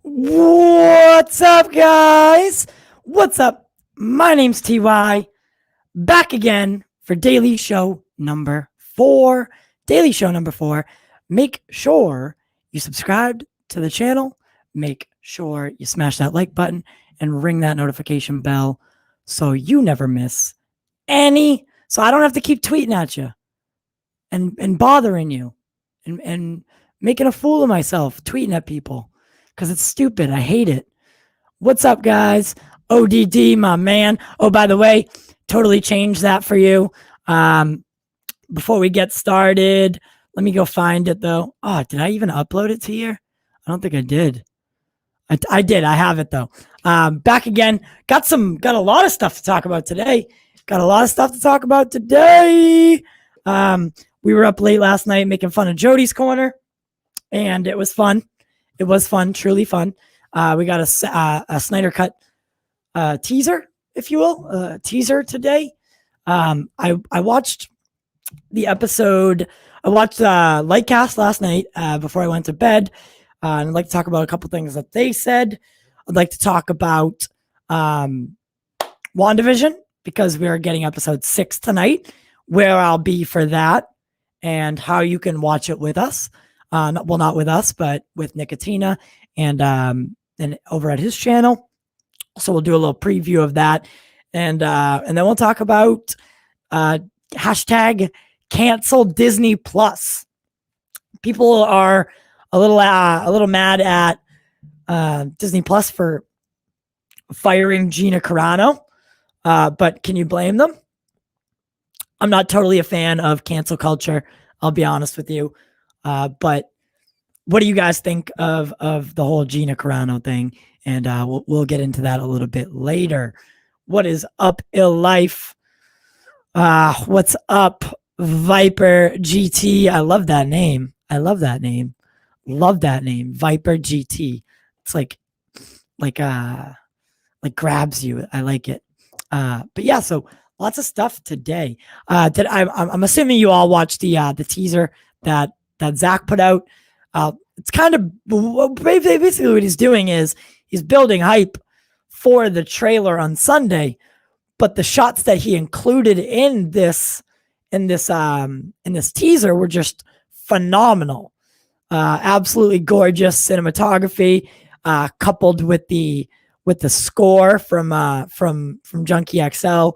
What's up, guys? What's up? My name's TY. Back again for Daily Show number 4. Daily Show number 4. Make sure you subscribe to the channel. Make sure you smash that like button and ring that notification bell so you never miss any. So I don't have to keep tweeting at you and bothering you and making a fool of myself tweeting at people. Because it's stupid. I hate it. What's up, guys? ODD, my man. Oh, by the way, totally changed that for you. Before we get started, let me go find it, though. Oh, did I even upload it to here? I don't think I did. I did. I have it, though. Back again. Got a lot of stuff to talk about today. We were up late last night making fun of Jody's Corner, and it was fun. It was fun, truly fun. We got a SnyderCut teaser, if you will, teaser today. I watched the episode. I watched Lightcast last night before I went to bed. And I'd like to talk about a couple things that they said. I'd like to talk about Wandavision, because we are getting episode 6 tonight, where I'll be for that, and how you can watch it with us. Well, not with us, but with Nicotina and over at his channel. So we'll do a little preview of that, and then we'll talk about hashtag cancel Disney Plus. People are a little mad at Disney Plus for firing Gina Carano, but can you blame them? I'm not totally a fan of cancel culture. I'll be honest with you. But what do you guys think of the whole Gina Carano thing? And we'll get into that a little bit later. What is up, Ill Life? What's up, Viper GT? I love that name. Love that name, Viper GT. It's like grabs you. I like it. But yeah, so lots of stuff today. I'm assuming you all watched the teaser that Zach put out. It's kind of basically what he's doing is he's building hype for the trailer on Sunday, but the shots that he included in this teaser were just phenomenal. Absolutely gorgeous cinematography, coupled with the score from Junkie XL.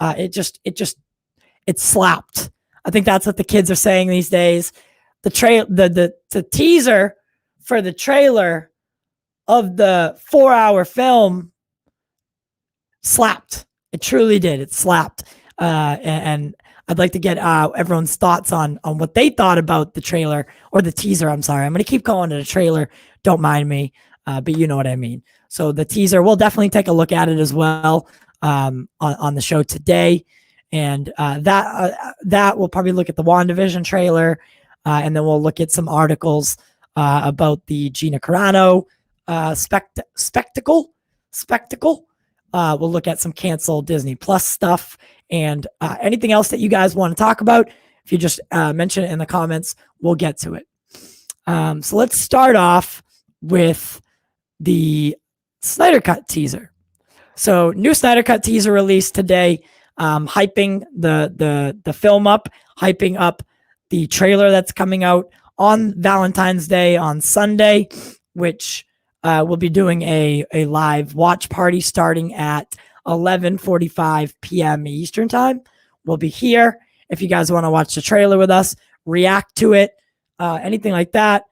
It slapped. I think that's what the kids are saying these days. The teaser for the trailer of the 4-hour film slapped. It truly did. It slapped. And I'd like to get everyone's thoughts on what they thought about the trailer, or the teaser. I'm sorry. I'm going to keep calling it a trailer. Don't mind me. But you know what I mean. So the teaser, we'll definitely take a look at it as well on the show today. And that we'll probably look at the WandaVision trailer. And then we'll look at some articles about the Gina Carano spectacle. We'll look at some canceled Disney Plus stuff, and anything else that you guys want to talk about. If you just mention it in the comments, we'll get to it. So let's start off with the SnyderCut teaser. So new SnyderCut teaser released today, hyping the film up, hyping up the trailer that's coming out on Valentine's Day on Sunday, which we'll be doing a live watch party starting at 11:45 p.m. Eastern time. We'll be here. If you guys want to watch the trailer with us, react to it, anything like that,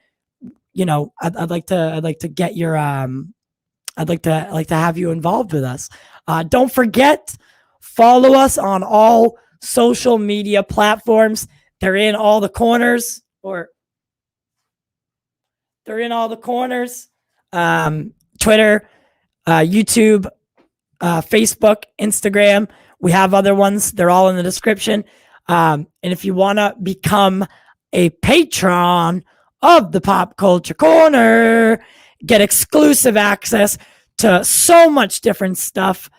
you know, I'd like to get your I'd like to have you involved with us. Don't forget, follow us on all social media platforms. They're in all the corners, Twitter, YouTube, Facebook, Instagram. We have other ones. They're all in the description. And if you want to become a patron of the Pop Culture Corner, get exclusive access to so much different stuff,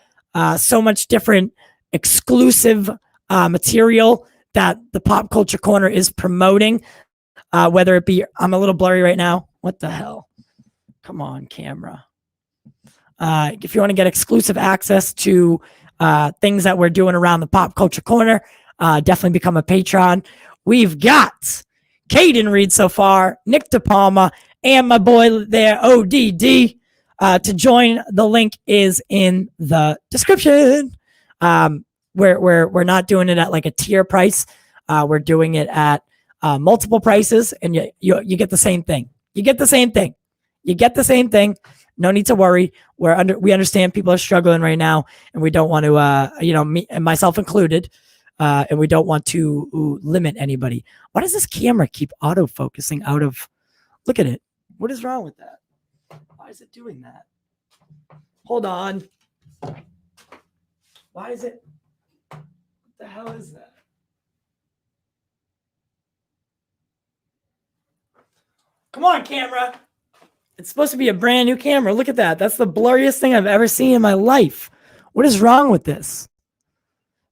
so much different exclusive material that the Pop Culture Corner is promoting, whether it be, I'm a little blurry right now. What the hell? Come on, camera. If you want to get exclusive access to things that we're doing around the Pop Culture Corner, definitely become a patron. We've got Caden Reed so far, Nick DePalma, and my boy there, ODD. To join, the link is in the description. We're not doing it at like a tier price. We're doing it at multiple prices, and you get the same thing. You get the same thing. You get the same thing. No need to worry. We understand people are struggling right now, and we don't want to, me and myself included, and we don't want to limit anybody. Why does this camera keep auto-focusing out of? Look at it. What is wrong with that? Why is it doing that? Hold on. Why is it? What the hell is that? Come on, camera. It's supposed to be a brand new camera. Look at that. That's the blurriest thing I've ever seen in my life. What is wrong with this?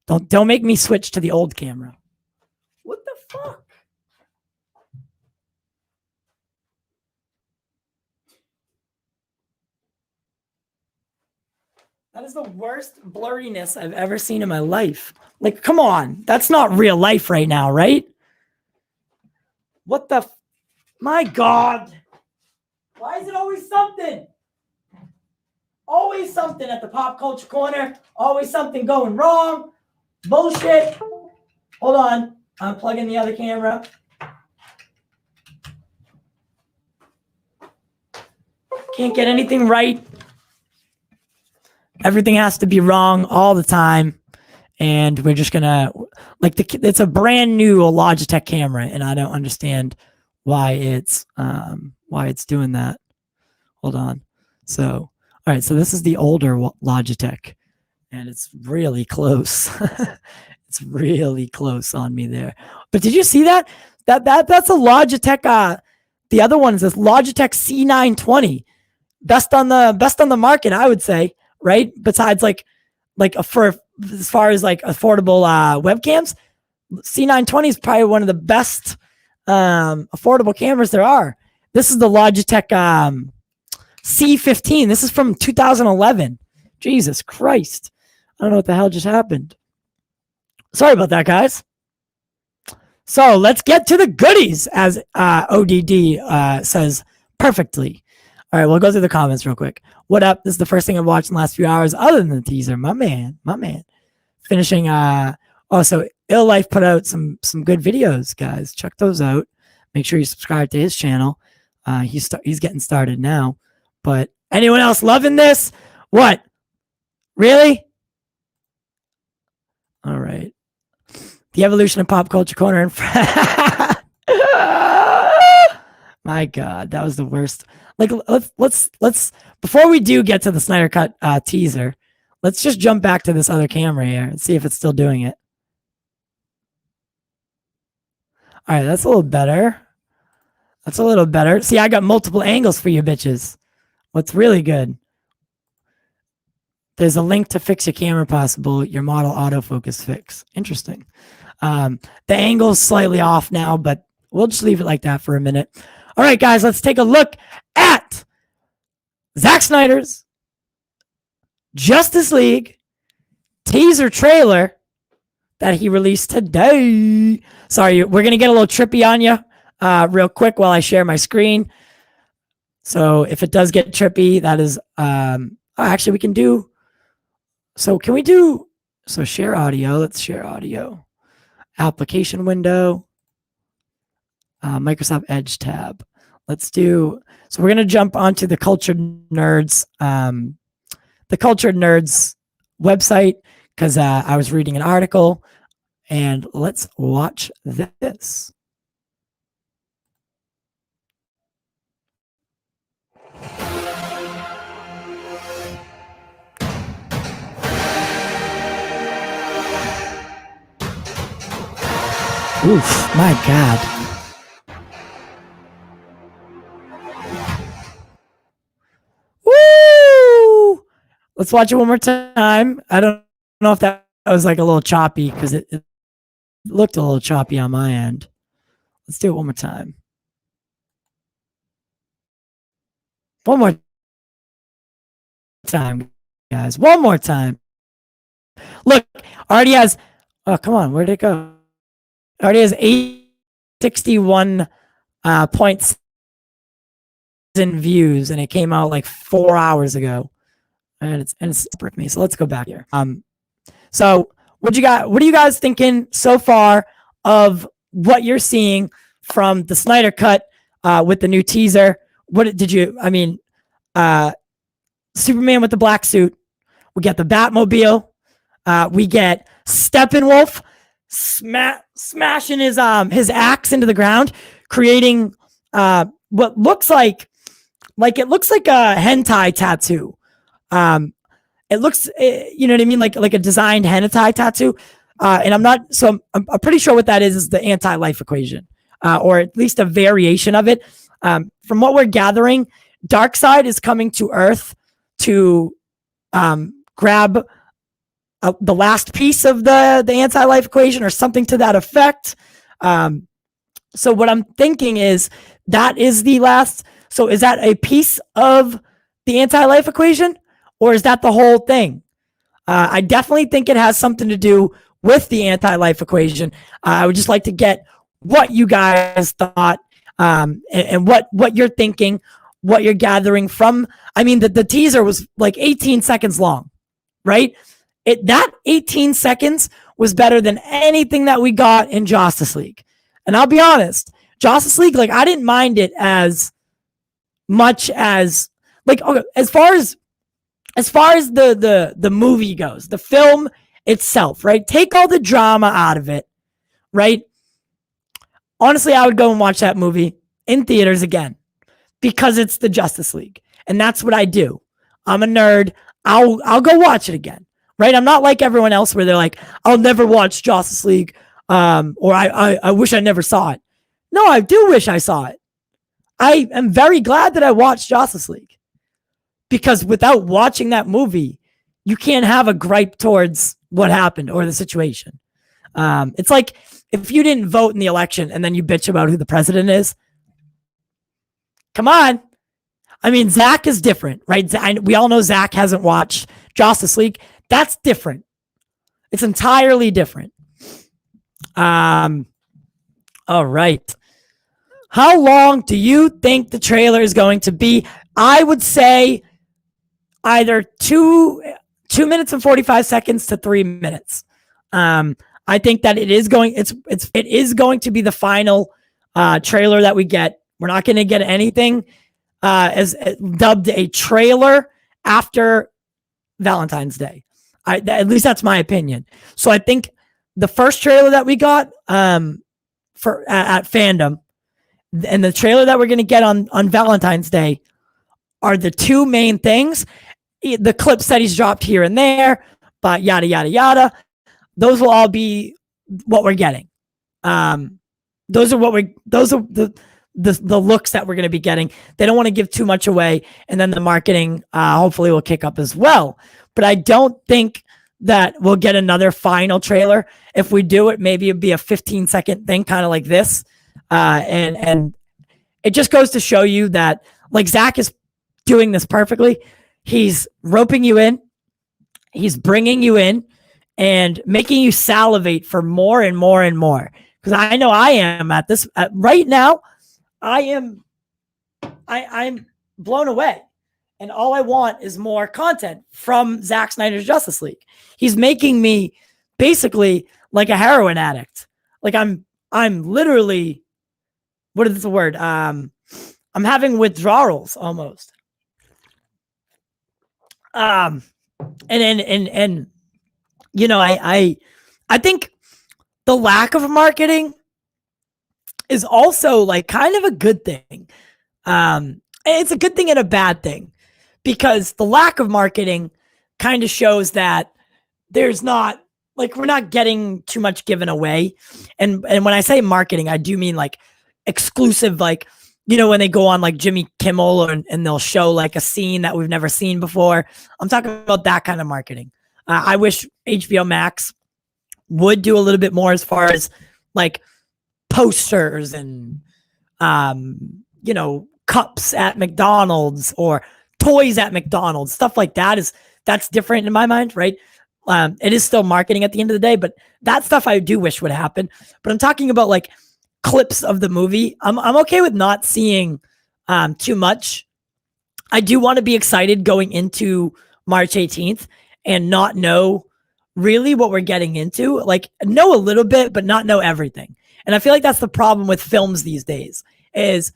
Don't make me switch to the old camera. What the fuck? That is the worst blurriness I've ever seen in my life. Like, come on. That's not real life right now, right? What the? My God. Why is it always something? Always something at the Pop Culture Corner. Always something going wrong. Bullshit. Hold on. I'm plugging the other camera. Can't get anything right. Everything has to be wrong all the time. And we're just going to, it's a brand new Logitech camera, and I don't understand why it's doing that. Hold on. So, all right. So this is the older Logitech, and it's really close. It's really close on me there. But did you see that? That's a Logitech. The other one is this Logitech C920, best on the market, I would say. Right. Besides for as far as like affordable webcams, C920 is probably one of the best affordable cameras there are. This is the Logitech C15. This is from 2011. Jesus Christ. I don't know what the hell just happened. Sorry about that, guys. So let's get to the goodies, as ODD says perfectly. All right, we'll go through the comments real quick. What up? This is the first thing I've watched in the last few hours other than the teaser. My man. Finishing. Also, Ill Life put out some good videos, guys. Check those out. Make sure you subscribe to his channel. He's getting started now. But anyone else loving this? What? Really? All right. The evolution of Pop Culture Corner. My God, that was the worst. Like, let's before we do get to the SnyderCut teaser, let's just jump back to this other camera here and see if it's still doing it. All right, that's a little better. That's a little better. See, I got multiple angles for you bitches. What's really good? There's a link to fix your camera possible, your model autofocus fix. Interesting. The angle's slightly off now, but we'll just leave it like that for a minute. All right, guys, let's take a look at Zack Snyder's Justice League teaser trailer that he released today. Sorry, we're going to get a little trippy on you real quick while I share my screen. So if it does get trippy, that is, actually we can do, so can we do, so share audio, let's share audio. Application window, Microsoft Edge tab. Let's do, so we're going to jump onto the Cultured Nerds website, because I was reading an article, and let's watch this. Oof, my God. Woo! Let's watch it one more time. I don't know if that was like a little choppy, because it looked a little choppy on my end. Let's do it one more time. One more time, guys. One more time. Look, already has. Oh, come on. Where'd it go? Already has 861 points in views, and it came out like 4 hours ago, and it's with me. So let's go back here. So what are you guys thinking so far of what you're seeing from the Snyder Cut with the new teaser? What did you? I mean, Superman with the black suit. We get the Batmobile. We get Steppenwolf smashing his axe into the ground, creating what looks like it looks like a hentai tattoo. It looks, you know what I mean, like a designed hentai tattoo. And I'm pretty sure what that is the anti-life equation, or at least a variation of it. From what we're gathering, Darkseid is coming to Earth to grab the last piece of the anti-life equation or something to that effect. So what I'm thinking is that is the last. So is that a piece of the anti-life equation, or is that the whole thing? I definitely think it has something to do with the anti-life equation. I would just like to get what you guys thought, and what you're thinking, what you're gathering from. I mean, the teaser was like 18 seconds long, right? That 18 seconds was better than anything that we got in Justice League. And I'll be honest, Justice League, like, I didn't mind it as much as, like, okay, as far as the movie goes, the film itself, right? Take all the drama out of it, right? Honestly, I would go and watch that movie in theaters again because it's the Justice League. And that's what I do. I'm a nerd. I'll go watch it again, right? I'm not like everyone else where they're like, I'll never watch Justice League, or I wish I never saw it. No, I do wish I saw it. I am very glad that I watched Justice League, because without watching that movie, you can't have a gripe towards what happened or the situation. It's like if you didn't vote in the election and then you bitch about who the president is. Come on. I mean, Zach is different, right? We all know Zach hasn't watched Justice League. That's different. It's entirely different. All right. How long do you think the trailer is going to be? I would say either 2 minutes and 45 seconds to 3 minutes. I think that it is going to be the final trailer that we get. We're not going to get anything as dubbed a trailer after Valentine's Day. At least that's my opinion. So I think the first trailer that we got for at Fandom and the trailer that we're going to get on Valentine's Day are the two main things. The clips that he's dropped here and there, but yada, yada, yada. Those will all be what we're getting. Those are the looks that we're going to be getting. They don't want to give too much away. And then the marketing hopefully will kick up as well. But I don't think that we'll get another final trailer. If we do it, maybe it'd be a 15-second thing, kind of like this. And it just goes to show you that, like, Zach is doing this perfectly. He's roping you in. He's bringing you in and making you salivate for more and more and more. Because I know I am at this right now. I'm blown away. And all I want is more content from Zack Snyder's Justice League. He's making me basically like a heroin addict. Like I'm literally, what is the word? I'm having withdrawals almost. And you know, I think the lack of marketing is also like kind of a good thing. It's a good thing and a bad thing, because the lack of marketing kind of shows that there's not, like, we're not getting too much given away. And when I say marketing, I do mean like exclusive, like, you know, when they go on like Jimmy Kimmel and they'll show like a scene that we've never seen before. I'm talking about that kind of marketing. I wish HBOmax would do a little bit more as far as like posters and, you know, cups at McDonald's or toys at McDonald's, stuff like that's different in my mind, right? It is still marketing at the end of the day, but that stuff I do wish would happen. But I'm talking about like clips of the movie. I'm okay with not seeing too much. I do want to be excited going into March 18th and not know really what we're getting into. Like know a little bit, but not know everything. And I feel like that's the problem with films these days is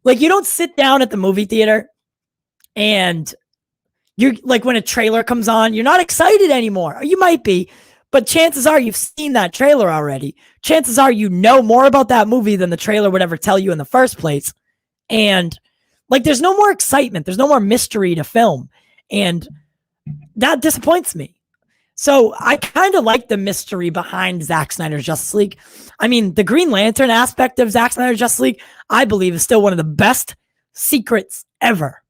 like, you don't sit down at the movie theater and you're like, when a trailer comes on, you're not excited anymore. Or you might be, but chances are you've seen that trailer already. Chances are you know more about that movie than the trailer would ever tell you in the first place. And like, there's no more excitement. There's no more mystery to film. And that disappoints me. So I kind of like the mystery behind Zack Snyder's Justice League. I mean, the Green Lantern aspect of Zack Snyder's Justice League, I believe, is still one of the best secrets ever,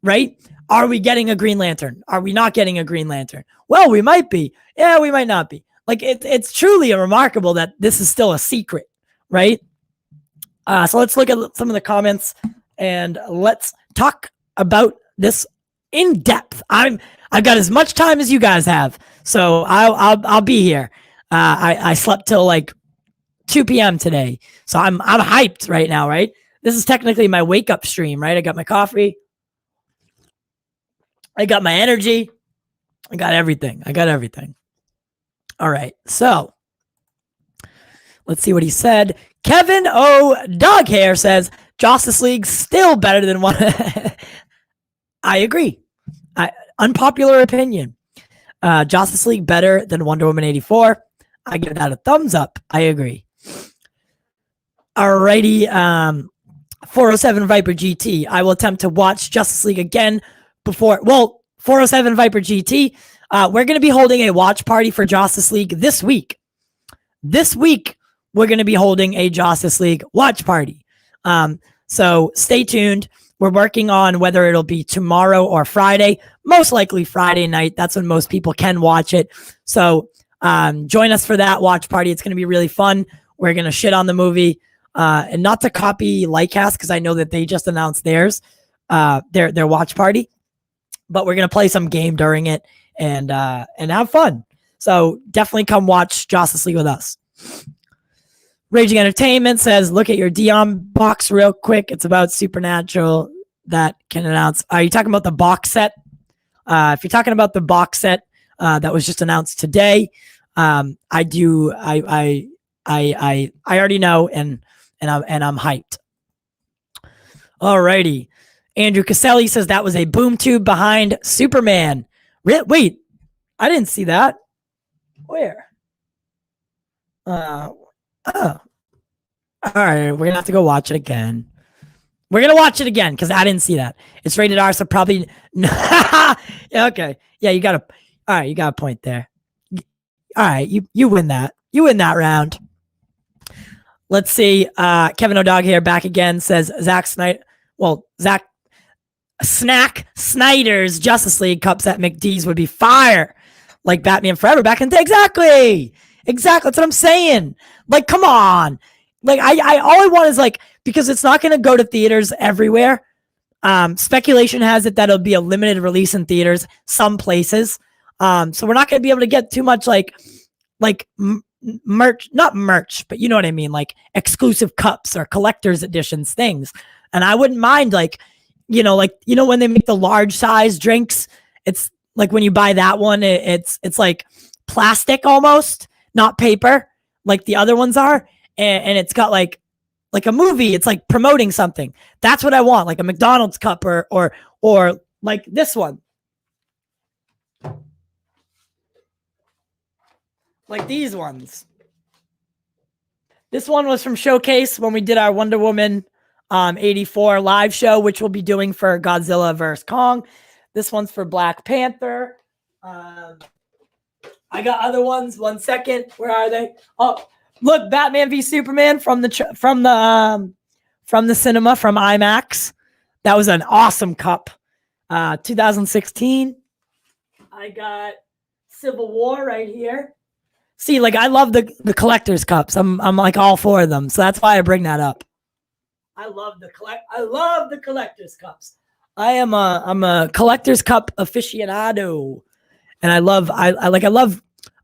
right? Are we getting a Green Lantern? Are we not getting a Green Lantern? Well, we might be. Yeah, we might not be. Like, it's truly remarkable that this is still a secret, right? So let's look at some of the comments and let's talk about this in depth. I've got as much time as you guys have, so I'll be here. I slept till like 2 p.m. today, so I'm hyped right now. Right, this is technically my wake up stream. Right, I got my coffee, I got my energy, I got everything. All right, so let's see what he said. Kevin O. Doghair says Justice League still better than one. I agree. Unpopular opinion. Justice League better than Wonder Woman 84. I give that a thumbs up. I agree. Alrighty. 407 Viper GT. I will attempt to watch Justice League again before. Well, 407 Viper GT. We're going to be holding a watch party for Justice League this week. This week, we're going to be holding a Justice League watch party. So stay tuned. We're working on whether it'll be tomorrow or Friday. Most likely Friday night. That's when most people can watch it. So join us for that watch party. It's going to be really fun. We're going to shit on the movie. And not to copy Lightcast, because I know that they just announced theirs, their watch party. But we're going to play some game during it and have fun. So definitely come watch Justice League with us. Raging Entertainment says, look at your Dion box real quick. It's about Supernatural that can announce. Are you talking about the box set? If you're talking about the box set that was just announced today, I already know, and I'm hyped. Alrighty. Andrew Caselli says that was a boom tube behind Superman. Wait, I didn't see that. Where? Oh. All right, we're gonna have to go watch it again. We're gonna watch it again because I didn't see that. It's rated R, so probably. Yeah, okay. Yeah, you got a. All right, you got a point there. All right, you win that. You win that round. Let's see. Kevin O'Dog here back again says Zack Snyder's Justice League cups at McD's would be fire, like Batman Forever back in the day. Exactly. That's what I'm saying. Like, come on. Like, I all I want is like, because it's not going to go to theaters everywhere. Speculation has it that it'll be a limited release in theaters, some places. So we're not going to be able to get too much like merch, not merch, but you know what I mean? Like exclusive cups or collector's editions things. And I wouldn't mind like, when they make the large size drinks, it's like when you buy that one, it's like plastic almost, not paper like the other ones are. And it's got like a movie. It's like promoting something. That's what I want. Like a McDonald's cup or like this one. Like these ones. This one was from Showcase when we did our Wonder Woman 84 live show, which we'll be doing for Godzilla vs. Kong. This one's for Black Panther. I got other ones. 1 second. Where are they? Oh, look, Batman v Superman from the cinema, from IMAX. That was an awesome cup. 2016. I got Civil War right here. See, like I love the collector's cups. I'm like all 4 of them, so that's why I bring that up. I love the collector's cups. I'm a collector's cup aficionado, and I love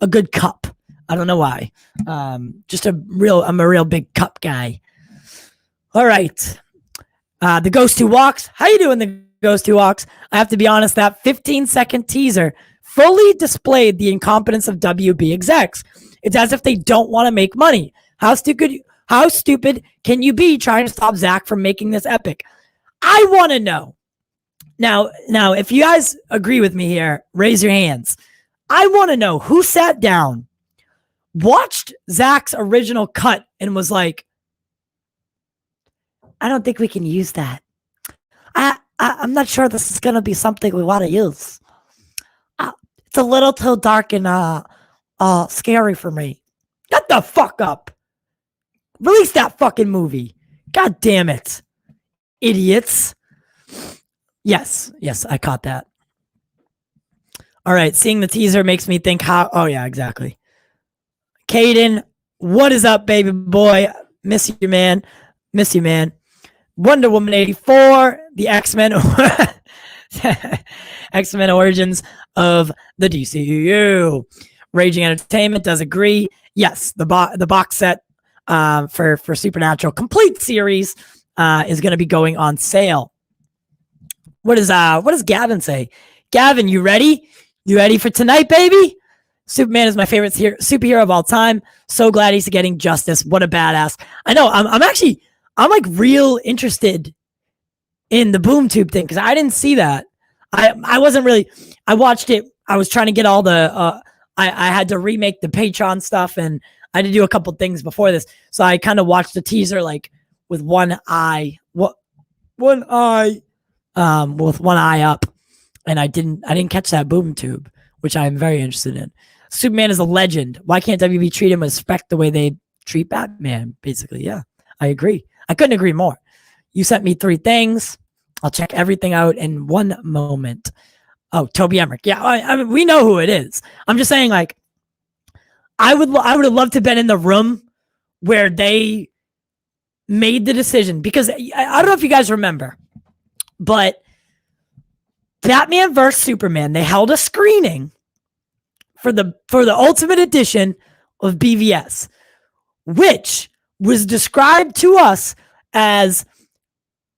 a good cup. I don't know why. I'm a real big cup guy. All right. The Ghost Who Walks. How you doing, the Ghost Who Walks? I have to be honest, that 15-second teaser fully displayed the incompetence of WB execs. It's as if they don't want to make money. How stupid can you be trying to stop Zach from making this epic? I want to know. Now, if you guys agree with me here, raise your hands. I want to know who sat down, watched Zach's original cut, and was like, I don't think we can use that. I'm not sure this is going to be something we want to use. It's a little too dark and scary for me. Shut the fuck up. Release that fucking movie. God damn it. Idiots. Yes, I caught that. All right, seeing the teaser makes me think how... Oh, yeah, exactly. Caden, what is up, baby boy? Miss you, man. Wonder Woman 84, the X-Men... X-Men Origins of the DCU. Raging Entertainment does agree. Yes, the box set for Supernatural complete series is going to be going on sale. What does Gavin say? Gavin, you ready? You ready for tonight, baby? Superman is my favorite superhero of all time. So glad he's getting justice. What a badass. I know. I'm like real interested in the boom tube thing because I didn't see that. I wasn't really. I watched it. I was trying to get all the. I had to remake the Patreon stuff, and I had to do a couple things before this. So I kind of watched the teaser like with one eye. With one eye up, and I didn't catch that boom tube, which I'm very interested in. Superman is a legend. Why can't WB treat him with respect the way they treat Batman? Basically, yeah, I agree. I couldn't agree more. You sent me 3 things. I'll check everything out in one moment. Oh, Toby Emmerich. Yeah, I mean, we know who it is. I'm just saying, like, I would have loved to have been in the room where they made the decision because I don't know if you guys remember, but Batman vs Superman, they held a screening for the Ultimate Edition of BVS, which was described to us as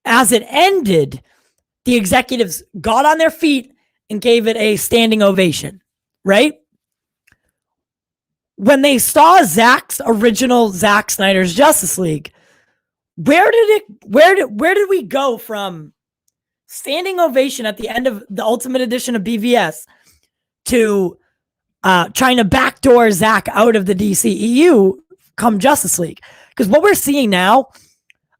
it ended, the executives got on their feet and gave it a standing ovation, right? When they saw Zack Snyder's Justice League, where did we go from standing ovation at the end of the Ultimate Edition of BVS to trying to backdoor Zack out of the DCEU come Justice League? Because what we're seeing now,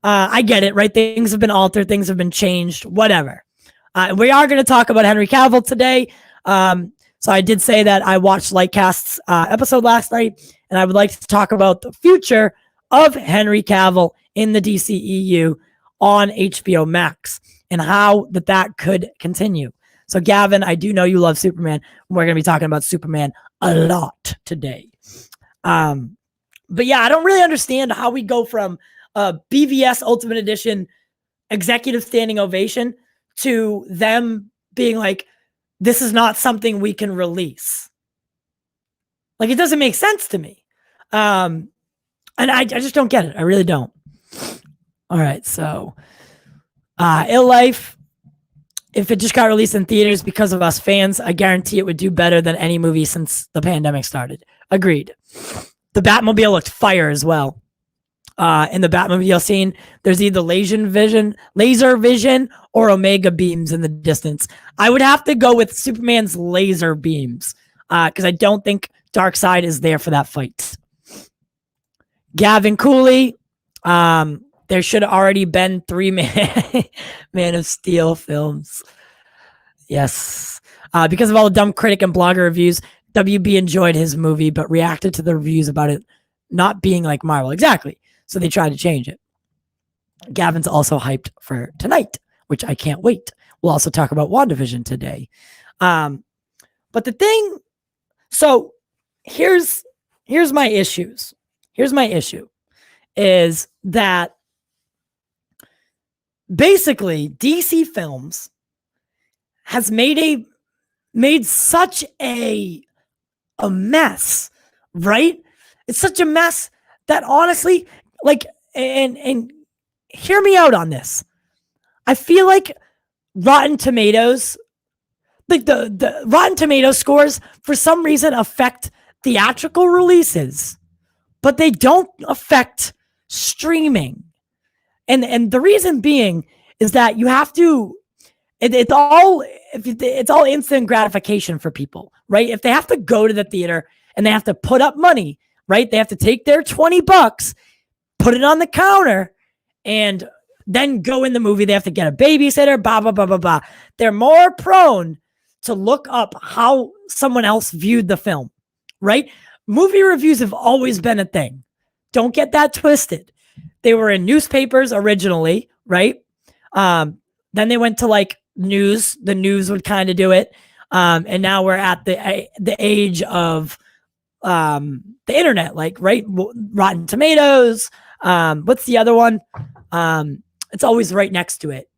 I get it, right? Things have been altered, things have been changed, whatever. We are going to talk about Henry Cavill today. So I did say that I watched Lightcast's episode last night, and I would like to talk about the future of Henry Cavill in the DCEU on HBOmax and how that could continue. So Gavin, I do know you love Superman. We're going to be talking about Superman a lot today. But yeah, I don't really understand how we go from BVS Ultimate Edition executive standing ovation to them being like, this is not something we can release. Like, it doesn't make sense to me. And I just don't get it. I really don't. All right. So, Ill Life, if it just got released in theaters because of us fans, I guarantee it would do better than any movie since the pandemic started. Agreed. The Batmobile looked fire as well. In the Batmobile scene, there's either laser vision or Omega beams in the distance. I would have to go with Superman's laser beams because I don't think Darkseid is there for that fight. Gavin Cooley, there should have already been 3 Man of Steel films. Yes. Because of all the dumb critic and blogger reviews, WB enjoyed his movie but reacted to the reviews about it not being like Marvel. Exactly. So they tried to change it. Gavin's also hyped for tonight, which I can't wait. We'll also talk about WandaVision today. But the thing, so here's my issues. Here's my issue is that basically DC Films has made such a mess, right? It's such a mess that honestly, like, and hear me out on this. I feel like Rotten Tomatoes, like the Rotten Tomatoes scores for some reason affect theatrical releases, but they don't affect streaming. And the reason being is that you have to, it's all instant gratification for people, right? If they have to go to the theater and they have to put up money, right? They have to take their $20, put it on the counter, and then go in the movie. They have to get a babysitter, blah, blah, blah, blah, blah. They're more prone to look up how someone else viewed the film, right? Movie reviews have always been a thing. Don't get that twisted. They were in newspapers originally, right? Then they went to like news. The news would kind of do it. And now we're at the age of the internet, like, right? Rotten Tomatoes. What's the other one? It's always right next to it.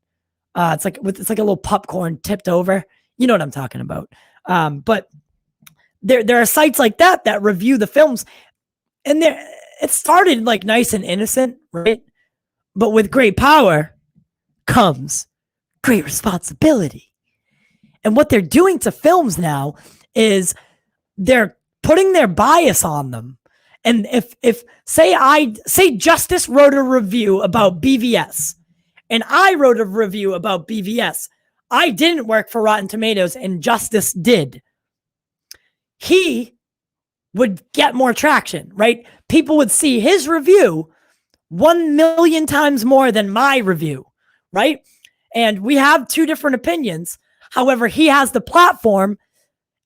It's like a little popcorn tipped over. You know what I'm talking about. But there are sites like that review the films, and it started like nice and innocent, right? But with great power comes great responsibility. And what they're doing to films now is they're putting their bias on them. And if say Justice wrote a review about BVS and I wrote a review about BVS, I didn't work for Rotten Tomatoes and Justice did. He would get more traction, right? People would see his review 1 million times more than my review, right? And we have two different opinions. However, he has the platform,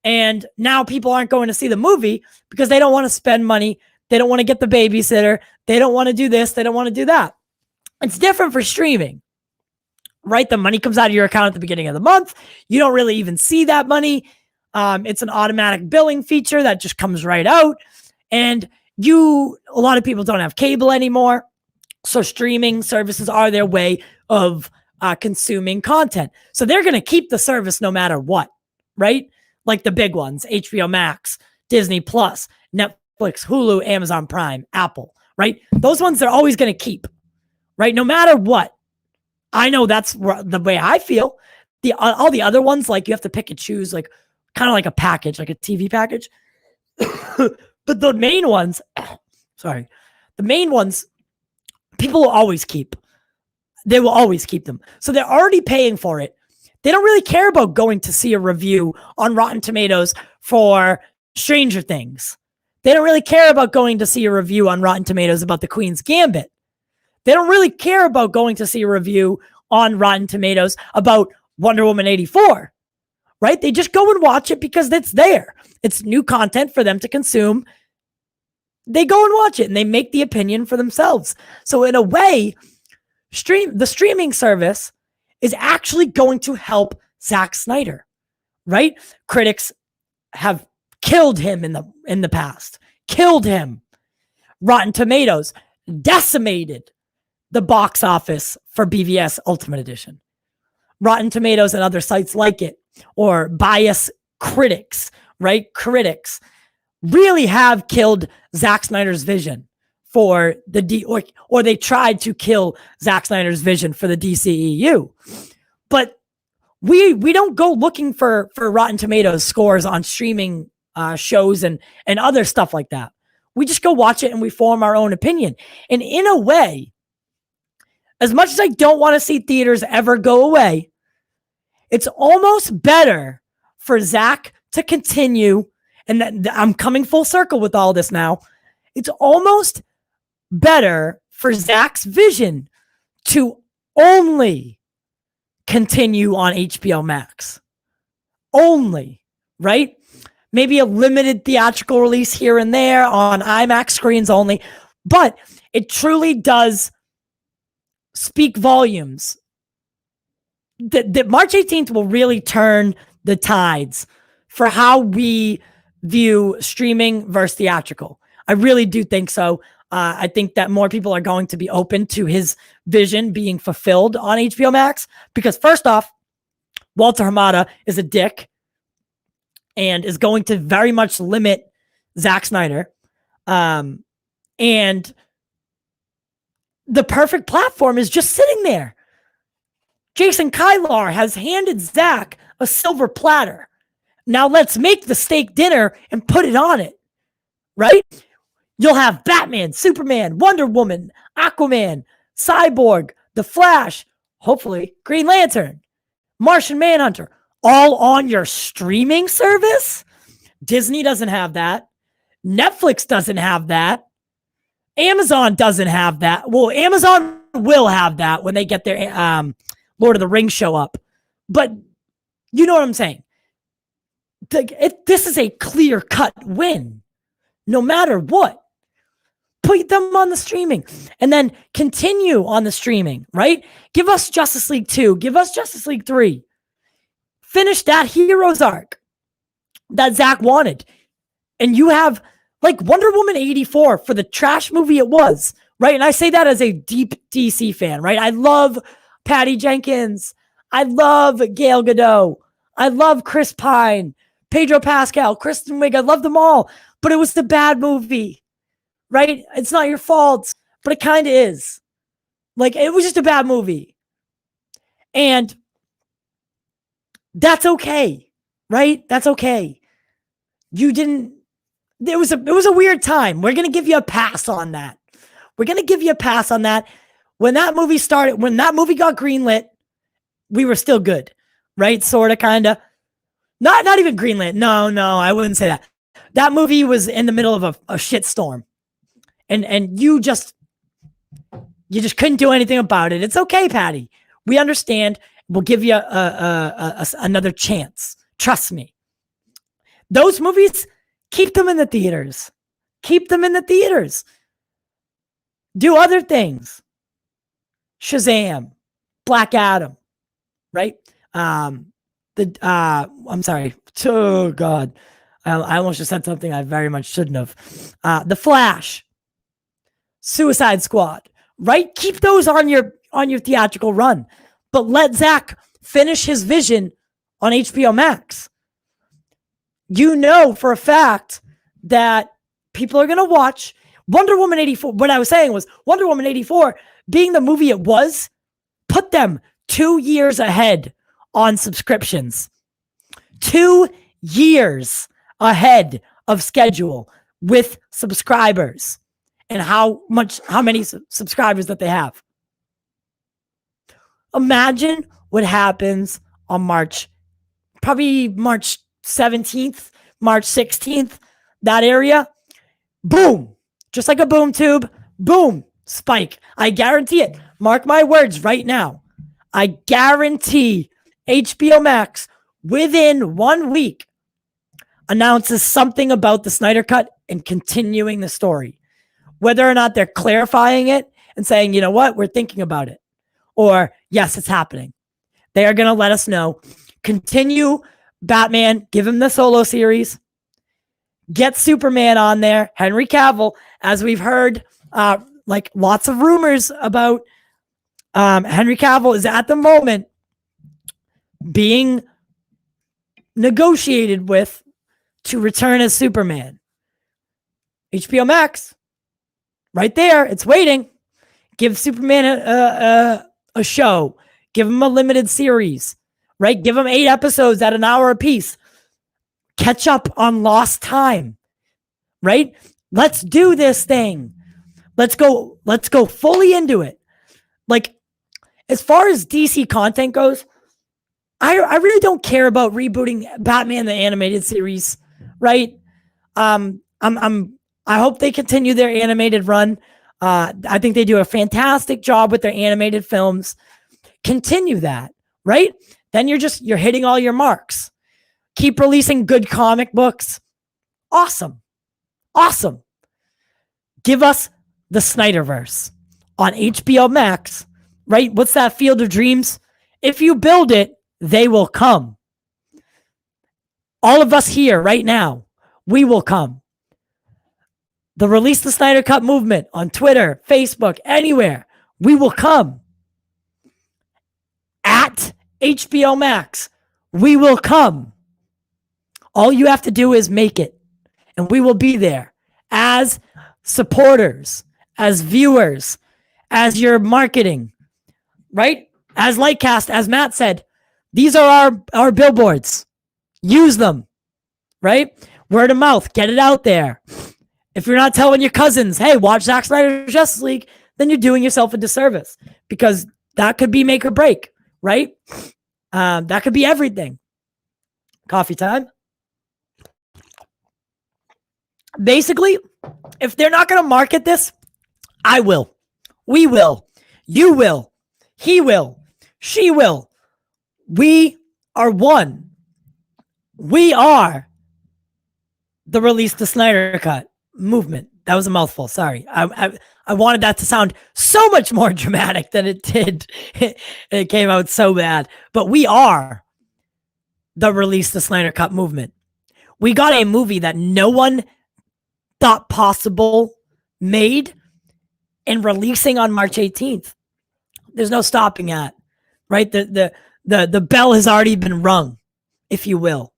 and now people aren't going to see the movie because they don't want to spend money. They don't want to get the babysitter. They don't want to do this. They don't want to do that. It's different for streaming, right? The money comes out of your account at the beginning of the month. You don't really even see that money. It's an automatic billing feature that just comes right out. And a lot of people don't have cable anymore. So streaming services are their way of consuming content. So they're going to keep the service no matter what, right? Like the big ones, HBOmax, Disney Plus, Netflix, Hulu, Amazon Prime, Apple, right? Those ones they're always going to keep, right? No matter what. I know that's the way I feel. All the other ones, like you have to pick and choose, like kind of like a package, like a TV package. But the main ones, people will always keep. They will always keep them. So they're already paying for it. They don't really care about going to see a review on Rotten Tomatoes for Stranger Things. They don't really care about going to see a review on Rotten Tomatoes about The Queen's Gambit. They don't really care about going to see a review on Rotten Tomatoes about Wonder Woman 84, right? They just go and watch it because it's there. It's new content for them to consume. They go and watch it and they make the opinion for themselves. So in a way, the streaming service is actually going to help Zack Snyder, right? Critics have killed him in the past. Killed him. Rotten Tomatoes decimated the box office for BVS Ultimate Edition. Rotten Tomatoes and other sites like it, or bias critics, right? Critics really have killed Zack Snyder's vision for or they tried to kill Zack Snyder's vision for the DCEU. But we don't go looking for Rotten Tomatoes scores on streaming shows and other stuff like that. We just go watch it and we form our own opinion. And in a way, as much as I don't want to see theaters ever go away, it's almost better for Zack to continue, and I'm coming full circle with all this now. It's almost better for Zack's vision to only continue on HBOmax. Only, right? Maybe a limited theatrical release here and there on IMAX screens only, but it truly does speak volumes. That March 18th will really turn the tides for how we view streaming versus theatrical. I really do think so. I think that more people are going to be open to his vision being fulfilled on HBO Max because, first off, Walter Hamada is a dick and is going to very much limit Zack Snyder. And the perfect platform is just sitting there. Jason Kylar has handed Zack a silver platter. Now let's make the steak dinner and put it on it, right? You'll have Batman, Superman, Wonder Woman, Aquaman, Cyborg, The Flash, hopefully Green Lantern, Martian Manhunter, all on your streaming service? Disney doesn't have that. Netflix doesn't have that. Amazon doesn't have that. Well, Amazon will have that when they get their Lord of the Rings show up. But you know what I'm saying? This is a clear-cut win. No matter what. Put them on the streaming. And then continue on the streaming, right? Give us Justice League 2. Give us Justice League 3. Finish that hero's arc that Zack wanted. And you have like Wonder Woman 84 for the trash movie it was, right? And I say that as a deep DC fan, right? I love Patty Jenkins. I love Gal Gadot. I love Chris Pine, Pedro Pascal, Kristen Wiig. I love them all, but it was the bad movie, right? It's not your fault, but it kind of is. Like, it was just a bad movie. And that's okay, right? That's okay. You didn't, it was a weird time. We're going to give you a pass on that. We're going to give you a pass on that. When that movie started, when that movie got greenlit, we were still good, right? Sort of, kind of. Not even greenlit. No, I wouldn't say that. That movie was in the middle of a shit storm. And you just couldn't do anything about it. It's okay, Patty. We understand. We'll give you another chance. Trust me. Those movies, keep them in the theaters. Keep them in the theaters. Do other things. Shazam, Black Adam, right? I'm sorry. Oh God, I almost just said something I very much shouldn't have. The Flash, Suicide Squad, right? Keep those on your theatrical run, but let Zack finish his vision on HBO Max. You know for a fact that people are gonna watch Wonder Woman 84. What I was saying was Wonder Woman 84, being the movie it was, put them 2 years ahead on subscriptions. 2 years ahead of schedule with subscribers and how many subscribers that they have. Imagine what happens on probably March 17th, March 16th, that area. Boom. Just like a boom tube. Boom. Spike. I guarantee it. Mark my words right now. I guarantee HBO Max within 1 week announces something about the Snyder Cut and continuing the story. Whether or not they're clarifying it and saying, you know what, we're thinking about it. Or, yes, it's happening. They are going to let us know. Continue Batman. Give him the solo series. Get Superman on there. Henry Cavill, as we've heard, like lots of rumors about Henry Cavill is at the moment being negotiated with to return as Superman. HBO Max, right there, it's waiting. Give Superman a show. Give him a limited series, right? Give him 8 episodes at an hour apiece. Catch up on lost time, right? Let's do this thing. Let's go fully into it. Like, as far as DC content goes, I really don't care about rebooting Batman the animated series, right? I hope they continue their animated run. I think they do a fantastic job with their animated films. Continue that, right? Then you're hitting all your marks. Keep releasing good comic books. Awesome. Give us the Snyderverse on HBO Max, right? What's that Field of Dreams? If you build it, they will come. All of us here right now, we will come. the Release the Snyder Cut movement on Twitter, Facebook, anywhere. We will come. At HBOmax, we will come. All you have to do is make it, and we will be there as supporters, as viewers, as your marketing, right? As Lightcast, as Matt said, these are our billboards. Use them, right? Word of mouth, get it out there. If you're not telling your cousins, hey, watch Zack Snyder's Justice League, then you're doing yourself a disservice, because that could be make or break, right? That could be everything. Coffee time. Basically, if they're not going to market this, I will. We will. You will. He will. She will. We are one. We are the Release the Snyder Cut movement. That was a mouthful. Sorry. I wanted that to sound so much more dramatic than it did. It came out so bad. But we are the Release the Snyder Cut movement. We got a movie that no one thought possible made and releasing on March 18th. There's no stopping at, right? The bell has already been rung, if you will.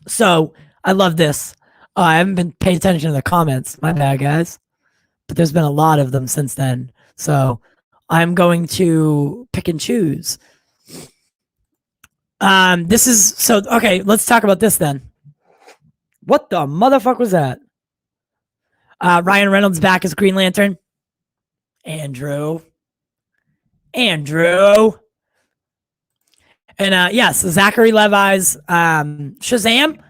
So I love this. I haven't been paying attention to the comments. My bad, guys. But there's been a lot of them since then. So I'm going to pick and choose. Okay, let's talk about this then. What the motherfucker was that? Ryan Reynolds back as Green Lantern. Andrew. And yes, Zachary Levi's Shazam.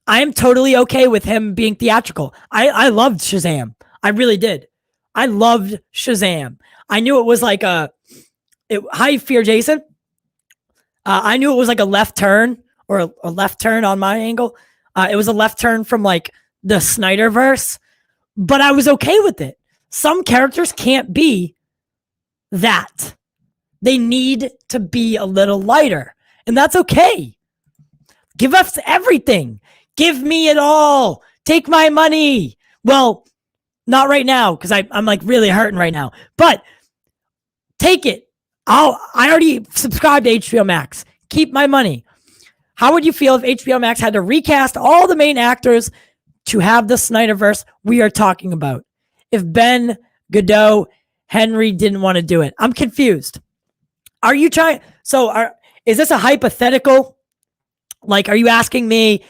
I am totally okay with him being theatrical. I loved Shazam. I really did. I loved Shazam. I knew it was like hi, Fear Jason. I knew it was like a left turn or a left turn on my angle. It was a left turn from like the Snyderverse, but I was okay with it. Some characters can't be that. They need to be a little lighter, and that's okay. Give us everything. Give me it all. Take my money. Well, not right now, because I'm like really hurting right now, but take it. I already subscribed to HBO Max. Keep my money. How would you feel if HBO Max had to recast all the main actors to have the Snyderverse we are talking about? If Ben, Godot, Henry didn't want to do it. I'm confused. Are you trying? Is this a hypothetical? Like, are you asking me,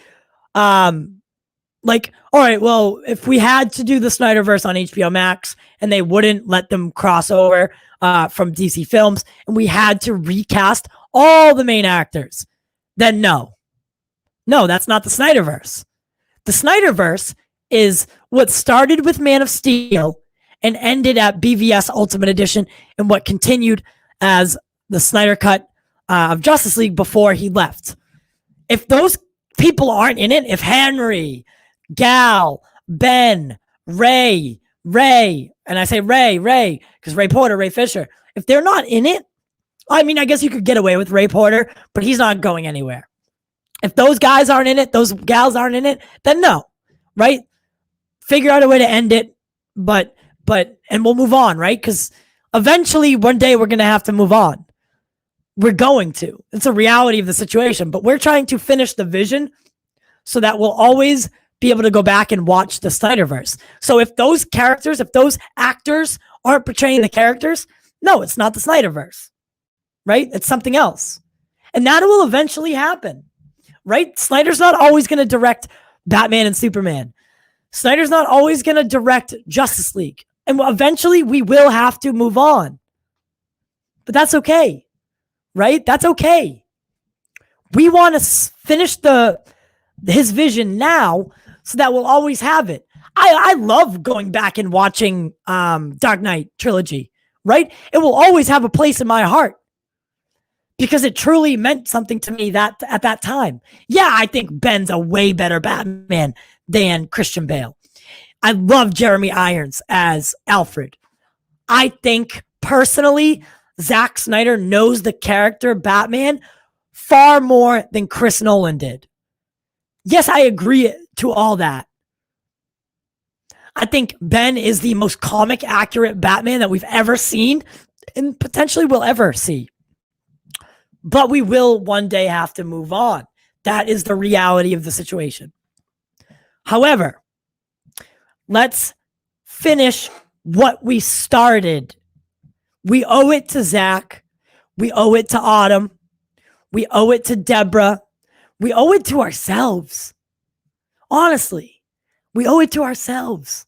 like, all right, well, if we had to do the Snyderverse on HBO Max and they wouldn't let them cross over from DC Films and we had to recast all the main actors, then no, that's not the Snyderverse. The Snyderverse is what started with Man of Steel and ended at BVS Ultimate Edition and what continued as the Snyder Cut of Justice League before he left. If those people aren't in it, if Henry, Gal, Ben, Ray, and I say Ray, because Ray Porter, Ray Fisher, if they're not in it, I mean, I guess you could get away with Ray Porter, but he's not going anywhere. If those guys aren't in it, those gals aren't in it, then no, right? Figure out a way to end it, but we'll move on, right? Because eventually one day we're going to have to move on. We're going to. It's a reality of the situation, but we're trying to finish the vision so that we'll always be able to go back and watch the Snyderverse. So if those characters, if those actors aren't portraying the characters, no, it's not the Snyderverse, right? It's something else. And that will eventually happen, right? Snyder's not always going to direct Batman and Superman. Snyder's not always going to direct Justice League. And eventually we will have to move on. But that's okay. Right? That's okay. We want to finish his vision now so that we'll always have it. I love going back and watching Dark Knight trilogy, right? It will always have a place in my heart because it truly meant something to me that at that time. Yeah, I think Ben's a way better Batman than Christian Bale. I love Jeremy Irons as Alfred. I think personally, Zack Snyder knows the character Batman far more than Chris Nolan did. Yes, I agree to all that. I think Ben is the most comic accurate Batman that we've ever seen and potentially will ever see. But we will one day have to move on. That is the reality of the situation. However, let's finish what we started. We owe it to Zach. We owe it to Autumn. We owe it to Deborah. We owe it to ourselves. Honestly, we owe it to ourselves.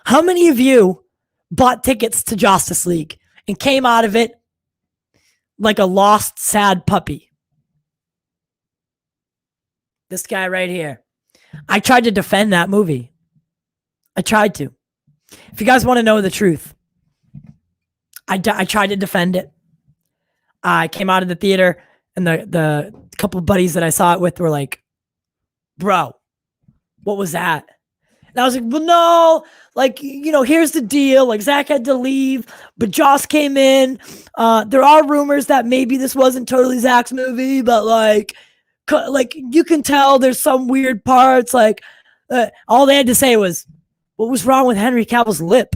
How many of you bought tickets to Justice League and came out of it like a lost, sad puppy? This guy right here. I tried to defend that movie. I tried to. If you guys want to know the truth, I tried to defend it. I came out of the theater and the couple buddies that I saw it with were like, bro, what was that? And I was like, well, no, like, you know, here's the deal. Like, Zach had to leave, but Joss came in. There are rumors that maybe this wasn't totally Zach's movie, but like you can tell there's some weird parts. Like, all they had to say was, what was wrong with Henry Cavill's lip?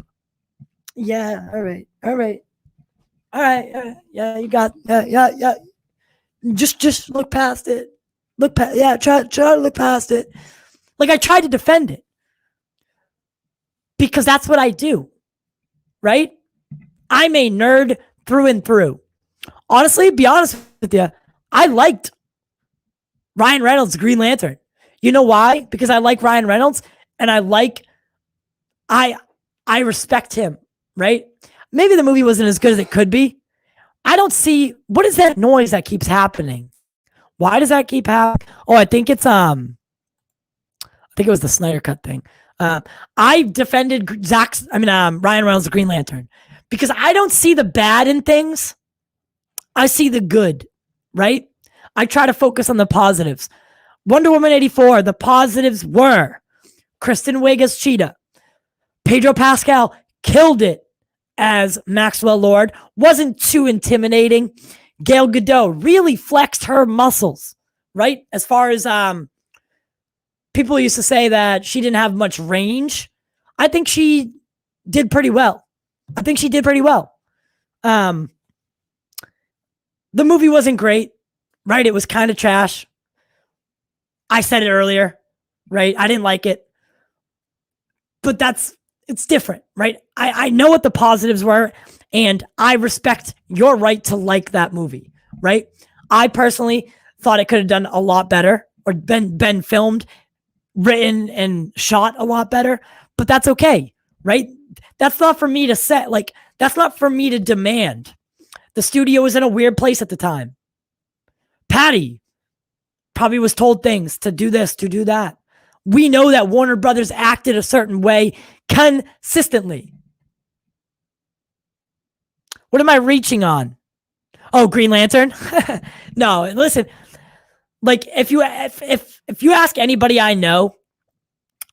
Yeah, all right. Yeah, you got, yeah. Just look past it. Try to look past it. Like, I tried to defend it because that's what I do, right? I'm a nerd through and through. Honestly, be honest with you, I liked Ryan Reynolds' Green Lantern. You know why? Because I like Ryan Reynolds and I respect him, right? Maybe the movie wasn't as good as it could be. I don't see, what is that noise that keeps happening? Why does that keep happening? Oh, I think it was the SnyderCut thing. I defended Ryan Reynolds' Green Lantern because I don't see the bad in things. I see the good, right? I try to focus on the positives. Wonder Woman 84, the positives were Kristen Wiig as Cheetah. Pedro Pascal killed it as Maxwell Lord. Wasn't too intimidating. Gal Gadot really flexed her muscles, right? As far as people used to say that she didn't have much range. I think she did pretty well. The movie wasn't great, right? It was kind of trash. I said it earlier, right? I didn't like it. But it's different, right? I know what the positives were, and I respect your right to like that movie, right? I personally thought it could have done a lot better or been filmed, written, and shot a lot better, but that's okay, right? That's not for me to set, like, that's not for me to demand. The studio was in a weird place at the time. Patty probably was told things to do this, to do that. We know that Warner Brothers acted a certain way consistently. What am I reaching on? Oh, Green Lantern? No, listen. Like, if you ask anybody I know,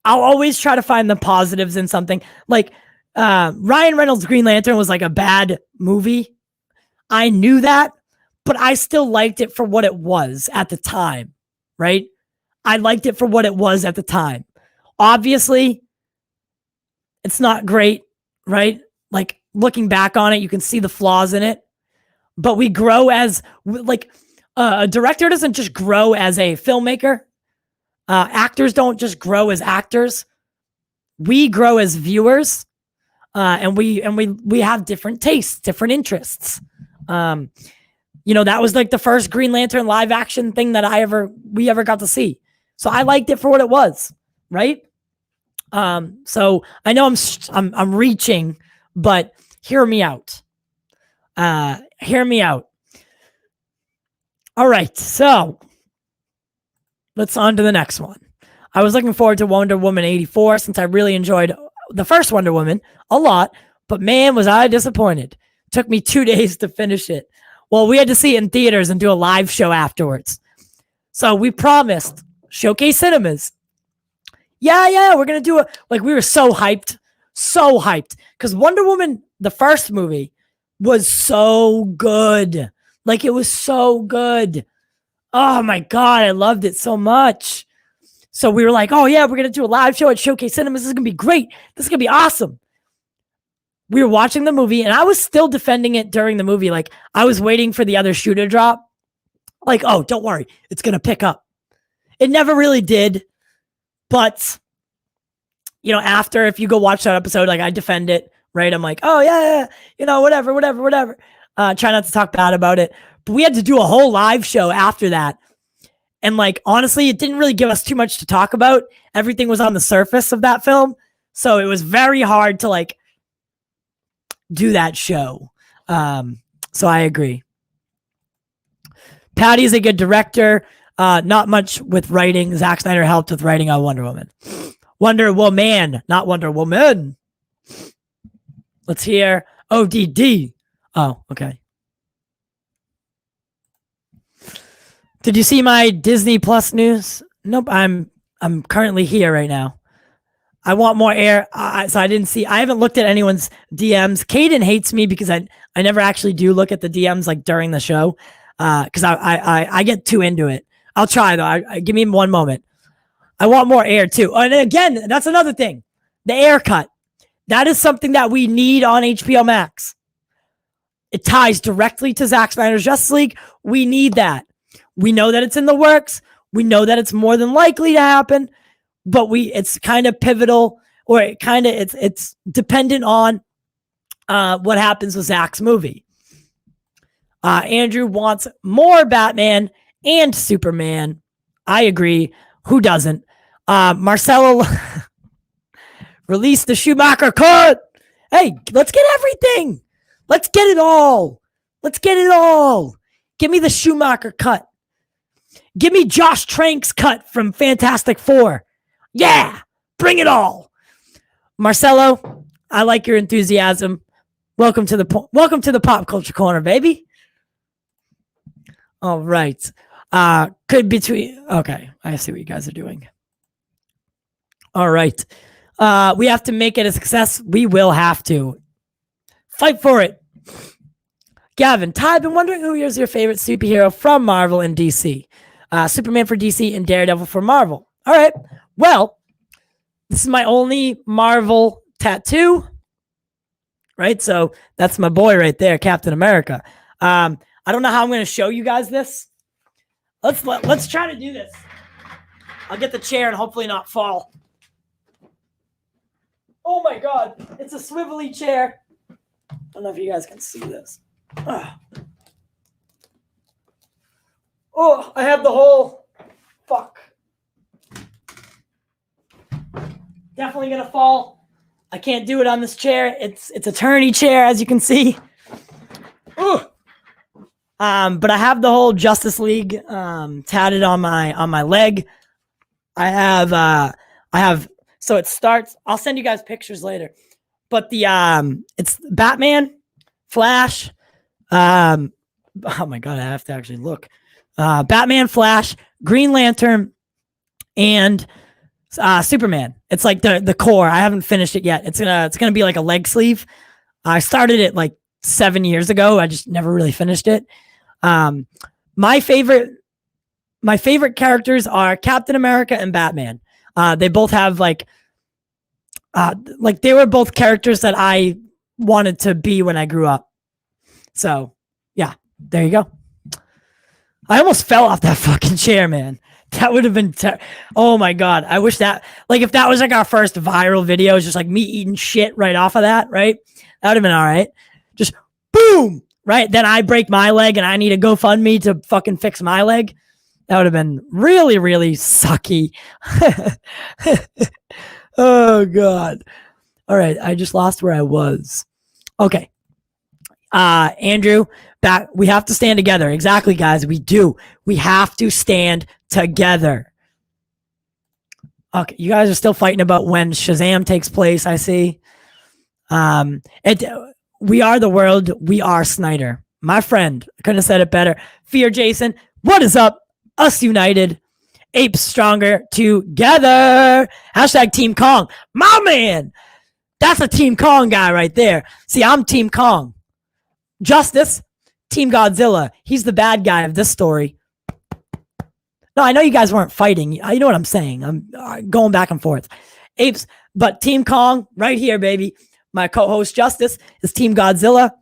I'll always try to find the positives in something. Like, Ryan Reynolds' Green Lantern was like a bad movie. I knew that, but I still liked it for what it was at the time, right? I liked it for what it was at the time. Obviously, it's not great, right? Like, looking back on it, you can see the flaws in it, but we grow as, like, a director doesn't just grow as a filmmaker. Actors don't just grow as actors. We grow as viewers, and we have different tastes, different interests. You know, that was like the first Green Lantern live action thing that we ever got to see. So I liked it for what it was, right? So I know I'm reaching, but hear me out. Hear me out. All right, so let's on to the next one. I was looking forward to Wonder Woman 84 since I really enjoyed the first Wonder Woman a lot, but man, was I disappointed. Took me 2 days to finish it. Well, we had to see it in theaters and do a live show afterwards. So we promised Showcase Cinemas. Yeah, we're going to do it. Like, we were so hyped. Because Wonder Woman, the first movie, was so good. Like, it was so good. Oh my God, I loved it so much. So we were like, oh yeah, we're going to do a live show at Showcase Cinemas. This is going to be great. This is going to be awesome. We were watching the movie and I was still defending it during the movie. Like I was waiting for the other shoe to drop. Like, oh, don't worry. It's going to pick up. It never really did. But, you know, after, if you go watch that episode, like I defend it, right? I'm like, oh yeah, you know, whatever. Try not to talk bad about it. But we had to do a whole live show after that. And like, honestly, it didn't really give us too much to talk about. Everything was on the surface of that film. So it was very hard to like do that show. So I agree. Patty's a good director. Not much with writing. Zack Snyder helped with writing on Wonder Woman. Wonder Woman, not Wonder Woman. Let's hear ODD. Oh, okay. Did you see my Disney Plus news? Nope. I'm currently here right now. I want more air. So I didn't see. I haven't looked at anyone's DMs. Caden hates me because I never actually do look at the DMs like during the show. Because I get too into it. I'll try though. Give me one moment. I want more air too. And again, that's another thing. The air cut. That is something that we need on HBOmax. It ties directly to Zack Snyder's Justice League. We need that. We know that it's in the works. We know that it's more than likely to happen, but it's kind of pivotal, or it's dependent on what happens with Zack's movie. Andrew wants more Batman and Superman. I agree. Who doesn't? Marcelo released the Schumacher cut. Hey, let's get everything. Let's get it all. Let's get it all. Give me the Schumacher cut. Give me Josh Trank's cut from Fantastic Four. Yeah, bring it all. Marcelo, I like your enthusiasm. Welcome to the Pop Culture Corner, baby. All right. Okay, I see what you guys are doing. All right. We have to make it a success. We will have to. Fight for it. Gavin, Ty, I've been wondering who is your favorite superhero from Marvel and DC. Superman for DC and Daredevil for Marvel. All right. Well, this is my only Marvel tattoo. Right? So that's my boy right there, Captain America. I don't know how I'm going to show you guys this. Let's try to do this. I'll get the chair and hopefully not fall. Oh my God. It's a swivelly chair. I don't know if you guys can see this. Oh, I have the whole fuck. Definitely gonna fall. I can't do it on this chair. It's a turny chair, as you can see. But I have the whole Justice League tatted on my leg. I have so it starts. I'll send you guys pictures later. But it's Batman, Flash. Oh my God, I have to actually look. Batman, Flash, Green Lantern, and Superman. It's like the core. I haven't finished it yet. It's gonna be like a leg sleeve. I started it like 7 years ago. I just never really finished it. My favorite characters are Captain America and Batman. They both have like they were both characters that I wanted to be when I grew up. So yeah, there you go. I almost fell off that fucking chair, man. That would have been oh my God. I wish that, like, if that was like our first viral video, it's just like me eating shit right off of that, right? That would have been all right. Just boom, right? Then I break my leg and I need a GoFundMe to fucking fix my leg. That would have been really, really sucky. Oh God. All right. I just lost where I was. Okay. Andrew, back. We have to stand together. Exactly, guys. We do. We have to stand together. Okay. You guys are still fighting about when Shazam takes place. I see. We are the world. We are Snyder. My friend. I couldn't have said it better. Fear Jason. What is up? Us united. Apes stronger together. Hashtag Team Kong. My man. That's a Team Kong guy right there. See, I'm Team Kong. Justice, Team Godzilla. He's the bad guy of this story. No, I know you guys weren't fighting. You know what I'm saying. I'm going back and forth. Apes, but Team Kong right here, baby. My co-host Justice is Team Godzilla.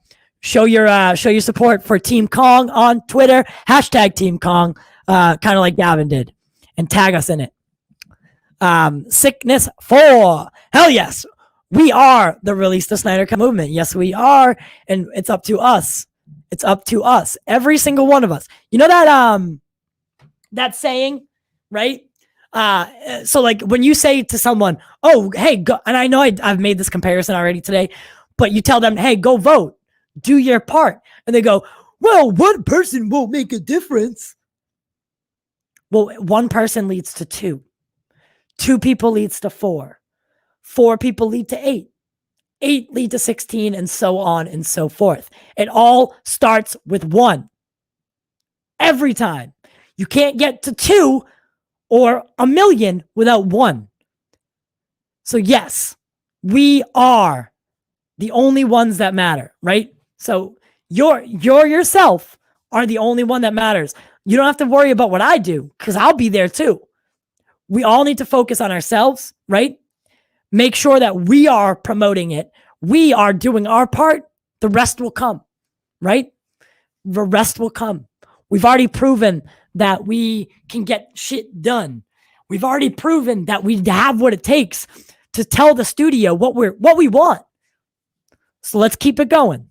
Show your support for Team Kong on Twitter. Hashtag Team Kong, kind of like Gavin did, and tag us in it. Sickness 4. Hell yes. We are the Release the Snyder Cut movement. Yes, we are. And it's up to us. It's up to us. Every single one of us. You know that saying, right? So like when you say to someone, oh, hey, go, and I know I've made this comparison already today, but you tell them, hey, go vote, do your part. And they go, well, one person won't make a difference. Well, one person leads to 2. 2 people leads to 4. 4 people lead to 8. 8 lead to 16, and so on and so forth. It all starts with 1. Every time. You can't get to 2 or a million without 1. So yes, we are the only ones that matter, right? So you're yourself are the only one that matters. You don't have to worry about what I do because I'll be there too. We all need to focus on ourselves, right? Make sure that we are promoting it. We are doing our part. The rest will come, right? The rest will come. We've already proven that we can get shit done. We've already proven that we have what it takes to tell the studio what we want. So let's keep it going.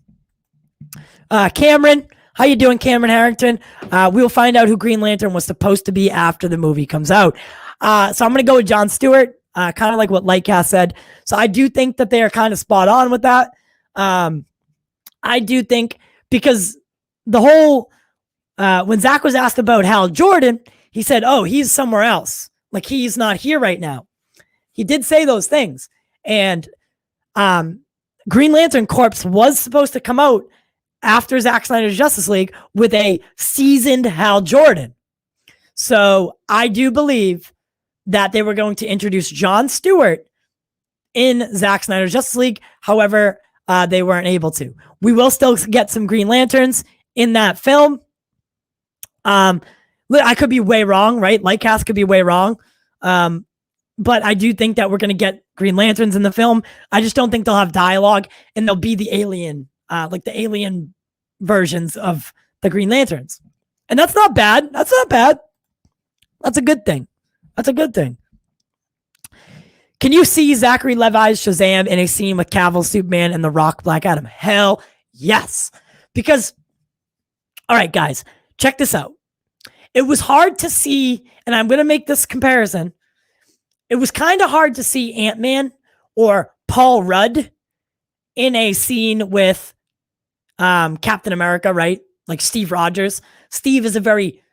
Cameron, how you doing, Cameron Harrington? We'll find out who Green Lantern was supposed to be after the movie comes out. So I'm going to go with Jon Stewart, kind of like what Lightcast said. So I do think that they are kind of spot on with that. I do think because the whole, when Zach was asked about Hal Jordan, he said, oh, he's somewhere else. Like he's not here right now. He did say those things. And Green Lantern Corps was supposed to come out after Zack Snyder's Justice League with a seasoned Hal Jordan. So I do believe that they were going to introduce Jon Stewart in Zack Snyder's Justice League. However, they weren't able to. We will still get some Green Lanterns in that film. I could be way wrong, right? Lightcast could be way wrong. But I do think that we're going to get Green Lanterns in the film. I just don't think they'll have dialogue and they'll be the alien, like the alien versions of the Green Lanterns. And that's not bad. That's not bad. That's a good thing. That's a good thing. Can you see Zachary Levi's Shazam in a scene with Cavill, Superman, and The Rock, Black Adam? Hell yes. Because, all right, guys, check this out. It was hard to see, and I'm going to make this comparison. It was kind of hard to see Ant-Man or Paul Rudd in a scene with Captain America, right? Like Steve Rogers. Steve is a very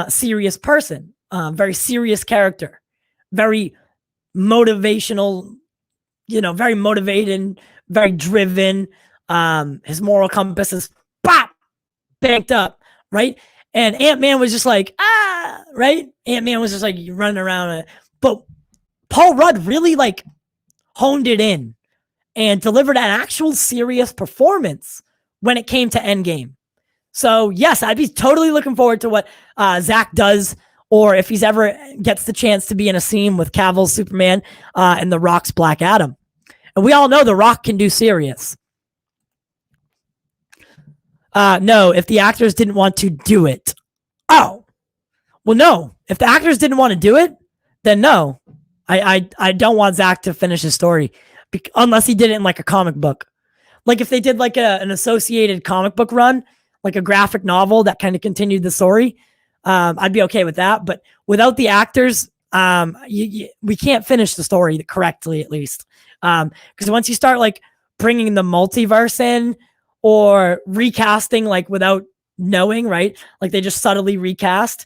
serious person, very serious character, very motivational, very motivated, very driven. His moral compass is banked up, right? And Ant-Man was just like, right? Ant-Man was just like running around. But Paul Rudd really like honed it in and delivered an actual serious performance when it came to Endgame. So yes, I'd be totally looking forward to what Zach does, or if he's ever gets the chance to be in a scene with Cavill's Superman and The Rock's Black Adam. And we all know The Rock can do serious. No, if the actors didn't want to do it. Oh, well, no. If the actors didn't want to do it, then no. I don't want Zach to finish his story unless he did it in like a comic book. Like if they did like an associated comic book run, like a graphic novel that kind of continued the story, I'd be okay with that. But without the actors, we can't finish the story correctly, at least. Because once you start like bringing the multiverse in or recasting like without knowing, right? Like they just subtly recast.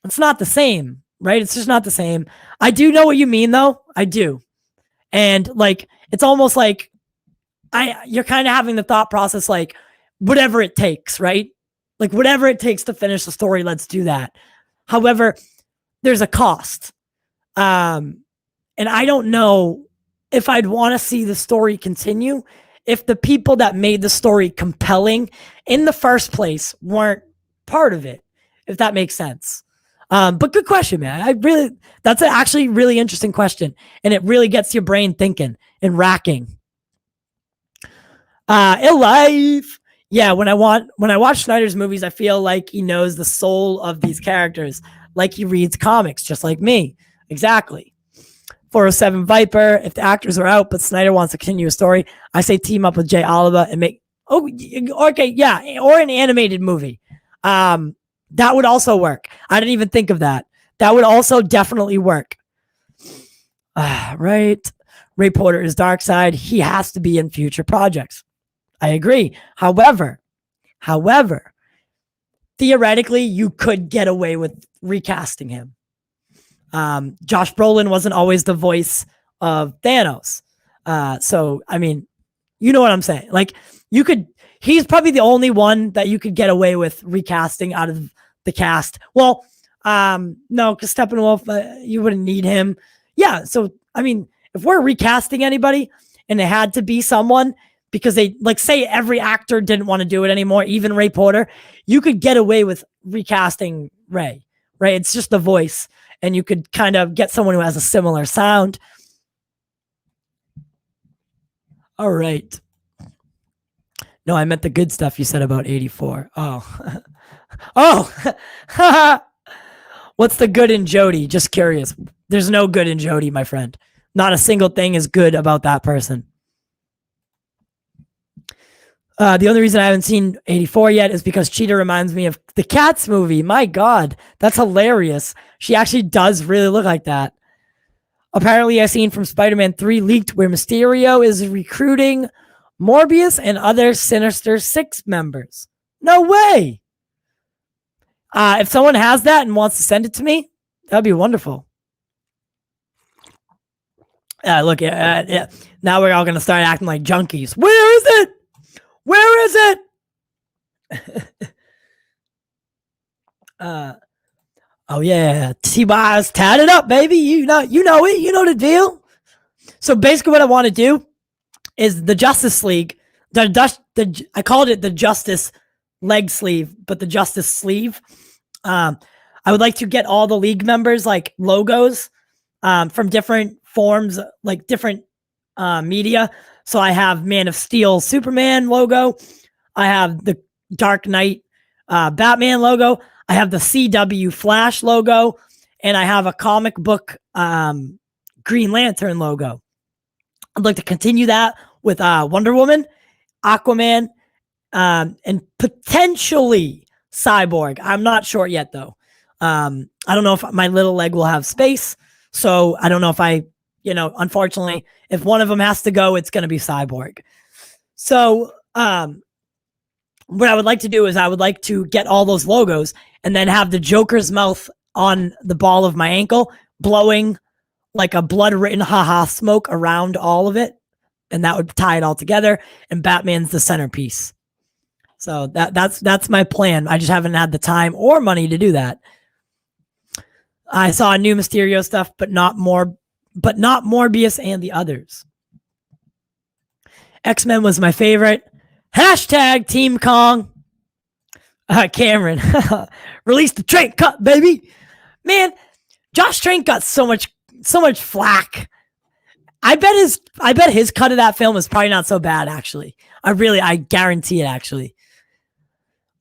It's not the same, right? It's just not the same. I do know what you mean though. I do. And like, it's almost like you're kind of having the thought process, like whatever it takes, right? Like whatever it takes to finish the story, let's do that. However, there's a cost. And I don't know if I'd want to see the story continue if the people that made the story compelling in the first place weren't part of it, if that makes sense. But good question, man. That's actually really interesting question. And it really gets your brain thinking and racking. In life. Yeah, when I watch Snyder's movies, I feel like he knows the soul of these characters, like he reads comics, just like me. Exactly. 407 Viper. If the actors are out, but Snyder wants to continue a story, I say team up with Jay Oliver and make. Oh, okay, yeah, or an animated movie. That would also work. I didn't even think of that. That would also definitely work. Right. Ray Porter is Darkseid. He has to be in future projects. I agree. However, theoretically, you could get away with recasting him. Josh Brolin wasn't always the voice of Thanos. So, I mean, you know what I'm saying? Like, he's probably the only one that you could get away with recasting out of the cast. Well, no, because Steppenwolf, you wouldn't need him. Yeah. So, I mean, if we're recasting anybody and it had to be someone, because they, like, say every actor didn't want to do it anymore, even Ray Porter, you could get away with recasting Ray, right? It's just the voice, and you could kind of get someone who has a similar sound. All right. No, I meant the good stuff you said about 84. Oh. Oh. What's the good in Jody? Just curious. There's no good in Jody, my friend. Not a single thing is good about that person. The only reason I haven't seen 84 yet is because Cheetah reminds me of the Cats movie. My God, that's hilarious. She actually does really look like that. Apparently, a scene from Spider-Man 3 leaked where Mysterio is recruiting Morbius and other Sinister Six members. No way. If someone has that and wants to send it to me, that'd be wonderful. Look, yeah. Now we're all going to start acting like junkies. Where is it? Where is it? Oh yeah, T-Boz tatted up, baby. You know it. You know the deal. So basically, what I want to do is the Justice League. I called it the Justice leg sleeve, but the Justice sleeve. I would like to get all the League members like logos from different forms, like different media. So I have Man of Steel Superman logo. I have the Dark Knight Batman logo. I have the CW Flash logo. And I have a comic book Green Lantern logo. I'd like to continue that with Wonder Woman, Aquaman, and potentially Cyborg. I'm not sure yet, though. I don't know if my little leg will have space. So I don't know if unfortunately, if one of them has to go, it's going to be Cyborg. So what I would like to do is I would like to get all those logos and then have the Joker's mouth on the ball of my ankle, blowing like a blood-written haha smoke around all of it. And that would tie it all together. And Batman's the centerpiece. So that's my plan. I just haven't had the time or money to do that. I saw a new Mysterio stuff, but not Morbius and the others. X-Men was my favorite. Hashtag Team Kong. Cameron. Release the Trank Cut, baby. Man, Josh Trank got so much flack. I bet his cut of that film is probably not so bad, actually. I guarantee it, actually.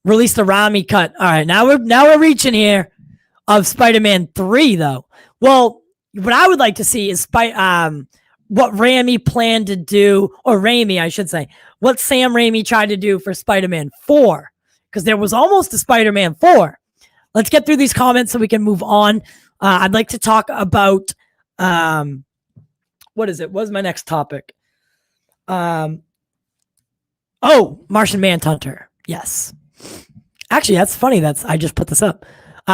Release the Rami cut. All right, now we're reaching here of Spider-Man 3, though. Well, what I would like to see is what Raimi planned to do, or Raimi, I should say, what Sam Raimi tried to do for Spider-Man 4, because there was almost a Spider-Man 4. Let's get through these comments so we can move on. I'd like to talk about, what is it? What's my next topic? Martian Manhunter. Yes. Actually, that's funny. I just put this up.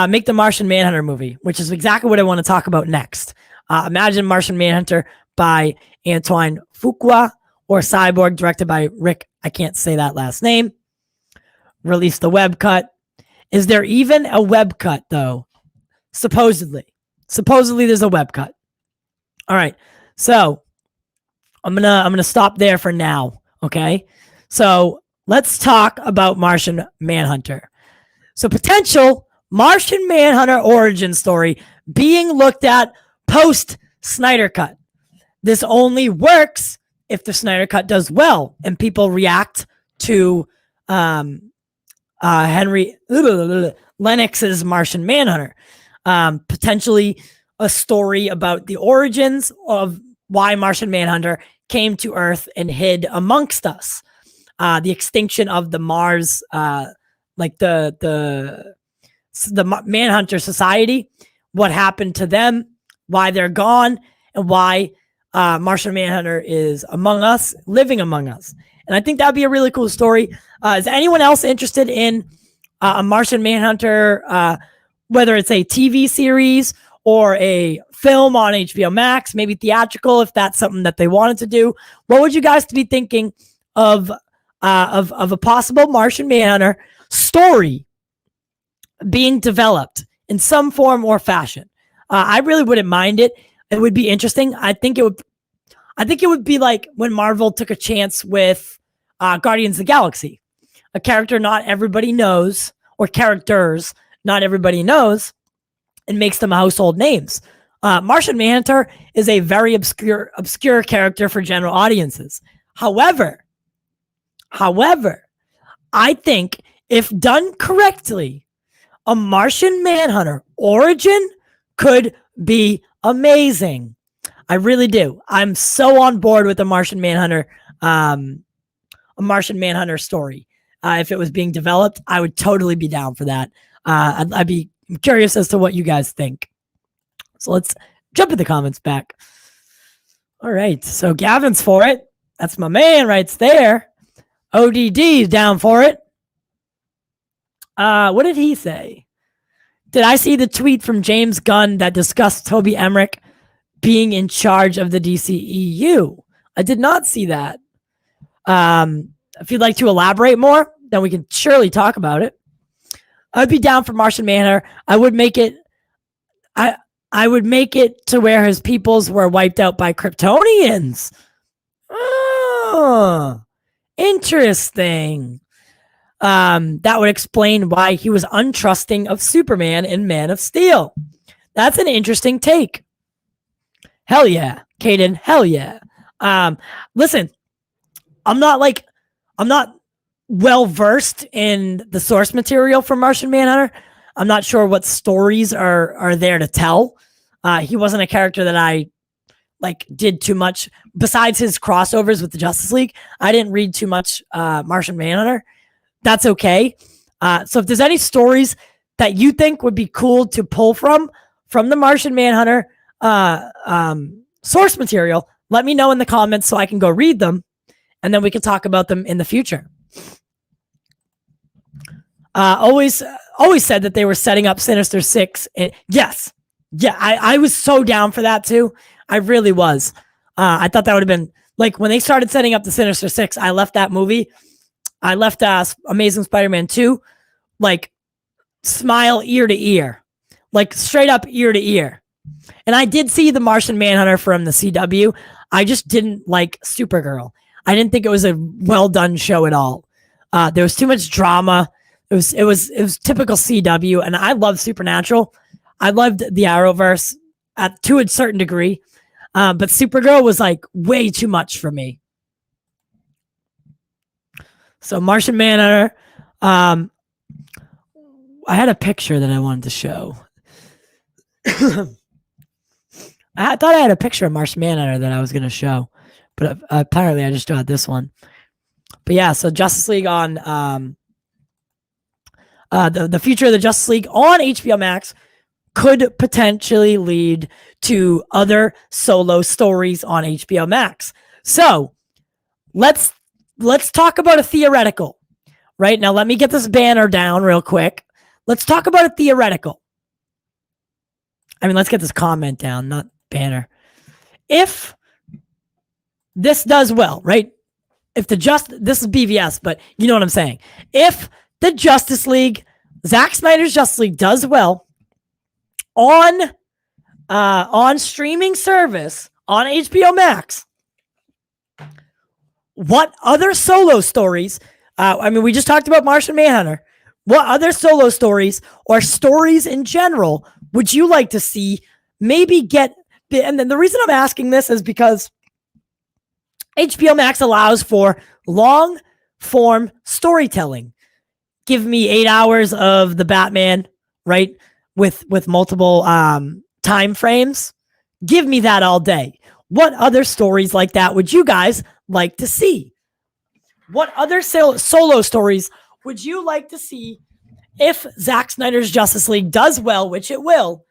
Make the Martian Manhunter movie, which is exactly what I want to talk about next. Imagine Martian Manhunter by Antoine Fuqua or Cyborg, directed by Rick. I can't say that last name. Release the web cut. Is there even a web cut, though? Supposedly there's a web cut. All right. So I'm gonna stop there for now. Okay. So let's talk about Martian Manhunter. So potential Martian Manhunter origin story being looked at post SnyderCut. This only works if the SnyderCut does well and people react to Henry Lennox's Martian Manhunter. Potentially a story about the origins of why Martian Manhunter came to Earth and hid amongst us. The extinction of the Mars, like the Manhunter Society, what happened to them, why they're gone, and why Martian Manhunter is among us, living among us. And I think that'd be a really cool story. Is anyone else interested in a Martian Manhunter, whether it's a TV series or a film on HBOmax, maybe theatrical, if that's something that they wanted to do? What would you guys be thinking of a possible Martian Manhunter story being developed in some form or fashion? I really wouldn't mind it. It would be interesting. I think it would be like when Marvel took a chance with Guardians of the Galaxy, a character not everybody knows, or characters not everybody knows, and makes them household names. Martian Manhunter is a very obscure character for general audiences. However, I think if done correctly, a Martian Manhunter origin could be amazing. I really do. I'm so on board with a Martian Manhunter story. If it was being developed, I would totally be down for that. I'd be curious as to what you guys think. So let's jump in the comments back. All right. So Gavin's for it. That's my man right there. ODD's down for it. What did he say? Did I see the tweet from James Gunn that discussed Toby Emmerich being in charge of the DCEU? I did not see that. If you'd like to elaborate more, then we can surely talk about it. I'd be down for Martian Manhunter. I would make it to where his peoples were wiped out by Kryptonians. Oh, interesting. That would explain why he was untrusting of Superman in Man of Steel. That's an interesting take. Hell yeah, Caden. Hell yeah. Listen, I'm not well versed in the source material for Martian Manhunter. I'm not sure what stories are there to tell. He wasn't a character that I did too much besides his crossovers with the Justice League. I didn't read too much Martian Manhunter. That's okay. So if there's any stories that you think would be cool to pull from the Martian Manhunter source material, let me know in the comments so I can go read them, and then we can talk about them in the future. Always said that they were setting up Sinister Six. Yes. Yeah, I was so down for that too. I really was. I thought that would have been, like, when they started setting up the Sinister Six, I left that movie. I left Amazing Spider-Man 2, like, smile ear to ear. Like, straight up ear to ear. And I did see the Martian Manhunter from the CW. I just didn't like Supergirl. I didn't think it was a well done show at all. There was too much drama. It was typical CW, and I loved Supernatural. I loved the Arrowverse to a certain degree, but Supergirl was like way too much for me. So Martian Manhunter, I had a picture that I wanted to show. I thought I had a picture of Martian Manhunter that I was going to show, but apparently I just got this one. But yeah, so Justice League on the future of the Justice League on HBOmax could potentially lead to other solo stories on HBOmax. So let's talk about a theoretical. Right now, let me get this banner down real quick. Let's talk about a theoretical. I mean, let's get this comment down, not banner. If this does well, right? If this is BVS, but you know what I'm saying. If the Justice League, Zack Snyder's Justice League, does well on streaming service on HBOmax, what other solo stories? I mean, we just talked about Martian Manhunter. What other solo stories or stories in general would you like to see maybe get? And then the reason I'm asking this is because HBO Max allows for long form storytelling. Give me 8 hours of the Batman, right? With multiple time frames. Give me that all day. What other stories like that would you guys like to see? What other solo stories would you like to see if Zack Snyder's Justice League does well, which it will,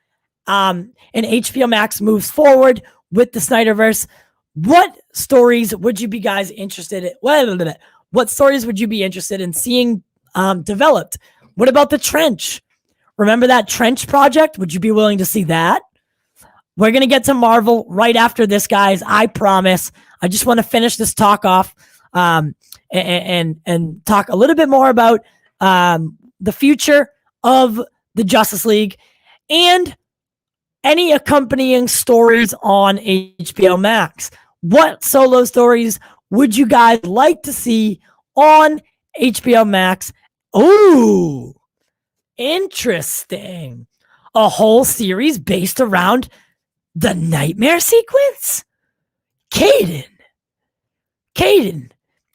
and HBO Max moves forward with the Snyderverse? What stories would you be guys interested in? What stories would you be interested in seeing developed? What about the Trench? Remember that Trench project? Would you be willing to see that? We're going to get to Marvel right after this, guys. I promise. I just want to finish this talk off and talk a little bit more about the future of the Justice League and any accompanying stories on HBO Max. What solo stories would you guys like to see on HBO Max? Ooh, interesting. A whole series based around the nightmare sequence? Caden,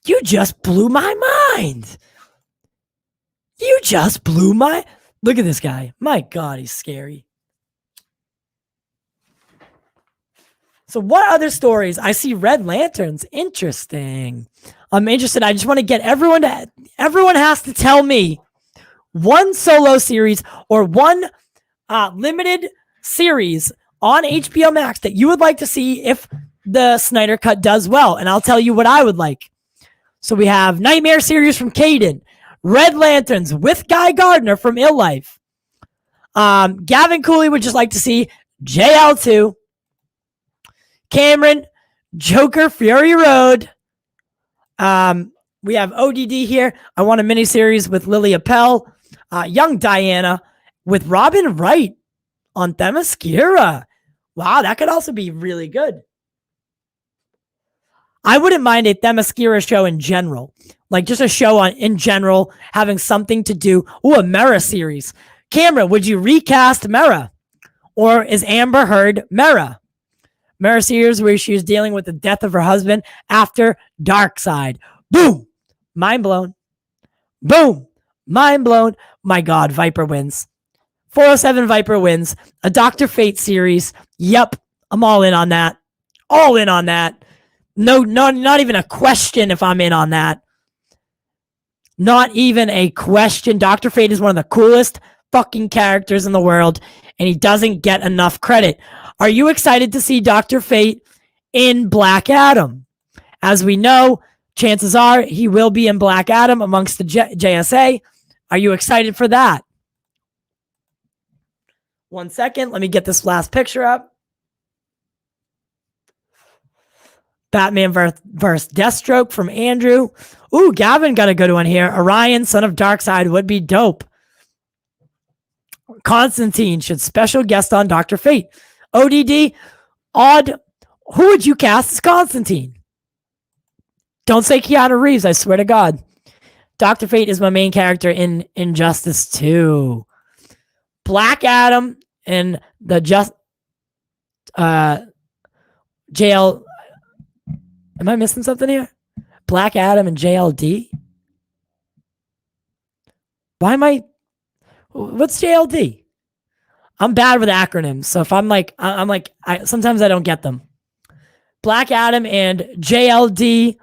you just blew my mind. Look at this guy. My God, he's scary. So what other stories? I see Red Lanterns. Interesting. I'm interested. I just want to get everyone has to tell me one solo series or one limited series on HBO Max that you would like to see if the Snyder Cut does well. And I'll tell you what I would like. So we have Nightmare series from Caden, Red Lanterns with Guy Gardner from Ill Life. Gavin Cooley would just like to see JL2. Cameron, Joker, Fury Road. We have ODD here. I want a miniseries with Lily Appel. Young Diana with Robin Wright on Themyscira. Wow, that could also be really good. I wouldn't mind a Themyscira show in general. Like just a show in general, having something to do. Ooh, a Mera series. Cameron, would you recast Mera? Or is Amber Heard Mera? Mera series where she was dealing with the death of her husband after Darkseid. Boom! Mind blown. Boom! Mind blown. My God, Viper wins. 407 Viper wins. A Dr. Fate series. Yep, I'm all in on that. All in on that. No, not even a question if I'm in on that. Not even a question. Dr. Fate is one of the coolest fucking characters in the world, and he doesn't get enough credit. Are you excited to see Dr. Fate in Black Adam? As we know, chances are he will be in Black Adam amongst the JSA. Are you excited for that? 1 second. Let me get this last picture up. Batman versus Deathstroke from Andrew. Ooh, Gavin got a good one here. Orion, son of Darkseid, would be dope. Constantine should special guest on Dr. Fate. ODD, odd. Who would you cast as Constantine? Don't say Keanu Reeves, I swear to God. Dr. Fate is my main character in Injustice 2. Black Adam and the JL. Am I missing something here? Black Adam and JLD? What's JLD? I'm bad with acronyms. So if sometimes I don't get them. Black Adam and JLD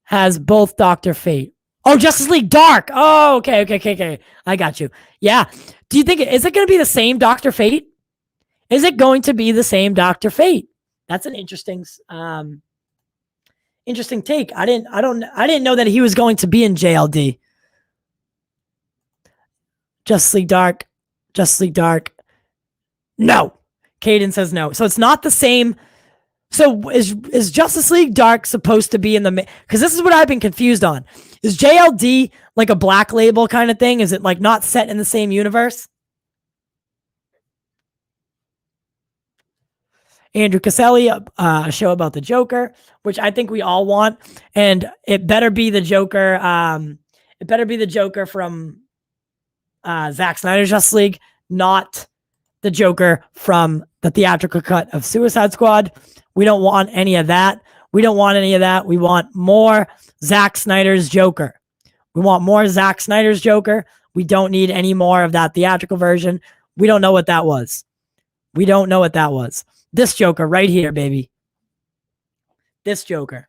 has both Dr. Fate. Oh, Justice League Dark. Oh, okay. I got you. Yeah. Do you think, is it going to be the same Dr. Fate? Is it going to be the same Dr. Fate? That's an interesting take. I didn't know that he was going to be in JLD. Justice League Dark. No. Caden says no. So it's not the same. So is Justice League Dark supposed to be in the, because this is what I've been confused on. Is JLD like a Black Label kind of thing? Is it like not set in the same universe? Andrew Caselli, a show about the Joker, which I think we all want. And it better be the Joker. It better be the Joker from Zack Snyder's Justice League, not the Joker from the theatrical cut of Suicide Squad. We don't want any of that. We don't want any of that. We want more Zack Snyder's Joker. We want more Zack Snyder's Joker. We don't need any more of that theatrical version. We don't know what that was. We don't know what that was. This Joker right here, baby. This Joker.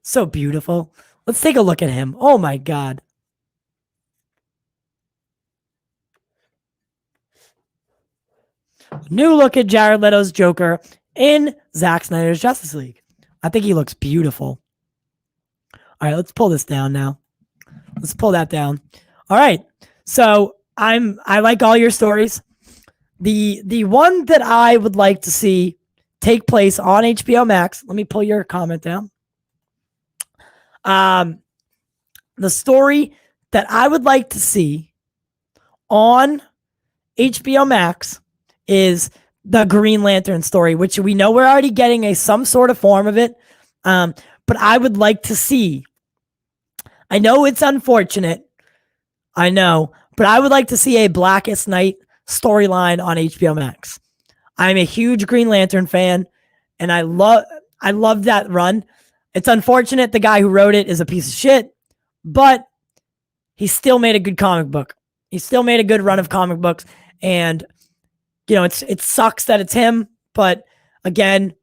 So beautiful. Let's take a look at him. Oh my God. New look at Jared Leto's Joker in Zack Snyder's Justice League. I think he looks beautiful. All right, let's pull this down now. Let's pull that down. All right. So I like all your stories. The one that I would like to see take place on HBO Max. Let me pull your comment down. The story that I would like to see on HBO Max is the Green Lantern story, which we know we're already getting some sort of form of it. But I would like to see, I know it's unfortunate, I know, but I would like to see a Blackest Night storyline on HBO Max. I'm a huge Green Lantern fan, and I love that run. It's unfortunate the guy who wrote it is a piece of shit, but he still made a good comic book. He still made a good run of comic books, and you know, it sucks that it's him, but again,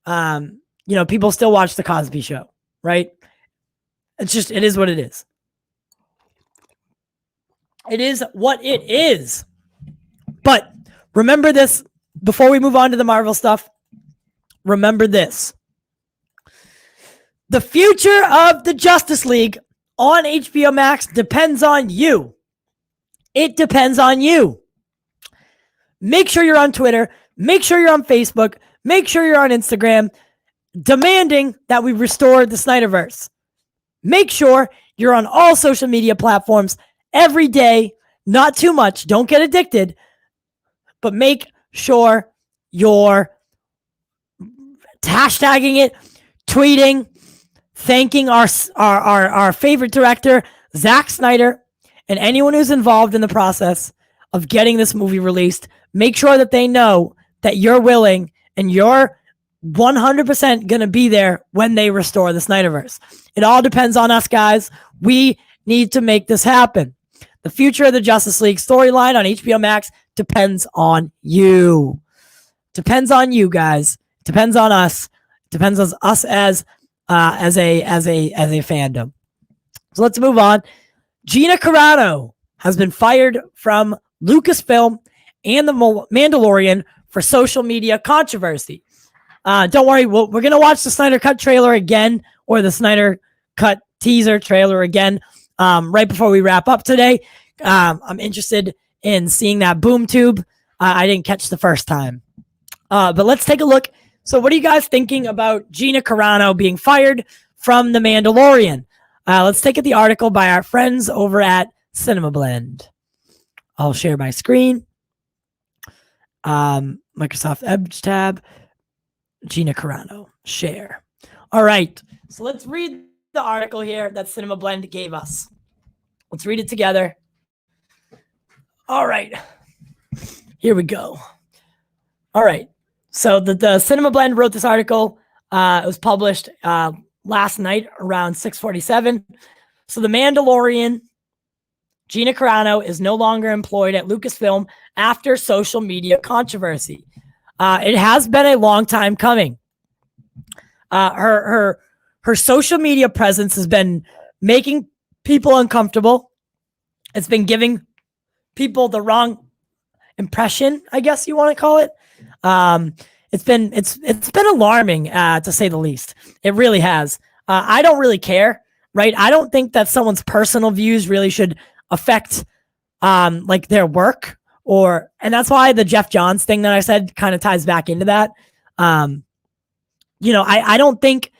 you know, people still watch the Cosby Show, right? It is what it is. It is what it is. But remember this, before we move on to the Marvel stuff, remember this. The future of the Justice League on HBO Max depends on you. It depends on you. Make sure you're on Twitter. Make sure you're on Facebook. Make sure you're on Instagram, demanding that we restore the Snyderverse. Make sure you're on all social media platforms every day. Not too much. Don't get addicted. But make sure you're hashtagging it, tweeting, thanking our favorite director, Zack Snyder, and anyone who's involved in the process of getting this movie released. Make sure that they know that you're willing and you're 100% going to be there when they restore the Snyderverse. It all depends on us, guys. We need to make this happen. The future of the Justice League storyline on HBO Max depends on you. Depends on you, guys. Depends on us. Depends on us as a fandom. So let's move on. Gina Carano has been fired from Lucasfilm and The Mandalorian for social media controversy. Don't worry, we're going to watch the Snyder Cut trailer again, or the Snyder Cut teaser trailer again, right before we wrap up today. I'm interested in seeing that boom tube. I didn't catch the first time. But let's take a look. So what are you guys thinking about Gina Carano being fired from The Mandalorian? Let's take the article by our friends over at Cinema Blend. I'll share my screen. Microsoft Edge tab. Gina Carano. Share. All right. So let's read the article here that Cinema Blend gave us. Let's read it together. All right. Here we go. All right. So the Cinema Blend wrote this article. It was published last night around 6:47. So The Mandalorian, Gina Carano is no longer employed at Lucasfilm after social media controversy. It has been a long time coming. Her social media presence has been making people uncomfortable. It's been giving people the wrong impression, I guess you want to call it. It's been alarming, to say the least. It really has. I don't really care, right? I don't think that someone's personal views really should affect like their work, and that's why the Jeff Johns thing that I said kind of ties back into that. You know, I don't think,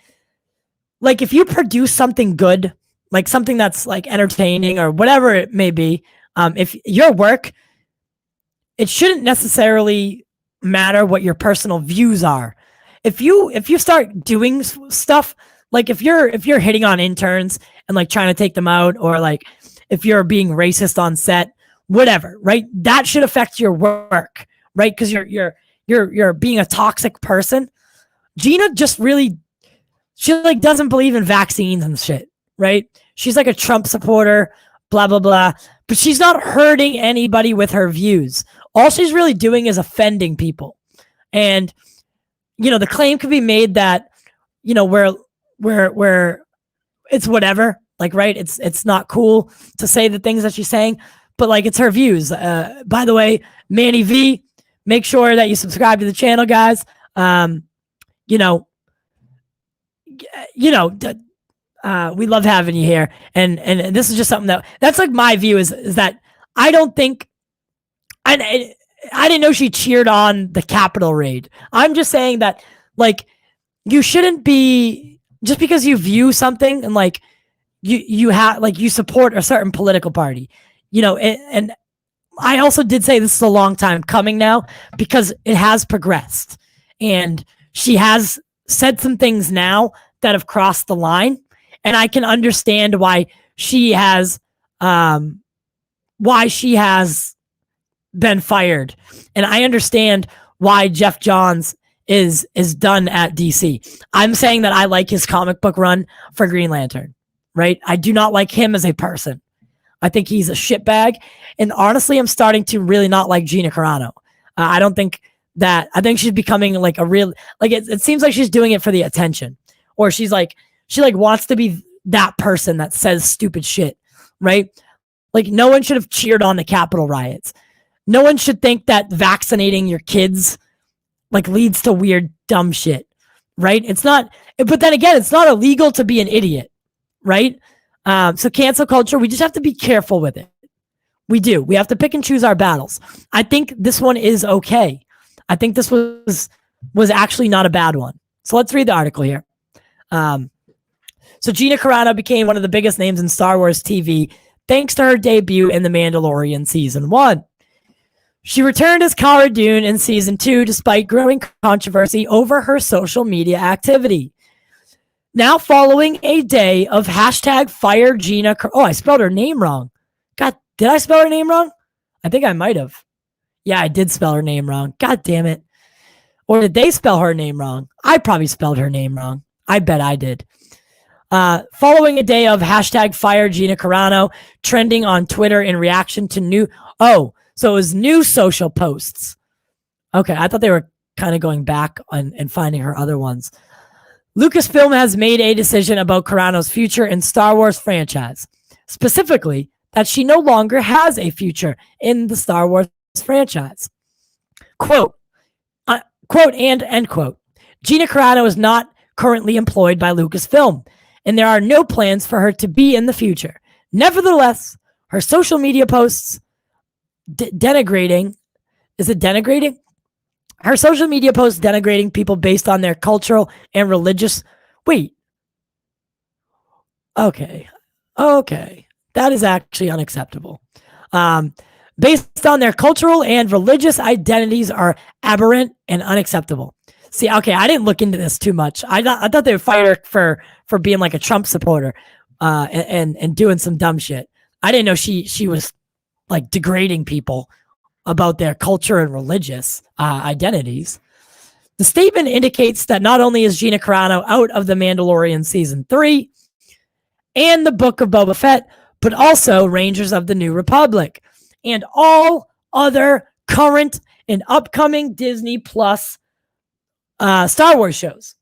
like, if you produce something good, like something that's like entertaining or whatever it may be, if your work, it shouldn't necessarily matter what your personal views are. If you start doing stuff, like if you're hitting on interns and like trying to take them out, or like if you're being racist on set, whatever, right? That should affect your work, right? Because you're being a toxic person. Gina just really, she like doesn't believe in vaccines and shit, right? She's like a Trump supporter, blah, blah, blah. But she's not hurting anybody with her views. All she's really doing is offending people. And, you know, the claim could be made that, you know, where it's whatever, like, right? It's not cool to say the things that she's saying, but like, it's her views. By the way, Manny V, make sure that you subscribe to the channel, guys. We love having you here. And this is just something that's like my view is that I don't think, I didn't know she cheered on the Capitol raid. I'm just saying that, like, you shouldn't be, just because you view something and like you have, like, you support a certain political party, you know, and I also did say this is a long time coming now because it has progressed, and she has said some things now that have crossed the line, and I can understand why she has been fired, and I understand why Jeff Johns is done at DC. I'm saying that I like his comic book run for Green Lantern, right? I do not like him as a person. I think he's a shitbag, and honestly, I'm starting to really not like Gina Carano. I think she's becoming like a real, like, it seems like she's doing it for the attention, or she wants to be that person that says stupid shit, right? Like, no one should have cheered on the Capitol riots. No one should think that vaccinating your kids like leads to weird, dumb shit, right? It's not, but then again, it's not illegal to be an idiot, right? So cancel culture, we just have to be careful with it. We do. We have to pick and choose our battles. I think this one is okay. I think this was actually not a bad one. So let's read the article here. So Gina Carano became one of the biggest names in Star Wars TV thanks to her debut in The Mandalorian Season 1. She returned as Cara Dune in Season 2 despite growing controversy over her social media activity. Now following a day of hashtag fire Gina Oh, I spelled her name wrong. God, did I spell her name wrong? I think I might have. Yeah, I did spell her name wrong. God damn it. Or did they spell her name wrong? I probably spelled her name wrong. I bet I did. Following a day of hashtag fire Gina Carano trending on Twitter in reaction to so it was new social posts. Okay, I thought they were kind of going back and finding her other ones. Lucasfilm has made a decision about Carano's future in Star Wars franchise. Specifically, that she no longer has a future in the Star Wars franchise. Quote and end quote. Gina Carano is not currently employed by Lucasfilm, and there are no plans for her to be in the future. Nevertheless, her social media posts denigrating her social media posts denigrating people based on their cultural and religious okay, that is actually unacceptable. Based on their cultural and religious identities are aberrant and unacceptable. See, okay, I didn't look into this too much. I thought they would fire her for being like a Trump supporter and doing some dumb shit. I didn't know she was like degrading people about their culture and religious identities. The statement indicates that not only is Gina Carano out of The Mandalorian Season 3 and the Book of Boba Fett, but also Rangers of the New Republic and all other current and upcoming Disney Plus Star Wars shows.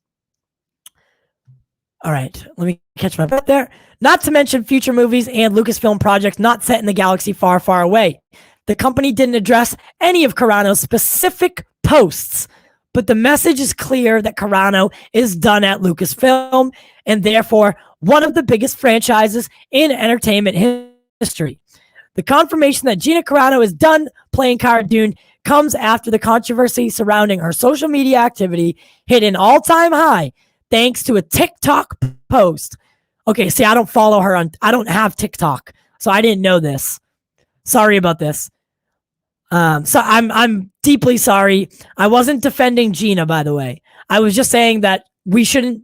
All right, let me catch my breath there. Not to mention future movies and Lucasfilm projects not set in the galaxy far, far away. The company didn't address any of Carano's specific posts, but the message is clear that Carano is done at Lucasfilm and therefore one of the biggest franchises in entertainment history. The confirmation that Gina Carano is done playing Cara Dune comes after the controversy surrounding her social media activity hit an all-time high thanks to a TikTok post. Okay, see, I don't follow her I don't have TikTok, so I didn't know this. Sorry about this. So I'm deeply sorry. I wasn't defending Gina, by the way. I was just saying that we shouldn't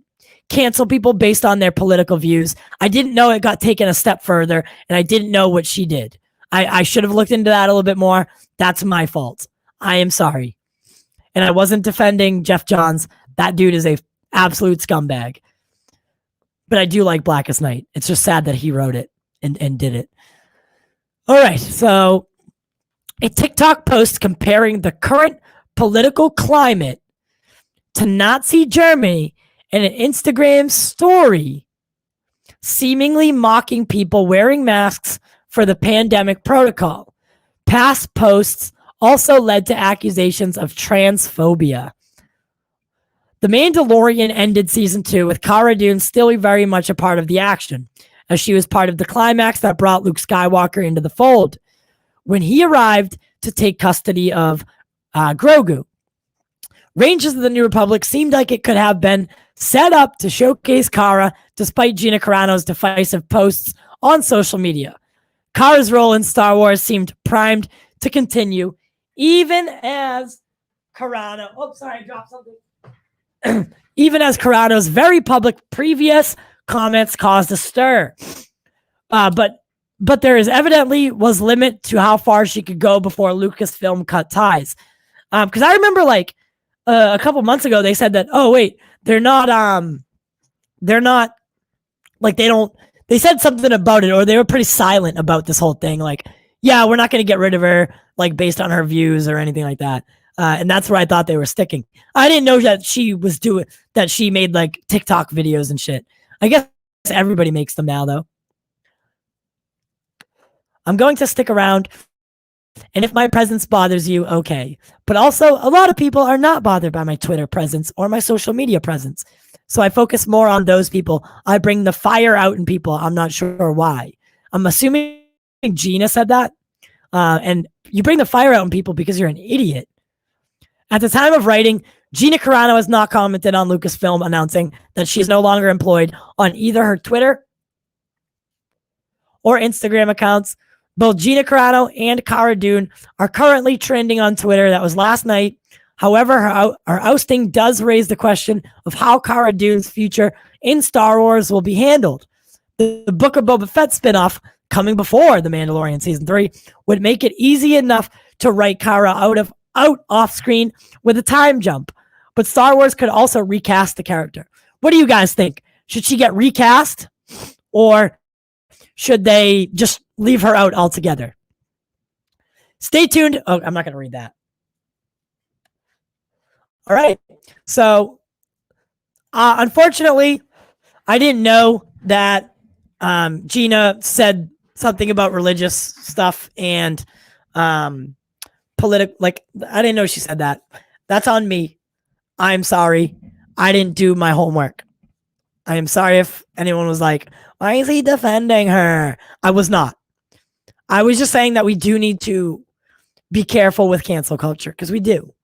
cancel people based on their political views. I didn't know it got taken a step further, and I didn't know what she did. I should have looked into that a little bit more. That's my fault. I am sorry. And I wasn't defending Jeff Johns. That dude is a absolute scumbag. But I do like Blackest Night. It's just sad that he wrote it and did it. All right, so a TikTok post comparing the current political climate to Nazi Germany and an Instagram story seemingly mocking people wearing masks for the pandemic protocol. Past posts also led to accusations of transphobia. The Mandalorian ended season 2 with Cara Dune still very much a part of the action, as she was part of the climax that brought Luke Skywalker into the fold when he arrived to take custody of Grogu. Rangers of the New Republic seemed like it could have been set up to showcase Cara, despite Gina Carano's divisive posts on social media. Cara's role in Star Wars seemed primed to continue, even as Carano... Oh, sorry, I dropped something. Even as Carano's very public previous comments caused a stir. But there is evidently was limit to how far she could go before Lucasfilm cut ties. Because I remember like a couple months ago, they said that, oh, wait, they're not like they said something about it, or they were pretty silent about this whole thing. Like, yeah, we're not going to get rid of her, like based on her views or anything like that. And that's where I thought they were sticking. I didn't know that she made like TikTok videos and shit. I guess everybody makes them now, though. I'm going to stick around, and if my presence bothers you, okay. But also, a lot of people are not bothered by my Twitter presence or my social media presence. So I focus more on those people. I bring the fire out in people. I'm not sure why. I'm assuming Gina said that. And you bring the fire out in people because you're an idiot. At the time of writing, Gina Carano has not commented on Lucasfilm announcing that she is no longer employed on either her Twitter or Instagram accounts. Both Gina Carano and Cara Dune are currently trending on Twitter. That was last night. However, her ousting does raise the question of how Cara Dune's future in Star Wars will be handled. The Book of Boba Fett spinoff, coming before The Mandalorian Season 3, would make it easy enough to write Cara out off screen with a time jump. But Star Wars could also recast the character. What do you guys think? Should she get recast? Or should they just leave her out altogether? Stay tuned. Oh, I'm not going to read that. All right. So, unfortunately, I didn't know that Gina said something about religious stuff and political. Like, I didn't know she said that. That's on me. I'm sorry. I didn't do my homework. I am sorry if anyone was like, why is he defending her? I was not. I was just saying that we do need to be careful with cancel culture, because we do.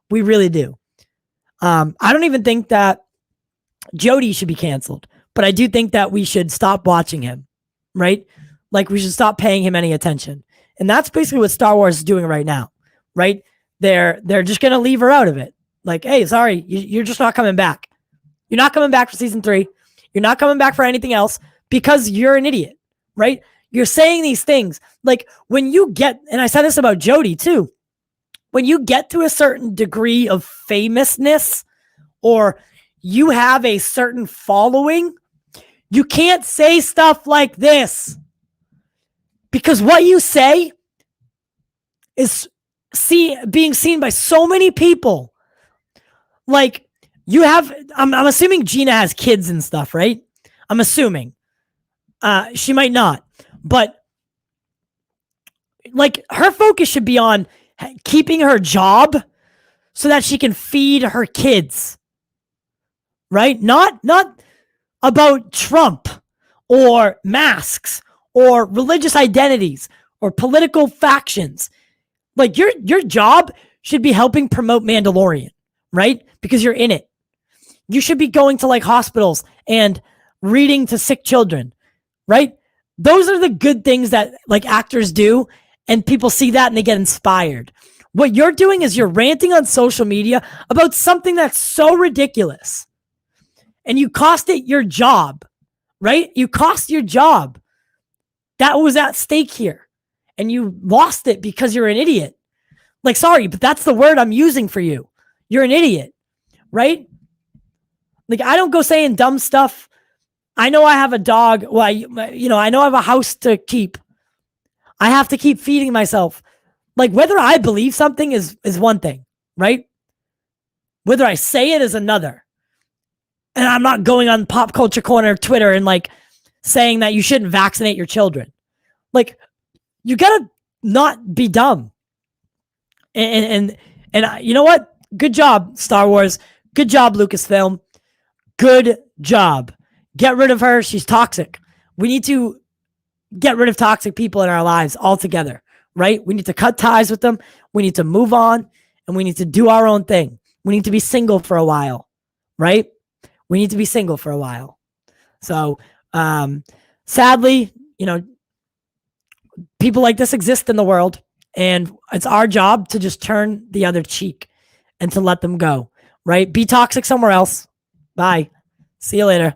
We really do. I don't even think that Jody should be canceled, but I do think that we should stop watching him, right? Like, we should stop paying him any attention. And that's basically what Star Wars is doing right now, right? They're just going to leave her out of it. Like, hey, sorry, you're just not coming back. You're not coming back for season 3. You're not coming back for anything else because you're an idiot, right? You're saying these things. Like, when you get, and I said this about Jody too, when you get to a certain degree of famousness or you have a certain following, you can't say stuff like this, because what you say is being seen by so many people. Like, you have, I'm assuming Gina has kids and stuff, right? I'm assuming. She might not, but like, her focus should be on keeping her job so that she can feed her kids, right? Not about Trump or masks or religious identities or political factions. Like, your job should be helping promote Mandalorian, right? Because you're in it. You should be going to like hospitals and reading to sick children, right? Those are the good things that like actors do, and people see that and they get inspired. What you're doing is you're ranting on social media about something that's so ridiculous. and you cost it your job, right? You cost your job. That was at stake here. And you lost it because you're an idiot. Like, sorry, but that's the word I'm using for you. You're an idiot, right? Like, I don't go saying dumb stuff. I know I have a dog. Well, I know I have a house to keep. I have to keep feeding myself. Like, whether I believe something is one thing, right? Whether I say it is another. And I'm not going on Pop Culture Corner Twitter and like saying that you shouldn't vaccinate your children. Like, you gotta not be dumb. And you know what? Good job, Star Wars. Good job, Lucasfilm. Good job. Get rid of her. She's toxic. We need to get rid of toxic people in our lives altogether, right? We need to cut ties with them. We need to move on, and we need to do our own thing. We need to be single for a while, right? We need to be single for a while. So, sadly, people like this exist in the world, and it's our job to just turn the other cheek and to let them go, right? Be toxic somewhere else. Bye. See you later.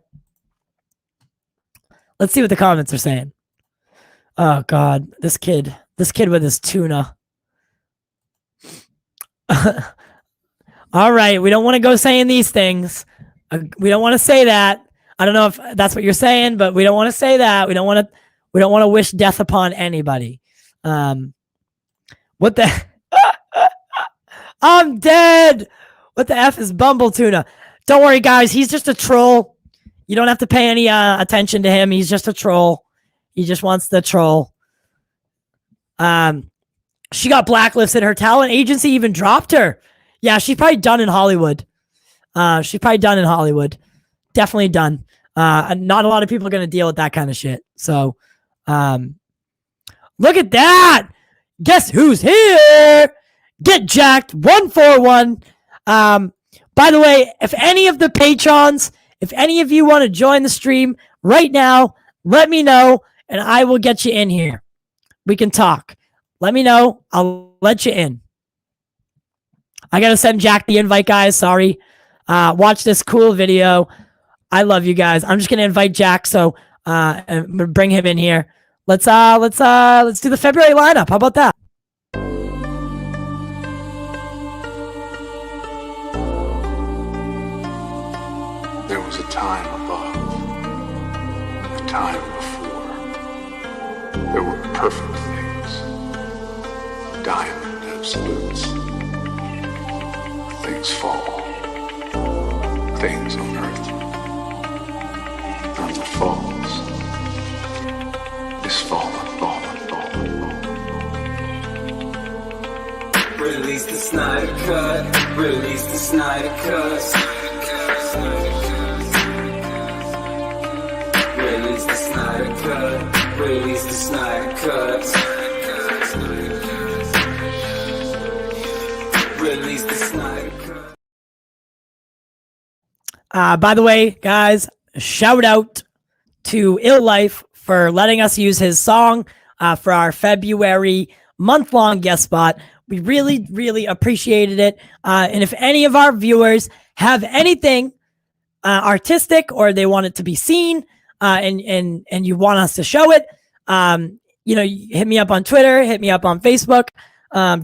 Let's see what the comments are saying. Oh God, this kid with his tuna. All right, we don't want to go saying these things. We don't want to say that. I don't know if that's what you're saying, but we don't want to say that. We don't want to wish death upon anybody. What the? I'm dead. What the F is Bumble Tuna? Don't worry, guys. He's just a troll. You don't have to pay any attention to him. He's just a troll. He just wants to troll. She got blacklisted. Her talent agency even dropped her. Yeah, she's probably done in Hollywood. Definitely done. Not a lot of people are going to deal with that kind of shit. So, look at that. Guess who's here? Get jacked 141. By the way, if any of the patrons, if any of you want to join the stream right now, let me know and I will get you in here. We can talk. Let me know. I'll let you in. I got to send Jack the invite, guys. Sorry. Watch this cool video. I love you guys. I'm just going to invite Jack. So, and bring him in here. Let's do the February lineup. How about that? There was a time above, a time before. There were perfect things, diamond absolutes. Things fall, things unearthed. And what falls is fallen. Release the SnyderCut, release the SnyderCut. Release the SnyderCut, release the SnyderCut. Release the SnyderCut. By the way, guys, shout out to Ill Life for letting us use his song for our February month-long guest spot. We really, really appreciated it. And if any of our viewers have anything artistic or they want it to be seen and you want us to show it, hit me up on Twitter, hit me up on Facebook.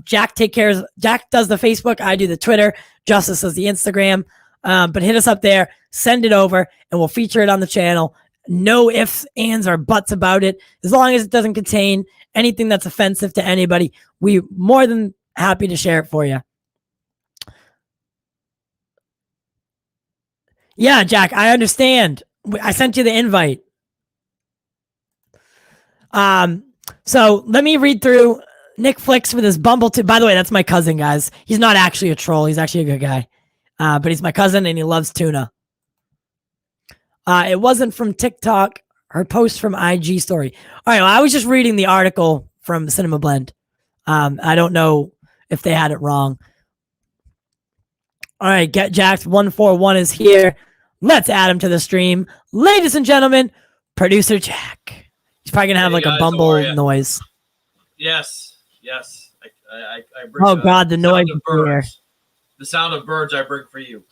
Jack does the Facebook. I do the Twitter. Justice does the Instagram. But hit us up there, send it over, and we'll feature it on the channel. No ifs, ands, or buts about it. As long as it doesn't contain anything that's offensive to anybody, we're more than happy to share it for you. Yeah, Jack, I understand. I sent you the invite. So let me read through Nick Flicks with his Bumble. By the way, that's my cousin, guys. He's not actually a troll. He's actually a good guy. But he's my cousin and he loves tuna. It wasn't from TikTok. Her post from IG story. All right, well, I was just reading the article from Cinema Blend. I don't know if they had it wrong. All right, Get Jacked 141 is here. Let's add him to the stream. Ladies and gentlemen, producer Jack. He's probably going to have like a Bumble noise. Yes. I bring oh, God, the noise of birds. The sound of birds I bring for you.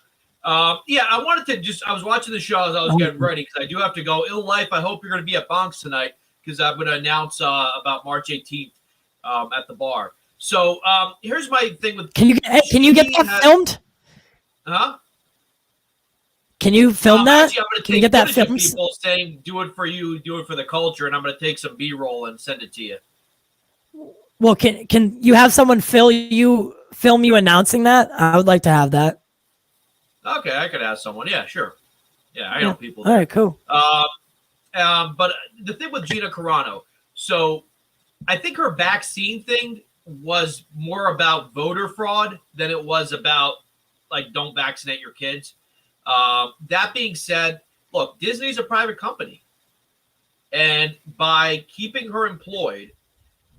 Yeah, I wanted to I was watching the show as I was getting ready because I do have to go. Ill Life, I hope you're going to be at Bonks tonight because I'm going to announce about March 18th at the bar. So here's my thing with. Can you get that filmed? Huh? Can you film that? Actually, I'm going to Can you get that filmed? People saying, "Do it for you, do it for the culture," and I'm going to take some B-roll and send it to you. Well, can you have someone film you announcing that? I would like to have that. Okay, I could ask someone. Yeah, sure. Yeah, I know people. All right, cool. But the thing with Gina Carano, so I think her vaccine thing was more about voter fraud than it was about like don't vaccinate your kids. That being said, look, Disney's a private company, and by keeping her employed,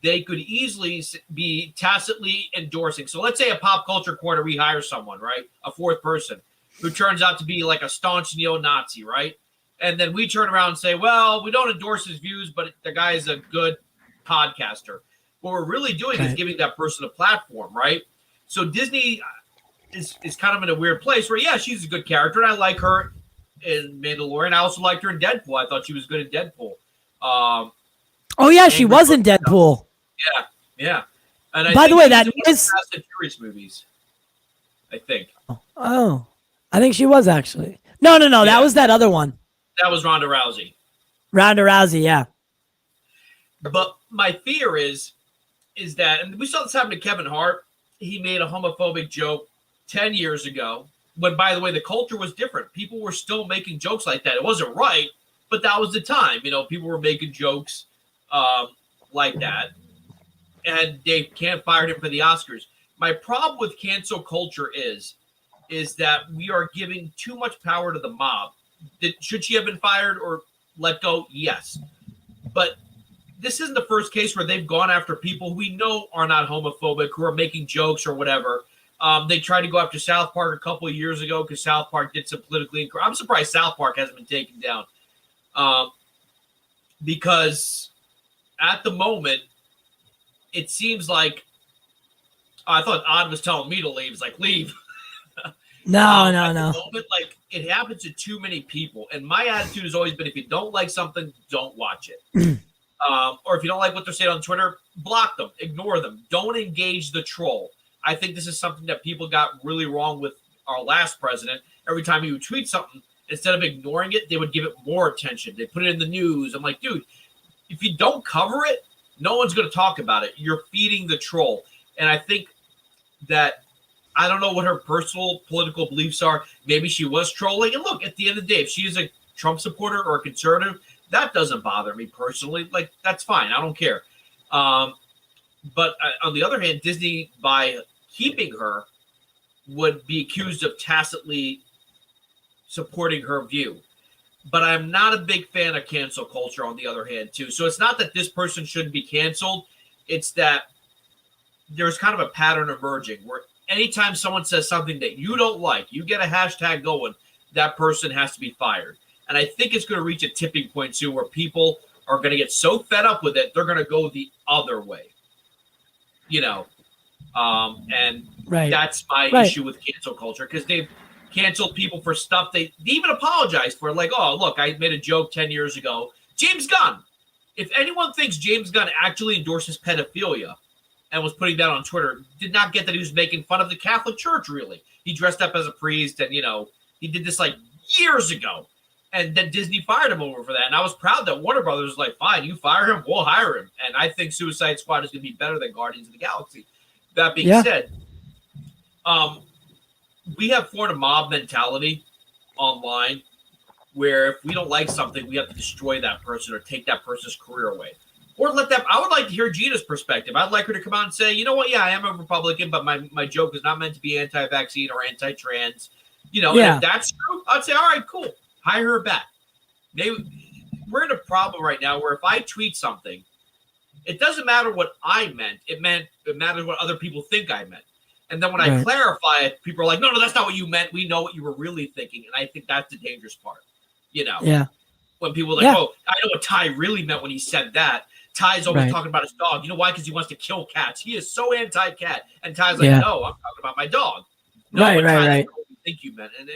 they could easily be tacitly endorsing. So let's say a pop culture corner, we hire someone, right? A fourth person who turns out to be like a staunch neo-Nazi, right? And then we turn around and say, well, we don't endorse his views, but the guy is a good podcaster. What we're really doing is giving that person a platform, right? So Disney is kind of in a weird place where, yeah, she's a good character, and I like her in Mandalorian. I also liked her in Deadpool. I thought she was good in Deadpool. Oh, yeah, she was in Deadpool. Yeah. And by the way, that is Fast and Furious movies, I think. Oh, I think she was actually. No. Yeah. That was that other one. That was Ronda Rousey. Yeah. But my fear is that, and we saw this happen to Kevin Hart. He made a homophobic joke 10 years ago when, by the way, the culture was different. People were still making jokes like that. It wasn't right, but that was the time. People were making jokes like that. And they can't fire him for the Oscars. My problem with cancel culture is that we are giving too much power to the mob. Should she have been fired or let go? Yes. But this isn't the first case where they've gone after people who we know are not homophobic, who are making jokes or whatever. They tried to go after South Park a couple of years ago because South Park did some politically incorrect. I'm surprised South Park hasn't been taken down. Because at the moment, it seems like I thought Odd was telling me to leave. He's like, leave. No. Moment, like it happens to too many people, and my attitude has always been: if you don't like something, don't watch it. Or if you don't like what they're saying on Twitter, block them, ignore them, don't engage the troll. I think this is something that people got really wrong with our last president. Every time he would tweet something, instead of ignoring it, they would give it more attention. They put it in the news. I'm like, dude, if you don't cover it, no one's going to talk about it. You're feeding the troll. And I think that I don't know what her personal political beliefs are. Maybe she was trolling. And look, at the end of the day, if she is a Trump supporter or a conservative, that doesn't bother me personally. Like, that's fine. I don't care. But on the other hand, Disney, by keeping her, would be accused of tacitly supporting her view. But I'm not a big fan of cancel culture on the other hand, too. So it's not that this person shouldn't be canceled. It's that there's kind of a pattern emerging where anytime someone says something that you don't like, you get a hashtag going, that person has to be fired. And I think it's going to reach a tipping point, too, where people are going to get so fed up with it, they're going to go the other way. And that's my issue with cancel culture, because they've canceled people for stuff they even apologized for. Like, oh, look, I made a joke 10 years ago. James Gunn. If anyone thinks James Gunn actually endorses pedophilia and was putting that on Twitter, did not get that he was making fun of the Catholic Church, really. He dressed up as a priest and, he did this like years ago. And then Disney fired him over for that. And I was proud that Warner Brothers was like, fine, you fire him, we'll hire him. And I think Suicide Squad is going to be better than Guardians of the Galaxy. That being said, we have formed a mob mentality online where if we don't like something, we have to destroy that person or take that person's career away. Or let them. I would like to hear Gina's perspective. I'd like her to come out and say, you know what? Yeah, I am a Republican, but my joke is not meant to be anti-vaccine or anti-trans. And if that's true, I'd say, all right, cool. Hire her back. We're in a problem right now where if I tweet something, it doesn't matter what I meant. It matters what other people think I meant. And then when I clarify it, people are like, no, that's not what you meant. We know what you were really thinking. And I think that's the dangerous part. Yeah. When people are like, oh, I know what Ty really meant when he said that. Ty's always talking about his dog. You know why? Because he wants to kill cats. He is so anti-cat. And Ty's like, no, I'm talking about my dog. No, right. I think think you meant. And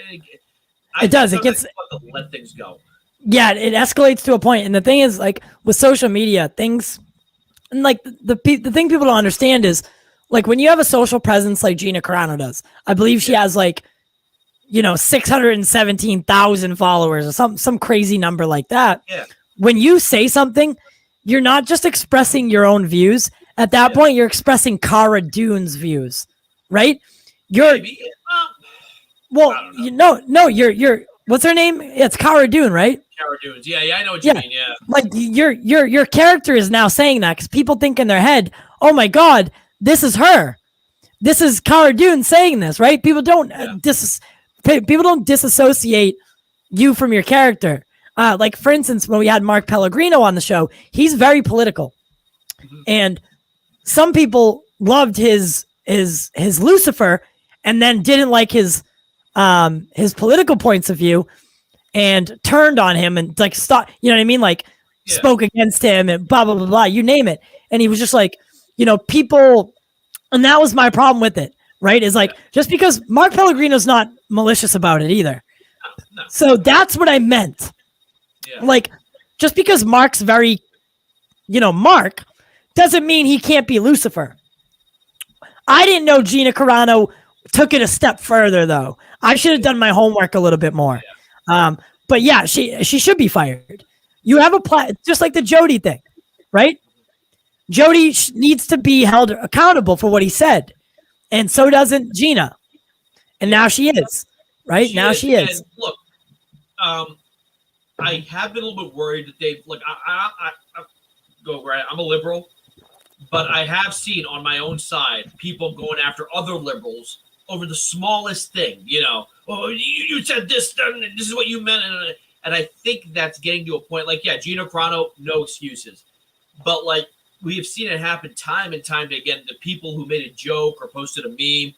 it does. It gets to let things go. Yeah, it escalates to a point. And the thing is, like with social media, things and like the thing people don't understand is like when you have a social presence like Gina Carano does. I believe she has like 617,000 followers or some crazy number like that. Yeah. When you say something, you're not just expressing your own views. At that point, you're expressing Cara Dune's views, right? You're you're what's her name? It's Cara Dune, right? Cara Dune. Yeah, I know what you mean. Yeah. Like your character is now saying that because people think in their head, oh my God, this is her. This is Cara Dune saying this, right? People don't people don't disassociate you from your character. Like for instance, when we had Mark Pellegrino on the show, he's very political, and some people loved his Lucifer, and then didn't like his political points of view, and turned on him and like stop. You know what I mean? Like spoke against him and blah blah blah blah. You name it, and he was just like, people, and that was my problem with it. Right? Is like just because Mark Pellegrino's not malicious about it either. No. So that's what I meant. Yeah. Like, just because Mark's very, Mark, doesn't mean he can't be Lucifer. I didn't know Gina Carano took it a step further, though. I should have done my homework a little bit more. Yeah. But yeah, she should be fired. You have just like the Jody thing, right? Jody needs to be held accountable for what he said, and so doesn't Gina. And now she is, right? She is. And look, I have been a little bit worried that they've I go right. I'm a liberal, but I have seen on my own side people going after other liberals over the smallest thing. Oh, you said this, this is what you meant, and I think that's getting to a point. Like, yeah, Gina Carano, no excuses, but like we have seen it happen time and time again. The people who made a joke or posted a meme,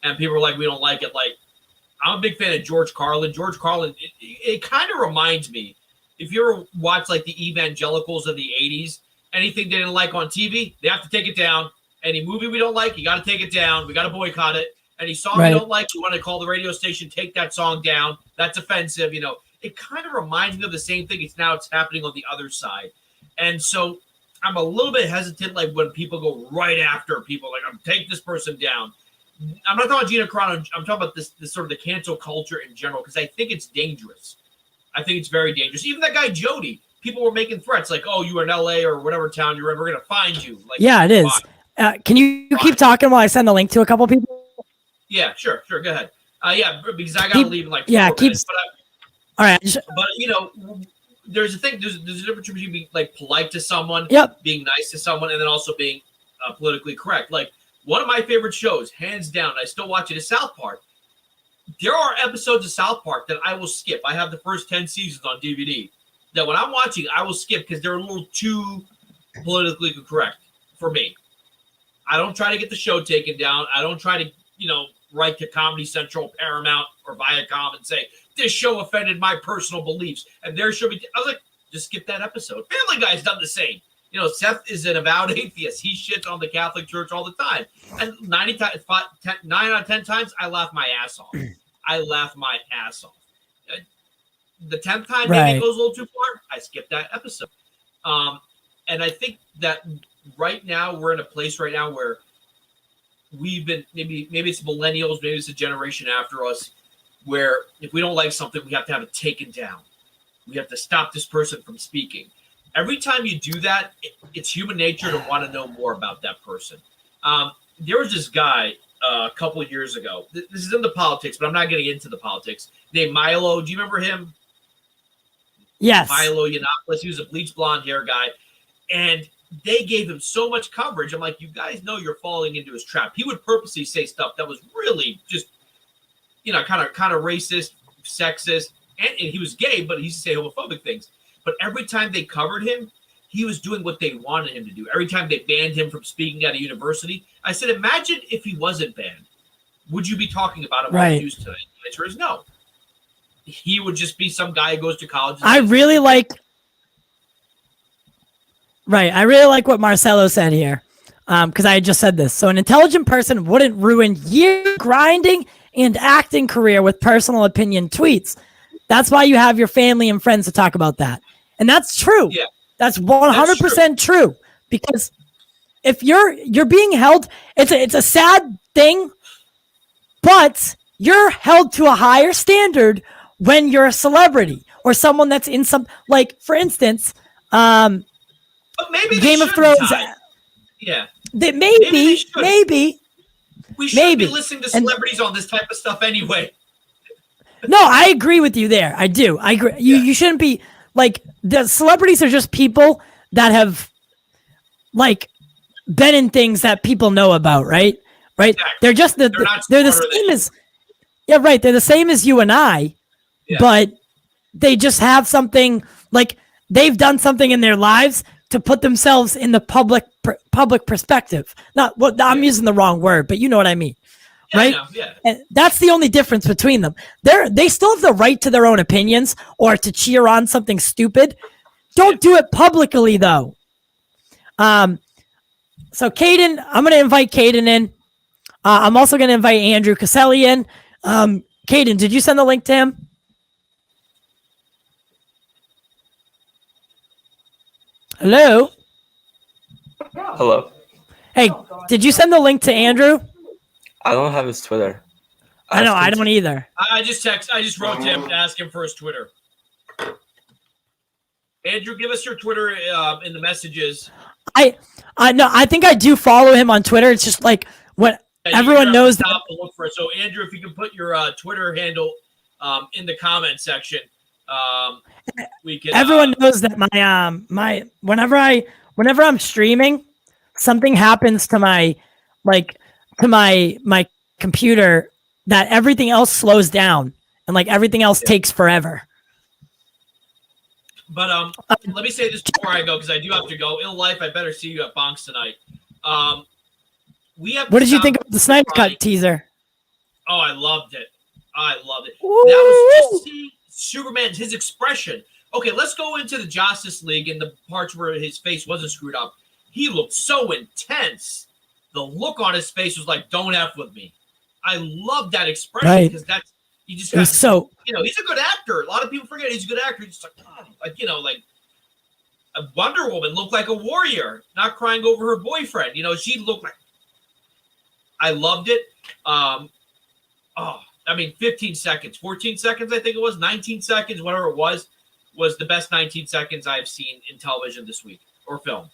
and people were like, "We don't like it." Like, I'm a big fan of George Carlin. George Carlin, it kind of reminds me, if you ever watch like the evangelicals of the 80s, anything they didn't like on TV, they have to take it down. Any movie we don't like, you got to take it down. We got to boycott it. Any song we don't like, you want to call the radio station, take that song down. That's offensive. It kind of reminds me of the same thing. It's happening on the other side. And so I'm a little bit hesitant, like when people go right after people, like, take this person down. I'm not talking about Gina Carano. I'm talking about this sort of the cancel culture in general, because I think it's dangerous. I think it's very dangerous. Even that guy Jody, people were making threats like, "Oh, you were in LA or whatever town you're in. We're going to find you." Like, yeah, it is. Can you keep talking while I send the link to a couple people? Yeah, sure. Go ahead. Yeah, because I got to leave in like 4 minutes. All right. But there's a thing. There's a difference between being like polite to someone, being nice to someone, and then also being politically correct. Like, one of my favorite shows, hands down, I still watch it, is South Park. There are episodes of South Park that I will skip. I have the first 10 seasons on DVD that when I'm watching, I will skip because they're a little too politically correct for me. I don't try to get the show taken down. I don't try to, write to Comedy Central, Paramount, or Viacom and say, this show offended my personal beliefs. And there should be, I was like, just skip that episode. Family Guy's done the same. Seth is an avowed atheist. He shits on the Catholic Church all the time. And 9 out of 10 times, I laugh my ass off. The 10th time, maybe it goes a little too far, I skip that episode. And I think that right now, we're in a place right now where we've been, maybe it's millennials, maybe it's a generation after us, where if we don't like something, we have to have it taken down. We have to stop this person from speaking. Every time you do that, it's human nature to want to know more about that person. There was this guy a couple of years ago. This is in the politics, but I'm not getting into the politics. Named Milo. Do you remember him? Yes. Milo Yiannopoulos. He was a bleach blonde hair guy. And they gave him so much coverage. I'm like, you guys know you're falling into his trap. He would purposely say stuff that was really just, kind of racist, sexist. And he was gay, but he used to say homophobic things. But every time they covered him, he was doing what they wanted him to do. Every time they banned him from speaking at a university, I said, imagine if he wasn't banned. Would you be talking about him on the news today? The answer is no. He would just be some guy who goes to college. I really like what Marcelo said here, because I had just said this. So an intelligent person wouldn't ruin years grinding and acting career with personal opinion tweets. That's why you have your family and friends to talk about that. And that's true. Yeah. That's 100% true. Because if you're being held, it's a sad thing, but you're held to a higher standard when you're a celebrity or someone that's in some, like, for instance, But maybe Game of Thrones. Yeah. Maybe. We should be listening to celebrities on this type of stuff anyway. No, I agree with you there. I do. I agree. You shouldn't be like, the celebrities are just people that have like been in things that people know about, right? Right. Exactly. They're just they're the same as right. They're the same as you and I, but they just have something, like they've done something in their lives to put themselves in the public perspective. Not what I'm using the wrong word, but you know what I mean. Right? Yeah. And that's the only difference between them. They still have the right to their own opinions or to cheer on something stupid. Don't do it publicly though. So Caden, I'm going to invite Caden in. I'm also going to invite Andrew Caselli in. Caden, did you send the link to him? Hello? Hello. Hey, did you send the link to Andrew? I don't have his Twitter. I don't either. I just wrote to him to ask him for his Twitter. Andrew, give us your Twitter in the messages. No, I think I do follow him on Twitter. It's just like what everyone knows. To look for it. So Andrew, if you can put your Twitter handle in the comment section, we can. Everyone knows that my whenever I'm streaming, something happens to my my computer that everything else slows down and like everything else takes forever. But let me say this before I go, because I do have to go. Ill Life, I better see you at Bonks tonight. We have. What did you think of the SnyderCut teaser? Oh, I loved it. Woo! That was just seeing Superman, his expression. Okay, let's go into the Justice League and the parts where his face wasn't screwed up. He looked so intense. The look on his face was like, "Don't F with me." I love that expression because that's he just got, so. You know, he's a good actor. A lot of people forget he's a good actor. He's just like a Wonder Woman looked like a warrior, not crying over her boyfriend. You know, she looked like. I loved it. 15 seconds, 14 seconds, I think it was, 19 seconds, whatever it was the best 19 seconds I've seen in television this week or film.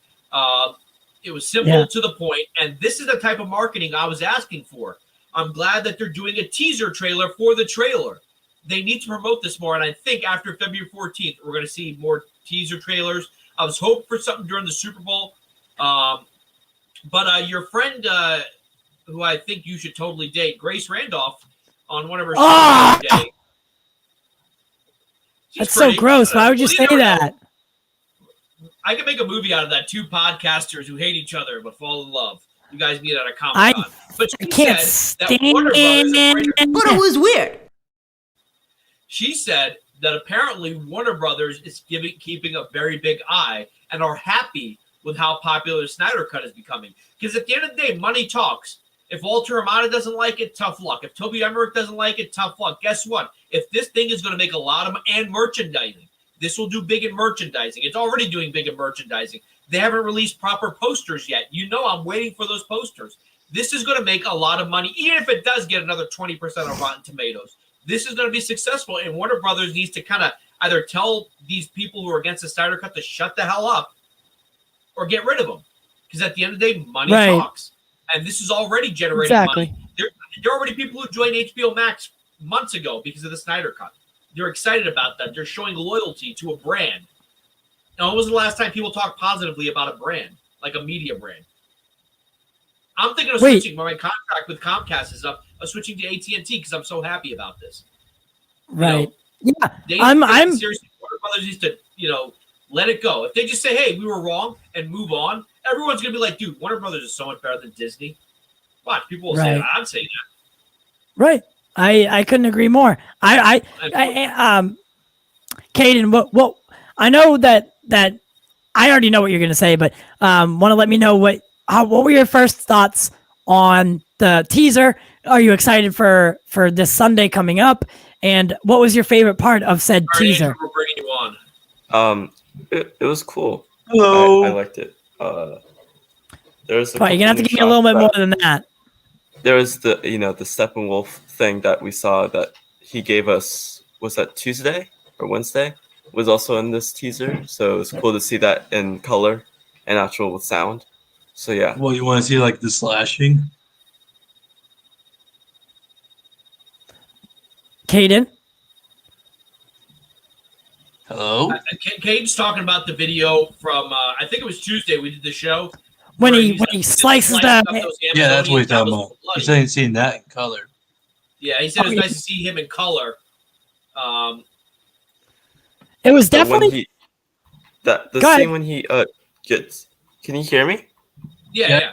It was simple to the point, and this is the type of marketing I was asking for. I'm glad that they're doing a teaser trailer for the trailer. They need to promote this more, and I think after February 14th, we're going to see more teaser trailers. I was hoping for something during the Super Bowl, but your friend, who I think you should totally date, Grace Randolph, on one of her shows today. That's so gross. Why would you say that? I could make a movie out of that. Two podcasters who hate each other but fall in love. You guys meet at a Comic-Con. But I can't stand it. But it was weird. She said that apparently Warner Brothers is keeping a very big eye and are happy with how popular SnyderCut is becoming. Because at the end of the day, money talks. If Walter Amada doesn't like it, tough luck. If Toby Emmerich doesn't like it, tough luck. Guess what? If this thing is going to make a lot of and merchandising, this will do big in merchandising. It's already doing big in merchandising. They haven't released proper posters yet. You know, I'm waiting for those posters. This is going to make a lot of money, even if it does get another 20% on Rotten Tomatoes. This is going to be successful, and Warner Brothers needs to kind of either tell these people who are against the SnyderCut to shut the hell up or get rid of them. Because at the end of the day, money talks. And this is already generating money. There are already people who joined HBOmax months ago because of the SnyderCut. They're excited about that. They're showing loyalty to a brand. Now, when was the last time people talked positively about a brand, like a media brand? I'm thinking of switching when my contract with Comcast is up. I'm switching to AT&T because I'm so happy about this. Right. Yeah. I'm seriously. Warner Brothers needs to, let it go. If they just say, "Hey, we were wrong," and move on, everyone's gonna be like, "Dude, Warner Brothers is so much better than Disney." Watch, people will say that. I'm saying that. Right. I couldn't agree more. Caden, what I know that I already know what you're gonna say, but want to let me know what were your first thoughts on the teaser are you excited for this Sunday coming up? And what was your favorite part of said All right, teaser? Andrew, we're bringing you on. It was cool. Hello. I liked it. There's a You're gonna have to couple give me a little bit more than that. There was the the Steppenwolf thing that we saw that he gave us. Was that Tuesday or Wednesday? Was also in this teaser, so it was cool to see that in color and actual with sound. So yeah. Well, you want to see like the slashing? Caden? Hello. Cade's talking about the video from I think it was Tuesday we did the show. When where he slices slicing up the those Yeah, that's what he's Amazonians. That talking was about. bloody. He said he's seen that in color. Yeah, he said it was Oh, nice to see him in color. it was So when definitely the Go ahead. scene when he gets. Can you hear me? Yeah.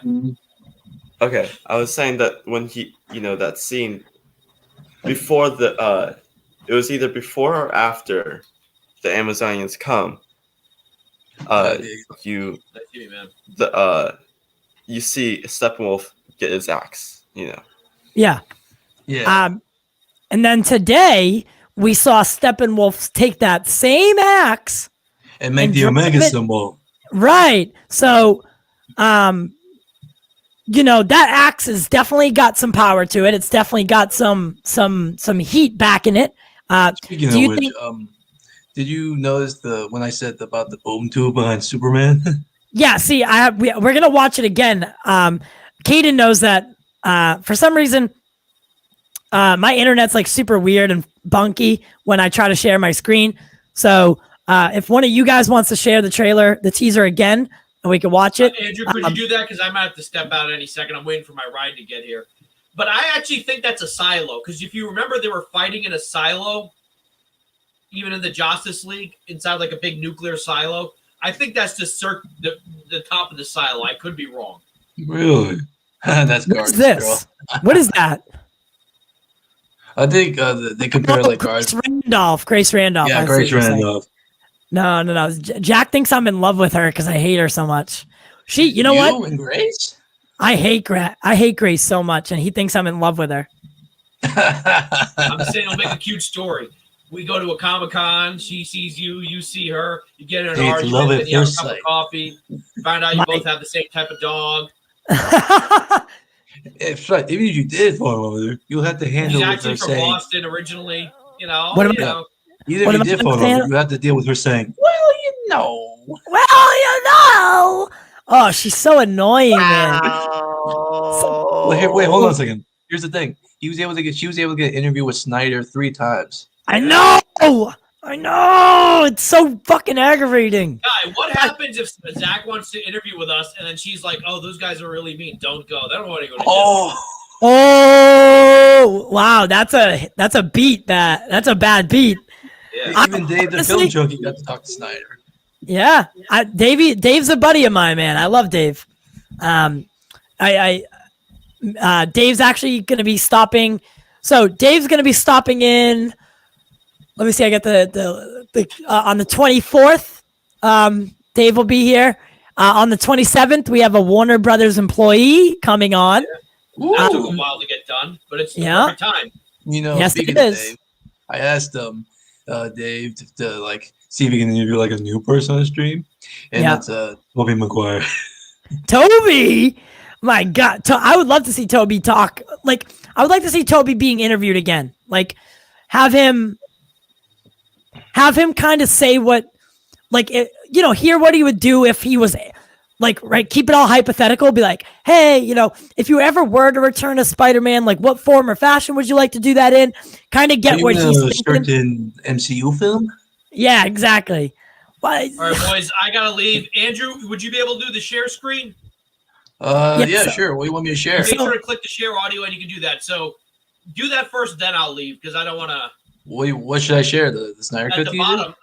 Okay, I was saying that when he, that scene before it was either before or after the Amazonians come. You Nice to meet you, man. you see Steppenwolf get his axe. yeah. Yeah. And then today we saw Steppenwolf take that same axe. And make and the drive Omega it- symbol. Right. So, that axe has definitely got some power to it. It's definitely got some heat back in it. Speaking do of you which, think- did you notice when I said about the boom tube behind Superman? Yeah. See, we're gonna watch it again. Caden knows that. For some reason, my internet's like super weird and bunky when I try to share my screen. So, if one of you guys wants to share the teaser again, and we can watch it. Andrew, could you do that? Because I might have to step out any second. I'm waiting for my ride to get here. But I actually think that's a silo. Because if you remember, they were fighting in a silo, even in the Justice League, inside like a big nuclear silo. I think that's just the top of the silo. I could be wrong. Really? That's What is garbage, this? girl. What is that? I think they compare like Grace guards. Randolph. Grace Randolph. Yeah, I see Grace what you're saying. Randolph. No. Jack thinks I'm in love with her because I hate her so much. You know what? And Grace? I hate Grace so much, and he thinks I'm in love with her. I'm just saying it'll make a cute story. We go to a Comic-Con, she sees you, you see her, you get in an It's argument, love at then you have a first cup of sight. coffee, find out you both have the same type of dog. If even if you did fall in love with her, you'll have to handle She's with actually her from saying. Boston originally, What am you I- know. Even What if am you I did fall in saying? love, you have to deal with her saying, "Well, you know." Well, you know. Oh, she's so annoying, man. Wait, hold on a second. Here's the thing: she was able to get an interview with Snyder 3 times. I know. It's so fucking aggravating. Guy, what happens if Zach wants to interview with us and then she's like, "Oh, those guys are really mean. Don't go. They don't want to go to Oh, Oh, wow. That's a beat. That's a bad beat. Yeah. even Dave the honestly- film junkie got to talk to Snyder. Yeah, Dave's a buddy of mine, man. I love Dave. Dave's actually going to be stopping. So Dave's going to be stopping in. Let me see. I got the on the 24th. Dave will be here. On the 27th, we have a Warner Brothers employee coming on. That took a while to get done, but it's the Yeah. perfect time. Yes, speaking it of is. Dave, I asked Dave to like see if he can interview like a new person on the stream, and Yeah. that's Tobey Maguire. Toby, my God, I would love to see Toby talk. Like, I would like to see Toby being interviewed again. Like, have him kind of say what, like, hear what he would do if he was, like, right, keep it all hypothetical. Be like, hey, if you ever were to return as Spider-Man, like, what form or fashion would you like to do that in? Kind of get what he's thinking. certain MCU film. Yeah, exactly. But, All right, boys, I gotta leave. Andrew, would you be able to do the share screen? Yeah, Yes. sure. What do you want me to share? Make sure to click the share audio, and you can do that. So do that first, then I'll leave because I don't want to. What should I share? The Snyder At Cut the teaser? bottom.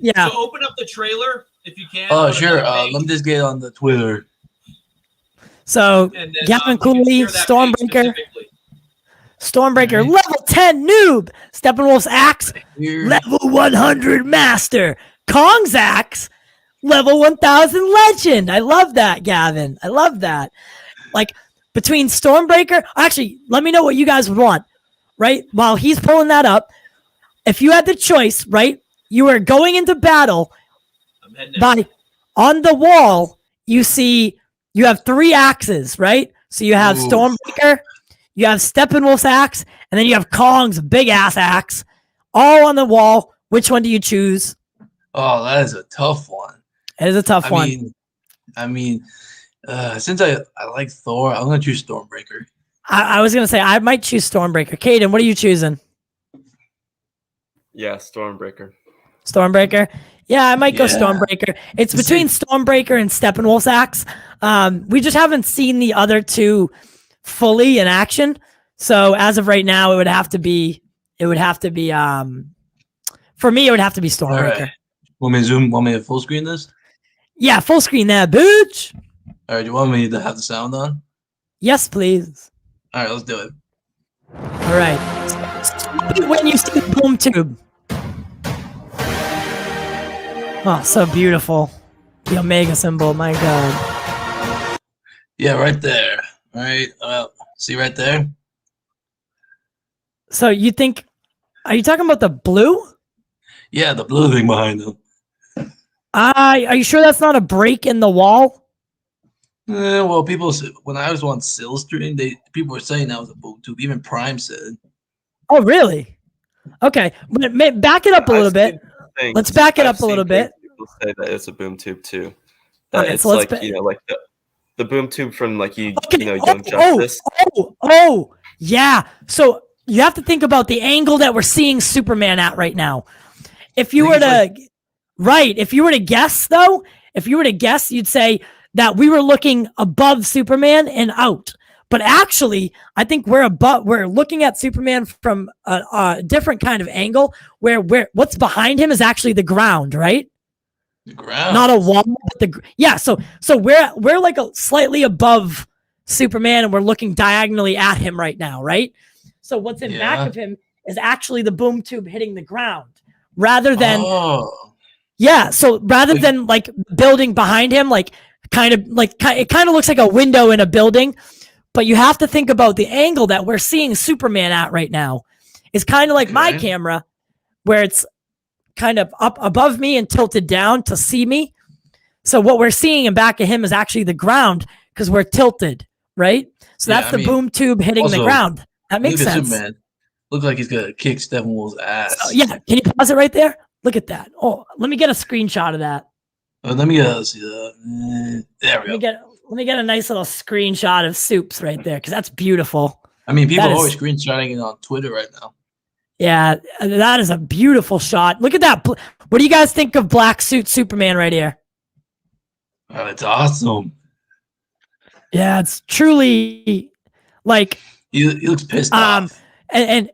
yeah. So open up the trailer if you can. Oh, Go to sure. that page, Let me just get on the Twitter. So, and then, Gavin you can Cooley, share that page Stormbreaker. specifically. Stormbreaker, Alright. level 10 noob. Steppenwolf's axe, Here. level 100 master. Kong's axe, level 1000 legend. I love that, Gavin. I love that. Like, between Stormbreaker. Actually, let me know what you guys would want. Right while he's pulling that up, if you had the choice, right, you are going into battle. By on the wall, you have 3 axes, right? So you have Stormbreaker, you have Steppenwolf's axe, and then you have Kong's big ass axe, all on the wall. Which one do you choose? Oh, that is a tough one. It is a tough one. Since I like Thor, I'm gonna choose Stormbreaker. I was gonna say I might choose Stormbreaker. Caden, what are you choosing? Yeah, Stormbreaker. Stormbreaker. Yeah, I might go Yeah. Stormbreaker. It's between Stormbreaker and Steppenwolf's axe. We just haven't seen the other 2 fully in action. So as of right now, it would have to be for me, it would have to be Stormbreaker. Right. Want me to full screen this? Yeah, full screen there, bitch. All right, do you want me to have the sound on? Yes, please. All right, let's do it. All right. When you see the boom tube. Oh, so beautiful. The Omega symbol, my God. Yeah, right there. All right, see right there? So you think, are you talking about the blue? Yeah, the blue thing behind them. Are you sure that's not a break in the wall? Well, when I was on Sill stream, people were saying that was a boom tube. Even Prime said. Oh, really? Okay, but back it up a little bit. Let's back it up a little bit. People say that it's a boom tube too. That Okay, it's so let's like like the boom tube from Young Justice. Yeah. So you have to think about the angle that we're seeing Superman at right now. If you were to guess though, you'd say that we were looking above Superman and out. But actually, I think we're looking at Superman from a different kind of angle where what's behind him is actually the ground, right? The ground. Not a wall, but so we're like slightly above Superman and we're looking diagonally at him right now, right? So what's in back of him is actually the boom tube hitting the ground rather than so rather than like building behind him, it kind of looks like a window in a building. But you have to think about the angle that we're seeing Superman at right now is kind of like my camera, where it's kind of up above me and tilted down to see me. So what we're seeing in back of him is actually the ground because we're tilted, right? So that's the boom tube hitting the ground. That makes sense. Superman looks like he's gonna kick Steppenwolf's ass. Yeah, can you pause it right there? Look at that. Oh, let me get a screenshot of that. Let me see that. There we go. Let me get a nice little screenshot of Soups right there because that's beautiful. I mean, people are always screenshotting it on Twitter right now. Yeah, that is a beautiful shot. Look at that. What do you guys think of Black Suit Superman right here? Oh, it's awesome. Yeah, it's truly like he looks pissed off. And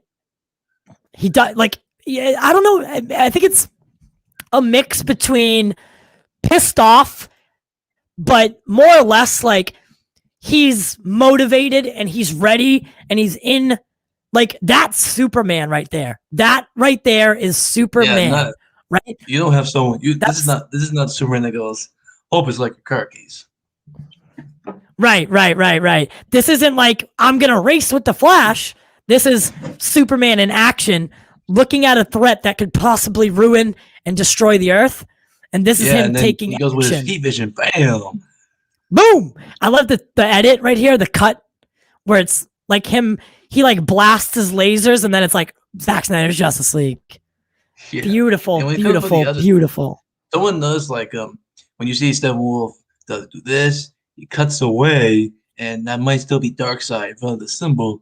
he does I don't know. I think it's a mix between pissed off, but more or less like he's motivated and he's ready and he's in. Like that's Superman right there. That right there is Superman, right? You don't have someone. This is not Superman that goes, "Hope is like your car keys." Right. This isn't like I'm gonna race with the Flash. This is Superman in action, looking at a threat that could possibly ruin and destroy the Earth. And this is him taking he goes action. with his heat vision. Bam! Boom! I love the edit right here, the cut where it's like him. He like blasts his lasers, and then it's like Zack Snyder's Justice League. Yeah. Beautiful. Someone knows like when you see Steppenwolf does do this, he cuts away, and that might still be Darkseid in front of the symbol.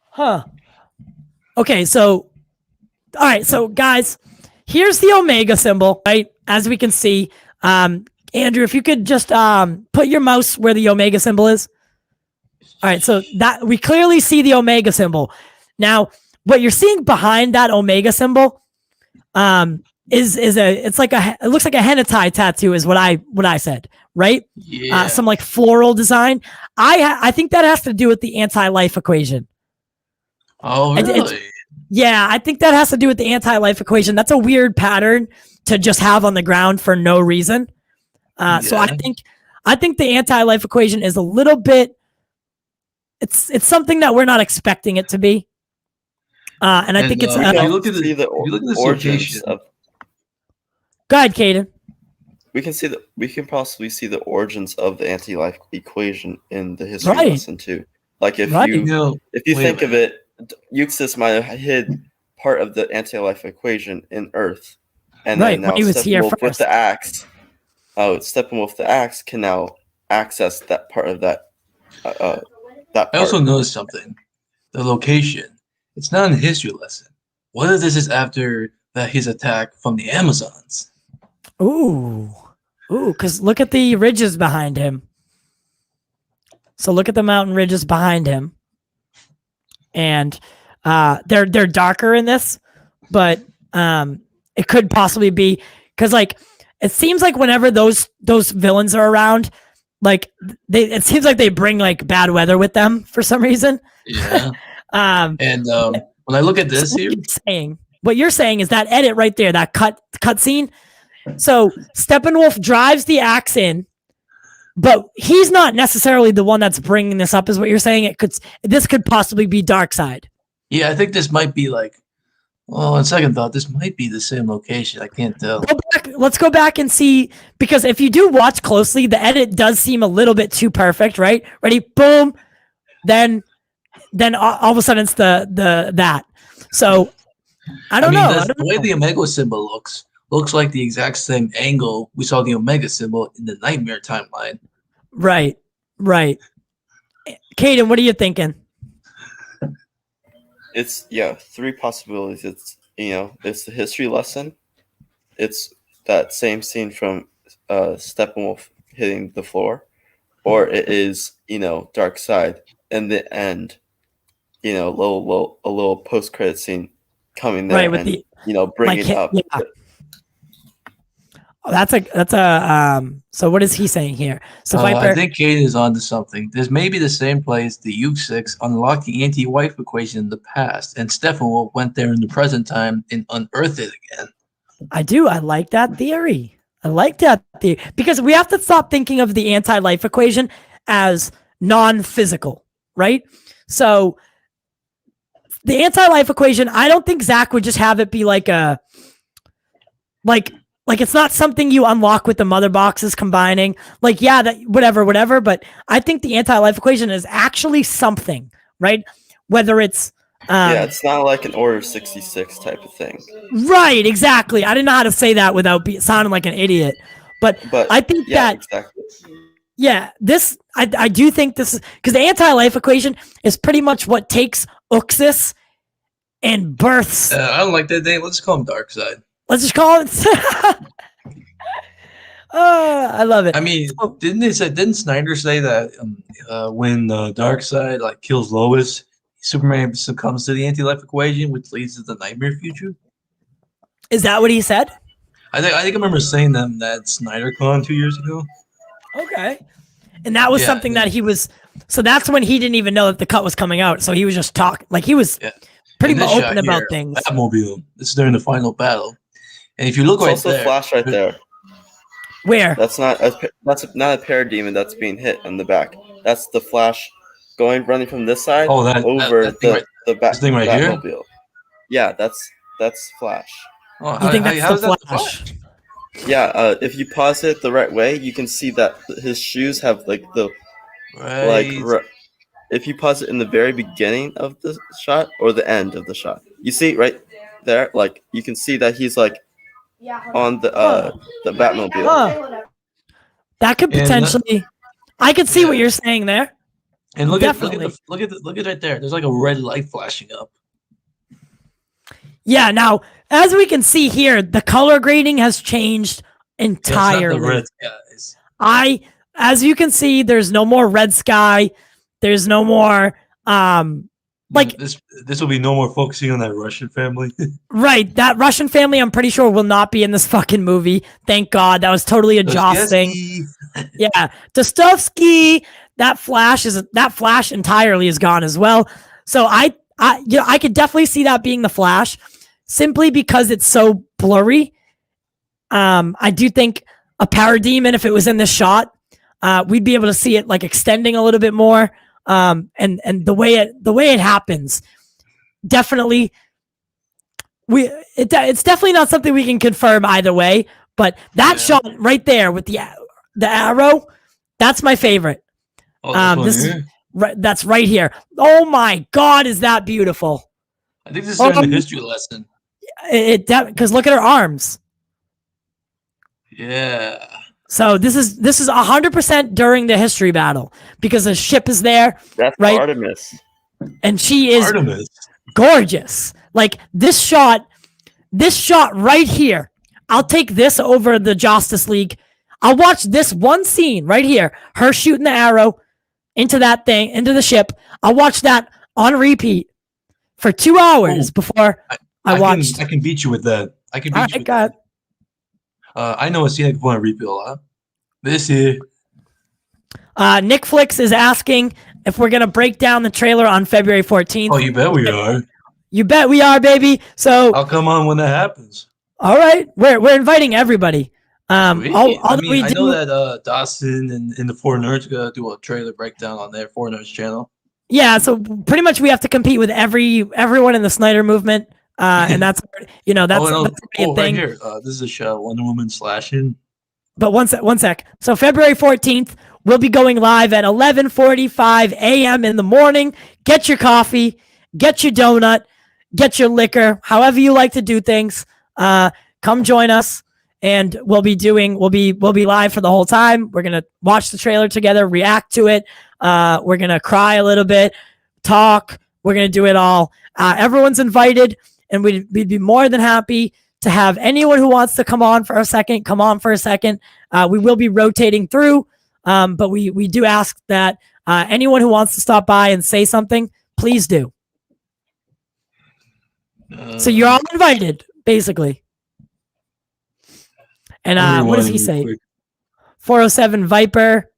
Huh. Okay, so all right, so guys, here's the Omega symbol, right? As we can see, Andrew, if you could just put your mouse where the Omega symbol is. All right, so that we clearly see the Omega symbol. Now, what you're seeing behind that Omega symbol it looks like a hentai tattoo is what I said, right? Yeah. Some like floral design. I think that has to do with the anti-life equation. Oh, really? Yeah, I think that has to do with the anti-life equation. That's a weird pattern to just have on the ground for no reason. So I think the anti-life equation is a little bit. It's something that we're not expecting it to be, and I think it's. we if can you look at see the, if you look at this origins location, of. Go ahead, Caden. We can possibly see the origins of the anti-life equation in the history Right. lesson too. Like if Right. you know, if you wait a think of it, Euxis might have hid part of the anti-life equation in Earth, and Right, then now when he was here Steppenwolf with first. the axe. Steppenwolf the axe can now access that part of that. That I also part. noticed something. The location. It's not in the history lesson. What if this is after his attack from the Amazons? Ooh, because look at the ridges behind him. So look at the mountain ridges behind him, and they're darker in this, but it could possibly be because like it seems like whenever those villains are around, like it seems like they bring like bad weather with them for some reason. Yeah. Um, And when I look at this so here, what you're saying is that edit right there, that cut scene. So Steppenwolf drives the axe in, but he's not necessarily the one that's bringing this up. Is what you're saying? This could possibly be Darkseid. yeah, I think this might be like. Well, on second thought, this might be the same location. I can't tell. Let's go back and see, because if you do watch closely, the edit does seem a little bit too perfect, right? Ready? Boom. Then all of a sudden it's that. So I don't know. The way the Omega symbol looks like the exact same angle we saw the Omega symbol in the Nightmare timeline. Right. Caden, what are you thinking? It's three possibilities. It's it's the history lesson. It's that same scene from Steppenwolf hitting the floor, or it is Darkseid in the end. A little post credit scene coming there, Right, with and bringing like, up. Yeah. Oh, that's a so what is he saying here? So Viper, I think Kate is onto something. This may be the same place the U6 unlocked the anti-wife equation in the past, and Steppenwolf went there in the present time and unearthed it again. I do. I like that theory. Because we have to stop thinking of the anti-life equation as non-physical, right? So the anti-life equation, I don't think Zach would just have it be like a like it's not something you unlock with the mother boxes combining. Like, yeah, that whatever. But I think the anti-life equation is actually something, right? Whether it's it's not like an Order 66 type of thing. Right, exactly. I didn't know how to say that without sounding like an idiot. But I think exactly. Yeah, this I do think this is because the anti-life equation is pretty much what takes Uxis and births. I don't like that name. Let's call him Darkseid. Let's just call it. I love it. I mean, didn't Snyder say that when Darkseid like kills Lois, Superman succumbs to the anti-life equation, which leads to the nightmare future? Is that what he said? I think I remember saying them that SnyderCon 2 years ago. Okay, and that was something that he was. So that's when he didn't even know that the cut was coming out. So he was just talking, like he was pretty much open about things. Batmobile. This is during the final battle, and if you look It's right also there, Flash right there. Where? That's not a parademon that's being hit in the back. That's the Flash running from this side over the thing right here. Batmobile. Yeah, that's Flash. Oh, you think that's the Flash? Yeah, if you pause it the right way, you can see that his shoes have like the if you pause it in the very beginning of the shot or the end of the shot, you see right there, like you can see that he's like on the Batmobile. Huh. That could potentially. I could see what you're saying there. And look at right there. There's like a red light flashing up. Yeah. Now, as we can see here, the color grading has changed entirely. It's not the red guys. As you can see, there's no more red sky. There's no more like this will be no more focusing on that Russian family. Right. That Russian family, I'm pretty sure, will not be in this fucking movie. Thank God. That was totally a Joss thing. Yeah. Dostovsky, that Flash entirely is gone as well. So I could definitely see that being the Flash simply because it's so blurry. I do think a parademon, if it was in this shot, we'd be able to see it like extending a little bit more. And the way it happens, definitely it's definitely not something we can confirm either way. But that shot right there with the arrow, that's my favorite. That's right here. Oh my God, is that beautiful? I think this is a history lesson. Because look at her arms. Yeah. So this is 100% during the history battle because the ship is there. That's right? Artemis. And she is gorgeous. Like this shot right here. I'll take this over the Justice League. I'll watch this one scene right here. Her shooting the arrow into that thing, into the ship. I'll watch that on repeat for 2 hours before I watch. I can beat you with that. I can beat you with that. I know a scene I can put on repeat a lot. This here. Nick Flicks is asking if we're gonna break down the trailer on February 14th. Oh, you bet we are. You bet we are, baby. So I'll come on when that happens. All right, we're inviting everybody. I know that Dawson and the Four Nerds gonna do a trailer breakdown on their Four Nerds channel. Yeah, so pretty much we have to compete with everyone in the Snyder movement, and that's that's a big thing. Right here, this is a show, Wonder Woman slashing. But one sec. So February 14th, we'll be going live at 11:45 a.m. in the morning. Get your coffee, get your donut, get your liquor, however you like to do things. Come join us, and we'll be live for the whole time. We're gonna watch the trailer together, react to it. We're gonna cry a little bit, talk. We're gonna do it all. Everyone's invited, and we'd be more than happy to have anyone who wants to come on for a second. Come on for a second. We will be rotating through, but we do ask that anyone who wants to stop by and say something, please do. So you're all invited, basically. And what does he say? 407 Viper.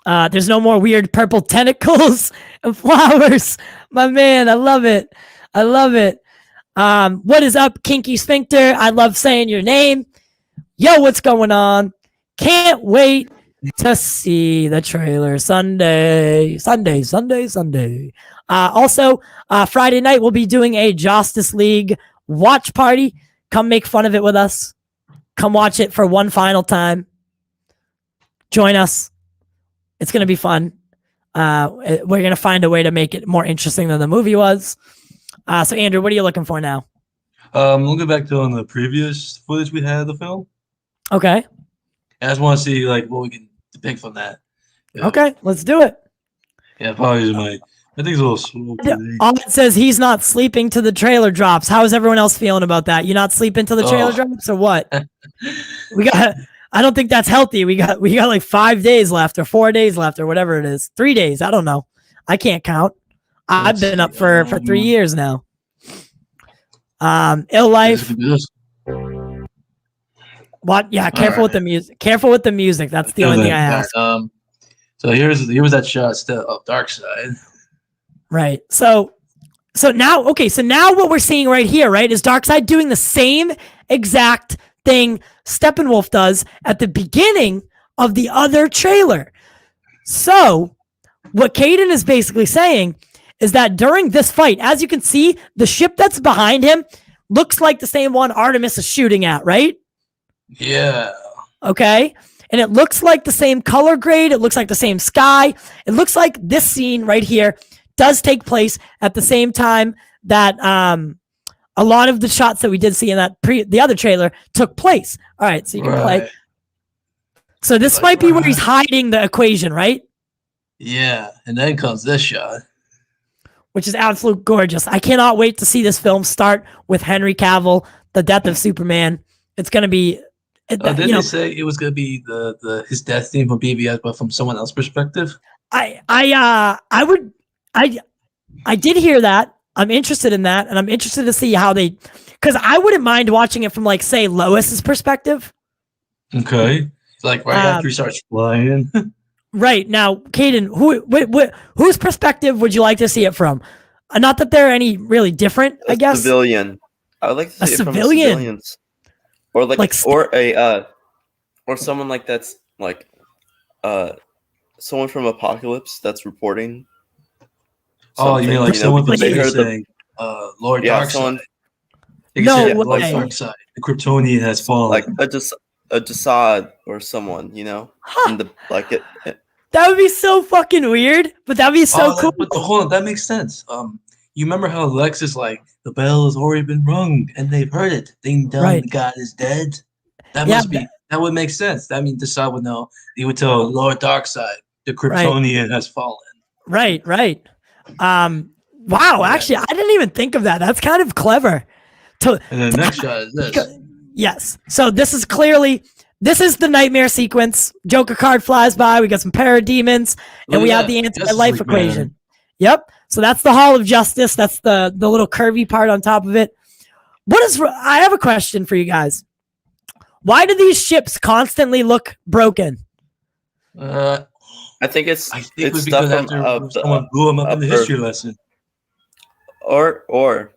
There's no more weird purple tentacles and flowers. My man, I love it. I love it. What is up, Kinky Sphincter? I love saying your name. Yo, what's going on? Can't wait to see the trailer Sunday. Also, Friday night, we'll be doing a Justice League watch party. Come make fun of it with us. Come watch it for one final time. Join us. It's going to be fun. We're going to find a way to make it more interesting than the movie was. So, Andrew, what are you looking for now? Looking back to on the previous footage we had of the film. Okay. I just want to see what we can depict from that. Yeah. Okay, let's do it. Yeah, apologies, Mike. I think it's a little slow today. It says he's not sleeping till the trailer drops. How is everyone else feeling about that? You not sleeping till the trailer drops or what? I don't think that's healthy. We got like 5 days left or 4 days left or whatever it is. 3 days. I don't know. I can't count. I've been up for 3 years now. Ill Life. What? Yeah, careful with the music. Careful with the music. That's the only thing I ask. So here's that shot of Darkseid. Right. So now what we're seeing right here, right, is Darkseid doing the same exact thing Steppenwolf does at the beginning of the other trailer. So what Caden is basically saying is that during this fight, as you can see, the ship that's behind him looks like the same one Artemis is shooting at, right? Yeah. Okay. And it looks like the same color grade. It looks like the same sky. It looks like this scene right here does take place at the same time that a lot of the shots that we did see in that the other trailer took place. All right, so you can play. So this might be where he's hiding the equation, right? Yeah, and then comes this shot, which is absolute gorgeous. I cannot wait to see this film start with Henry Cavill, the death of Superman. It's going to be. Didn't they say it was going to be his death theme from BVS, but from someone else's perspective? I did hear that. I'm interested in that, and I'm interested to see how they, because I wouldn't mind watching it from like say Lois's perspective. Okay, it's like right after he starts flying. Right now, Caden, whose perspective would you like to see it from? Not that they're any really different, I guess. Civilian. I would like to see it from civilians, or or someone like that's like someone from Apocalypse that's reporting. Oh, you mean like you know, someone from because they heard saying, Lord Yeah, Darkseid. someone- They No can say, Lord way. Darkseid, the Kryptonian has fallen. like a Desaad or someone, you know, Huh. in the like it. That would be so fucking weird, but that'd be so cool. But hold on, that makes sense. You remember how Lex is like, the bell has already been rung and they've heard it. Ding dong, Right. the god is dead. That Yeah, must be that would make sense. That means Desaad would know. He would tell Lord Darkseid, the Kryptonian has fallen. Right. Wow, actually, I didn't even think of that. That's kind of clever. And the next shot is this. Yes. So this is the nightmare sequence. Joker card flies by. We got some parademons, and Look we at have that. the Justice anti-life League, man. equation. Yep. So that's the Hall of Justice. That's the little curvy part on top of it. I have a question for you guys. Why do these ships constantly look broken? I think it's I think it was stuff because from after someone blew him up in the Earth. history lesson. or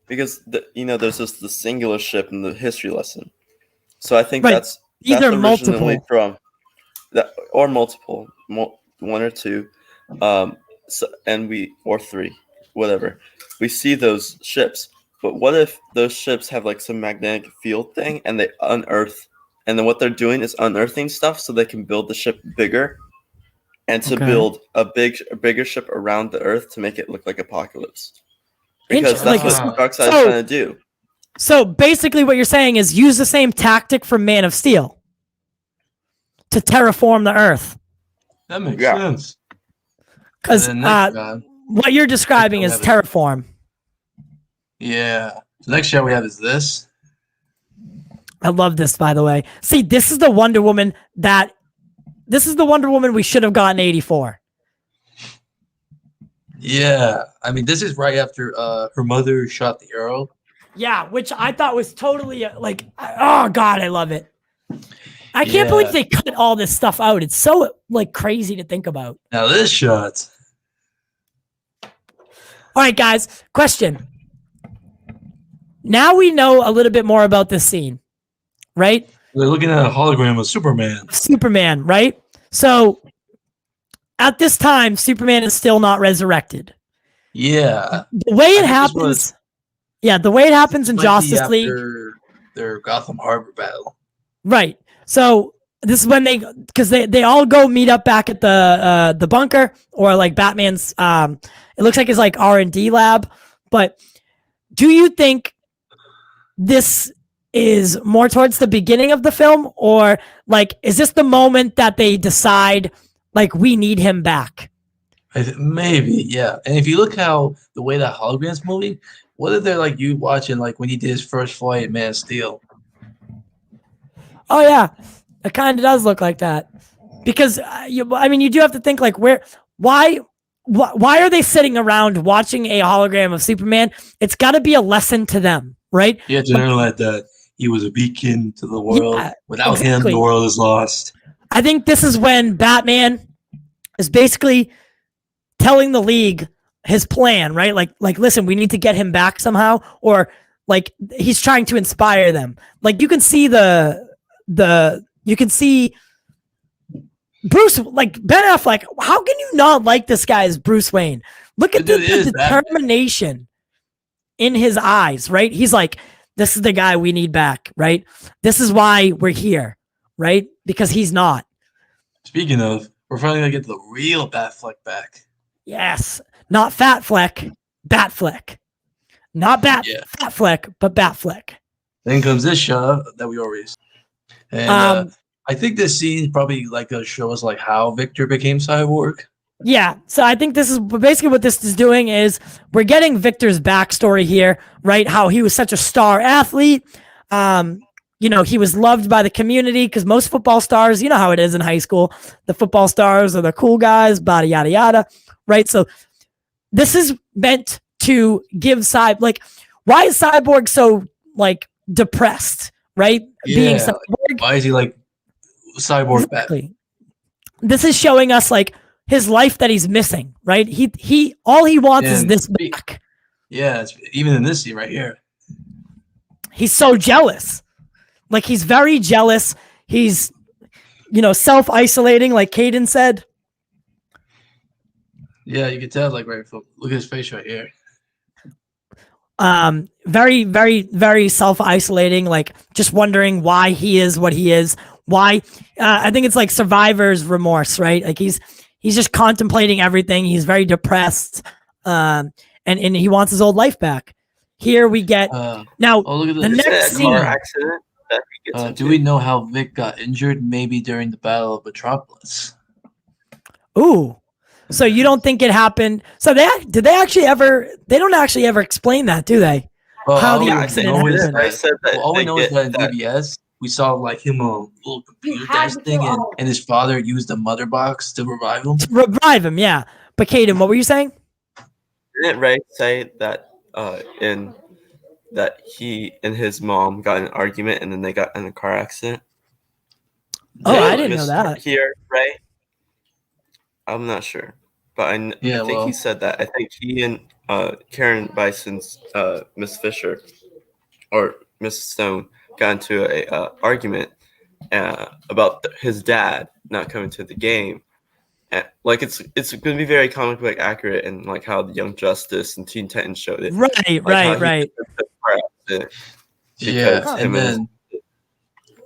because there's just the singular ship in the history lesson. So I think Right. that's These are originally multiple. from that, or multiple, one or two, or three, whatever. We see those ships, but what if those ships have like some magnetic field thing and they unearth, and then what they're doing is unearthing stuff so they can build the ship bigger, and to Okay. build a bigger ship around the Earth to make it look like Apocalypse. Because that's what Darkseid's so- trying to do. So basically, what you're saying is use the same tactic from Man of Steel to terraform the Earth. That makes Yeah. sense. Because And then next shot, what you're describing is terraform. yeah. The next shot we have is this. I love this, by the way. See, this is the Wonder Woman we should have gotten 84. Yeah. I mean, this is right after her mother shot the arrow. Yeah, which I thought was totally oh god, I love it. I can't Yeah. believe they cut all this stuff out. It's so like crazy to think about. Now this shot. All right, guys, question. Now we know a little bit more about this scene, right? They're looking at a hologram of Superman. Superman, right? So at this time, Superman is still not resurrected. Yeah. The way it happens, the way it happens in Might be Justice League, after their Gotham Harbor battle. right? So this is when because they all go meet up back at the bunker, or like Batman's. It looks like it's like R&D lab. But do you think this is more towards the beginning of the film, or like is this the moment that they decide like we need him back? Maybe, yeah. And if you look how the way the holograms moving, what if they're like you watching like when he did his first flight at Man of Steel? Oh yeah, it kind of does look like that. Because you do have to think like why are they sitting around watching a hologram of Superman? It's got to be a lesson to them, right? Yeah, to learn like that he was a beacon to the world. Yeah, Without him, exactly. the world is lost. I think this is when Batman is basically telling the League his plan, right? Like listen, we need to get him back somehow, or like he's trying to inspire them. Like you can see you can see Bruce, like Ben Affleck. How can you not like this guy as Bruce Wayne? Look at the determination in his eyes, right? He's like, this is the guy we need back, right? This is why we're here, right? Because he's not. Speaking of, we're finally gonna get the real Batfleck back. Yes, not Fat Fleck, Batfleck. Not Fat Fleck, but Batfleck. Then comes this shot that we already. And I think this scene is probably like a show us like how Victor became Cyborg. Yeah, so I think this is basically what this is doing is we're getting Victor's backstory here, right? How he was such a star athlete. He was loved by the community because most football stars, you know how it is in high school. The football stars are the cool guys, yada, yada, yada, right? So this is meant to give why is Cyborg so like depressed, right? Yeah. Being Cyborg. Why is he like Cyborg Exactly. This is showing us like his life that he's missing, right? He all he wants is this back. Yeah, even in this scene right here. He's so jealous. Like he's very jealous. He's self-isolating, like Caden said. Yeah, you can tell, like, right from look at his face right here. Very, very, very self-isolating, like just wondering why he is what he is. Why? I think it's like survivor's remorse, right? Like he's just contemplating everything. He's very depressed, and he wants his old life back. Here we get now look at the next scene. Car accident that he gets do we know how Vic got injured? Maybe during the Battle of Metropolis. Ooh. So you don't think it happened? So they don't actually ever explain that, do they? Well, How the all accident we know is happened? I said that all we they know is get that in that- DBS we saw like him a little computer desk thing, and his father used the mother box to revive him. Revive him, yeah. But Caden, what were you saying? Didn't Ray say that that he and his mom got in an argument and then they got in a car accident? Oh, Did I didn't know Mr. that. Here, Ray? I'm not sure, but I think he said that. I think he and Karen Bison's Miss Fisher or Miss Stone got into a argument about his dad not coming to the game. And, like it's going to be very comic book accurate, and like how the Young Justice and Teen Titans showed it. Right. Yeah, and then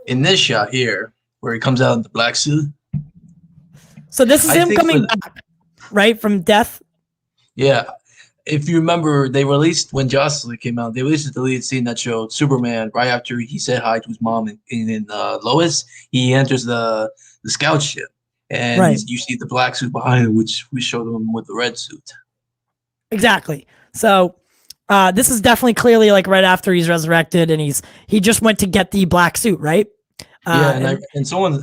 in this shot here, where he comes out in the black suit. So this is him coming back, right, from death? Yeah. If you remember, they released, when Jocelyn came out, they released the deleted scene that showed Superman right after he said hi to his mom in Lois. He enters the scout ship, and you see the black suit behind him, which we showed him with the red suit. Exactly. So this is definitely clearly like right after he's resurrected, and he just went to get the black suit, right? Yeah,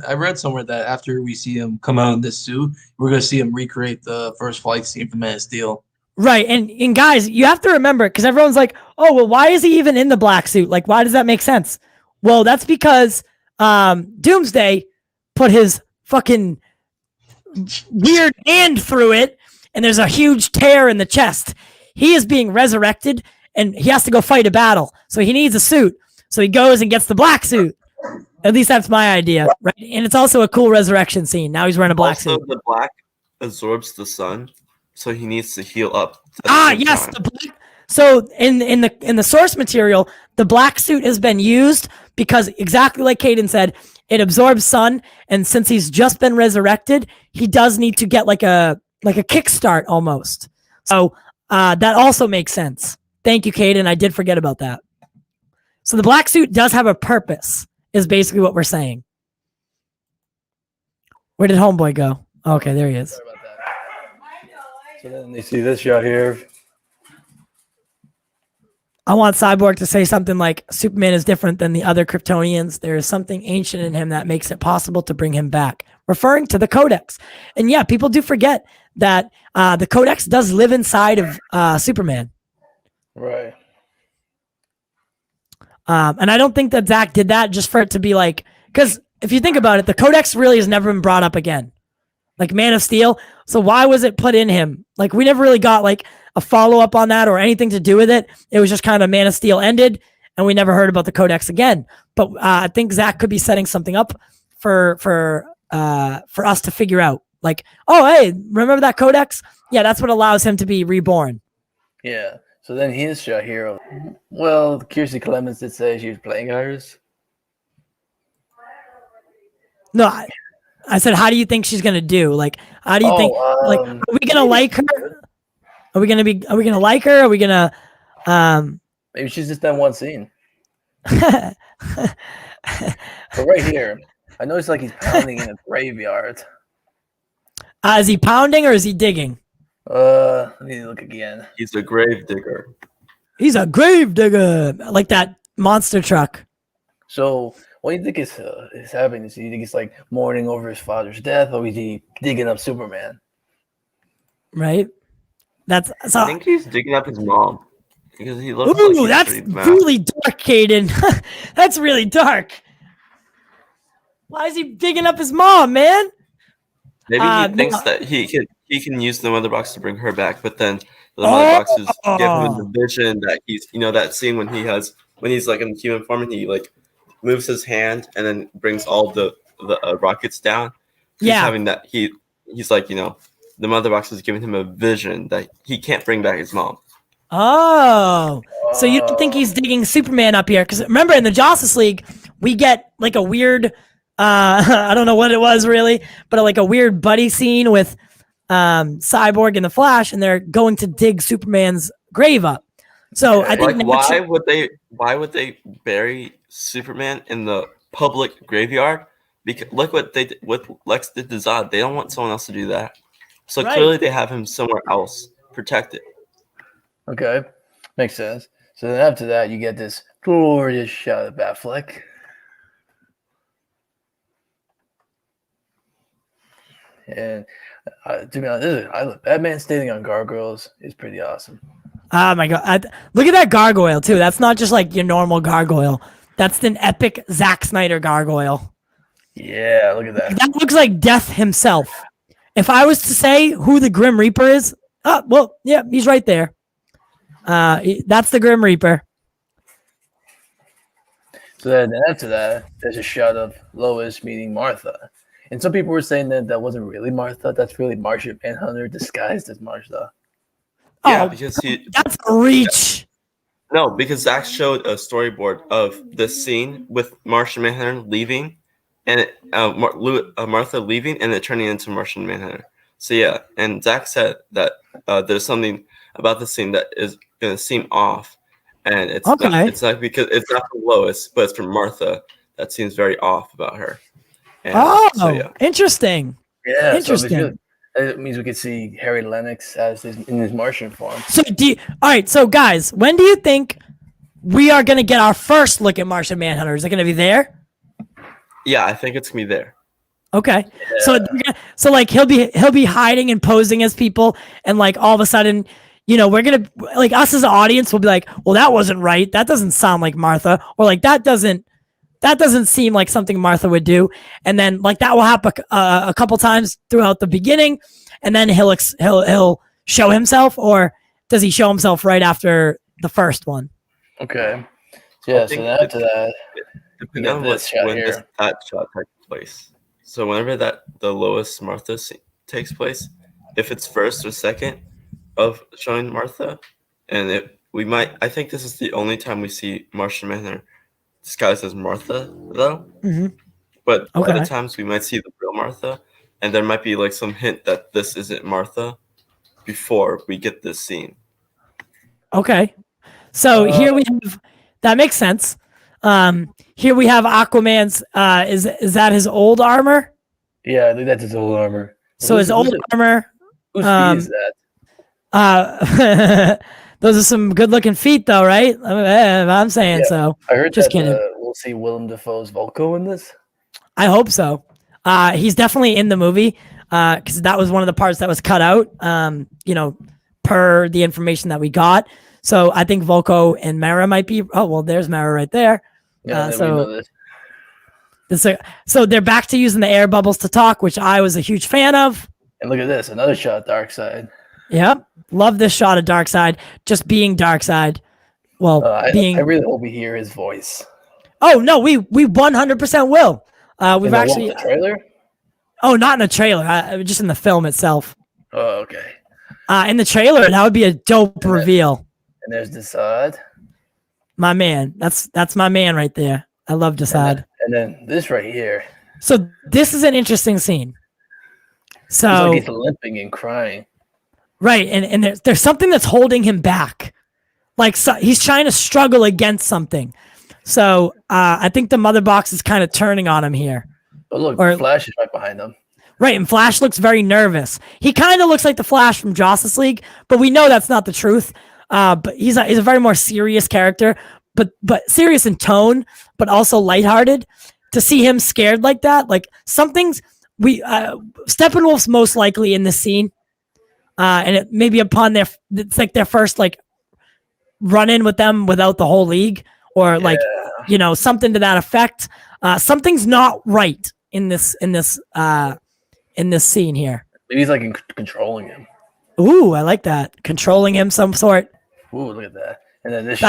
I read somewhere that after we see him come out in this suit, we're gonna see him recreate the first flight scene from Man of Steel. Right, and guys, you have to remember, because everyone's like, oh, well, why is he even in the black suit? Like, why does that make sense? Well, that's because Doomsday put his fucking weird hand through it, and there's a huge tear in the chest. He is being resurrected, and he has to go fight a battle, so he needs a suit. So he goes and gets the black suit. At least that's my idea, right? And it's also a cool resurrection scene. Now he's wearing a black suit. The black absorbs the sun, so he needs to heal up. Yes, the black. So in the source material, the black suit has been used because exactly like Caden said, it absorbs sun, and since he's just been resurrected, he does need to get like a kickstart almost. So that also makes sense. Thank you, Caden. I did forget about that. So the black suit does have a purpose, is basically what we're saying. Where did Homeboy go? Okay, there he is. Sorry about that. So then you see this shot here. I want Cyborg to say something like, Superman is different than the other Kryptonians. There is something ancient in him that makes it possible to bring him back, referring to the Codex. And yeah, people do forget that the Codex does live inside of Superman. Right. And I don't think that Zach did that just for it to be like, because if you think about it, the Codex really has never been brought up again. Like Man of Steel. So why was it put in him? Like we never really got like a follow-up on that or anything to do with it. It was just kind of Man of Steel ended and we never heard about the Codex again. But I think Zach could be setting something up for us to figure out. Like, oh, hey, remember that Codex? Yeah, that's what allows him to be reborn. Yeah. So then his shot here. Well, Kiersey Clemens did say she was playing Iris. No, I said, how do you think she's gonna do? Like, how do you think? Like, are we gonna like her? Are we gonna like her? Are we gonna? Maybe she's just done one scene. But right here, I noticed like he's pounding in a graveyard. Is he pounding or is he digging? I need to look again. He's a grave digger. He's a grave digger, like that monster truck. So, what do you think is happening? Do you think he's like mourning over his father's death, or is he digging up Superman? Right. That's so. I think he's digging up his mom because he looks. Ooh, that's really dark, Caden. That's really dark. Why is he digging up his mom, man? Maybe he thinks that he can use the mother box to bring her back, but then the mother boxes give him the vision that he's that scene when he's like in human form and he like moves his hand and then brings all the the rockets down. He's Yeah. having that he's like, the mother box is giving him a vision that he can't bring back his mom. Oh, so you don't think he's digging Superman up here? Because remember, in the Justice League, we get like a weird, I don't know what it was really, but like a weird buddy scene with Cyborg and the Flash, and they're going to dig Superman's grave up. So I think why would they bury Superman in the public graveyard? Because look what they did, what Lex did to Zod. They don't want someone else to do that. So clearly they have him somewhere else protected. Okay, makes sense. So then after that, you get this glorious shot of Batfleck. And to be honest, Batman standing on gargoyles is pretty awesome. Oh my god! Look at that gargoyle too. That's not just like your normal gargoyle. That's an epic Zack Snyder gargoyle. Yeah, look at that. That looks like Death himself. If I was to say who the Grim Reaper is, well, yeah, he's right there. That's the Grim Reaper. So then after that, there's a shot of Lois meeting Martha. And some people were saying that wasn't really Martha. That's really Martian Manhunter disguised as Martha. Yeah, Oh, because that's a reach. No, because Zach showed a storyboard of the scene with Martian Manhunter leaving, and Martha leaving, and it turning into Martian Manhunter. So yeah, and Zach said that there's something about the scene that is going to seem off, and it's not because it's not from Lois, but it's from Martha. That seems very off about her. And interesting. Yeah, interesting. So it means we could see Harry Lennox in his Martian form. So all right, so guys, when do you think we are going to get our first look at Martian Manhunter? Is it going to be there? Yeah, I think it's gonna be there. Okay, yeah. So like he'll be hiding and posing as people, and like all of a sudden, we're gonna like us as an audience will be like, well, that wasn't right. That doesn't sound like Martha, or like that doesn't seem like something Martha would do. And then like that will happen a couple times throughout the beginning, and then he'll show himself, or does he show himself right after the first one? Okay, yeah. So after that. Depending on that shot takes place. So whenever the Lois Martha takes place, if it's first or second of showing Martha, and I think this is the only time we see Martian Manhunter disguised as Martha, though. Mm-hmm. But other times we might see the real Martha, and there might be like some hint that this isn't Martha before we get this scene. Okay, so here we have that makes sense. Here we have Aquaman's. Is that his old armor? Yeah, I think that's his old armor. So his old armor. Whose feet is that? Those are some good-looking feet, though, right? I'm saying so. I heard just kidding. We'll see Willem Dafoe's Vulko in this. I hope so. He's definitely in the movie because that was one of the parts that was cut out. Per the information that we got. So I think Vulko and Mara might be. Oh well, there's Mara right there. Yeah, so they're back to using the air bubbles to talk, which I was a huge fan of. And look at this, another shot of Darkseid. Yep, love this shot of Darkseid, just being Darkseid. Well, I really hope we hear his voice. Oh no, we 100% will. We've actually the trailer. Oh, not in the trailer. Just in the film itself. Oh, okay. In the trailer, that would be a dope reveal. And there's Desaad. My man. That's my man right there. I love Desaad. And then this right here. So this is an interesting scene. So he's limping and crying. Right, and there's something that's holding him back. Like he's trying to struggle against something. So I think the mother box is kind of turning on him here. But look, Flash is right behind him. Right, and Flash looks very nervous. He kind of looks like the Flash from Justice League, but we know that's not the truth. But he's a very more serious character, but serious in tone, but also lighthearted. To see him scared like that, like Steppenwolf's most likely in this scene, and it maybe upon it's like their first like run in with them without the whole league, or something to that effect. Something's not right in this scene here. Maybe he's like controlling him. Ooh, I like that. Controlling him some sort. Ooh, look at that. And then this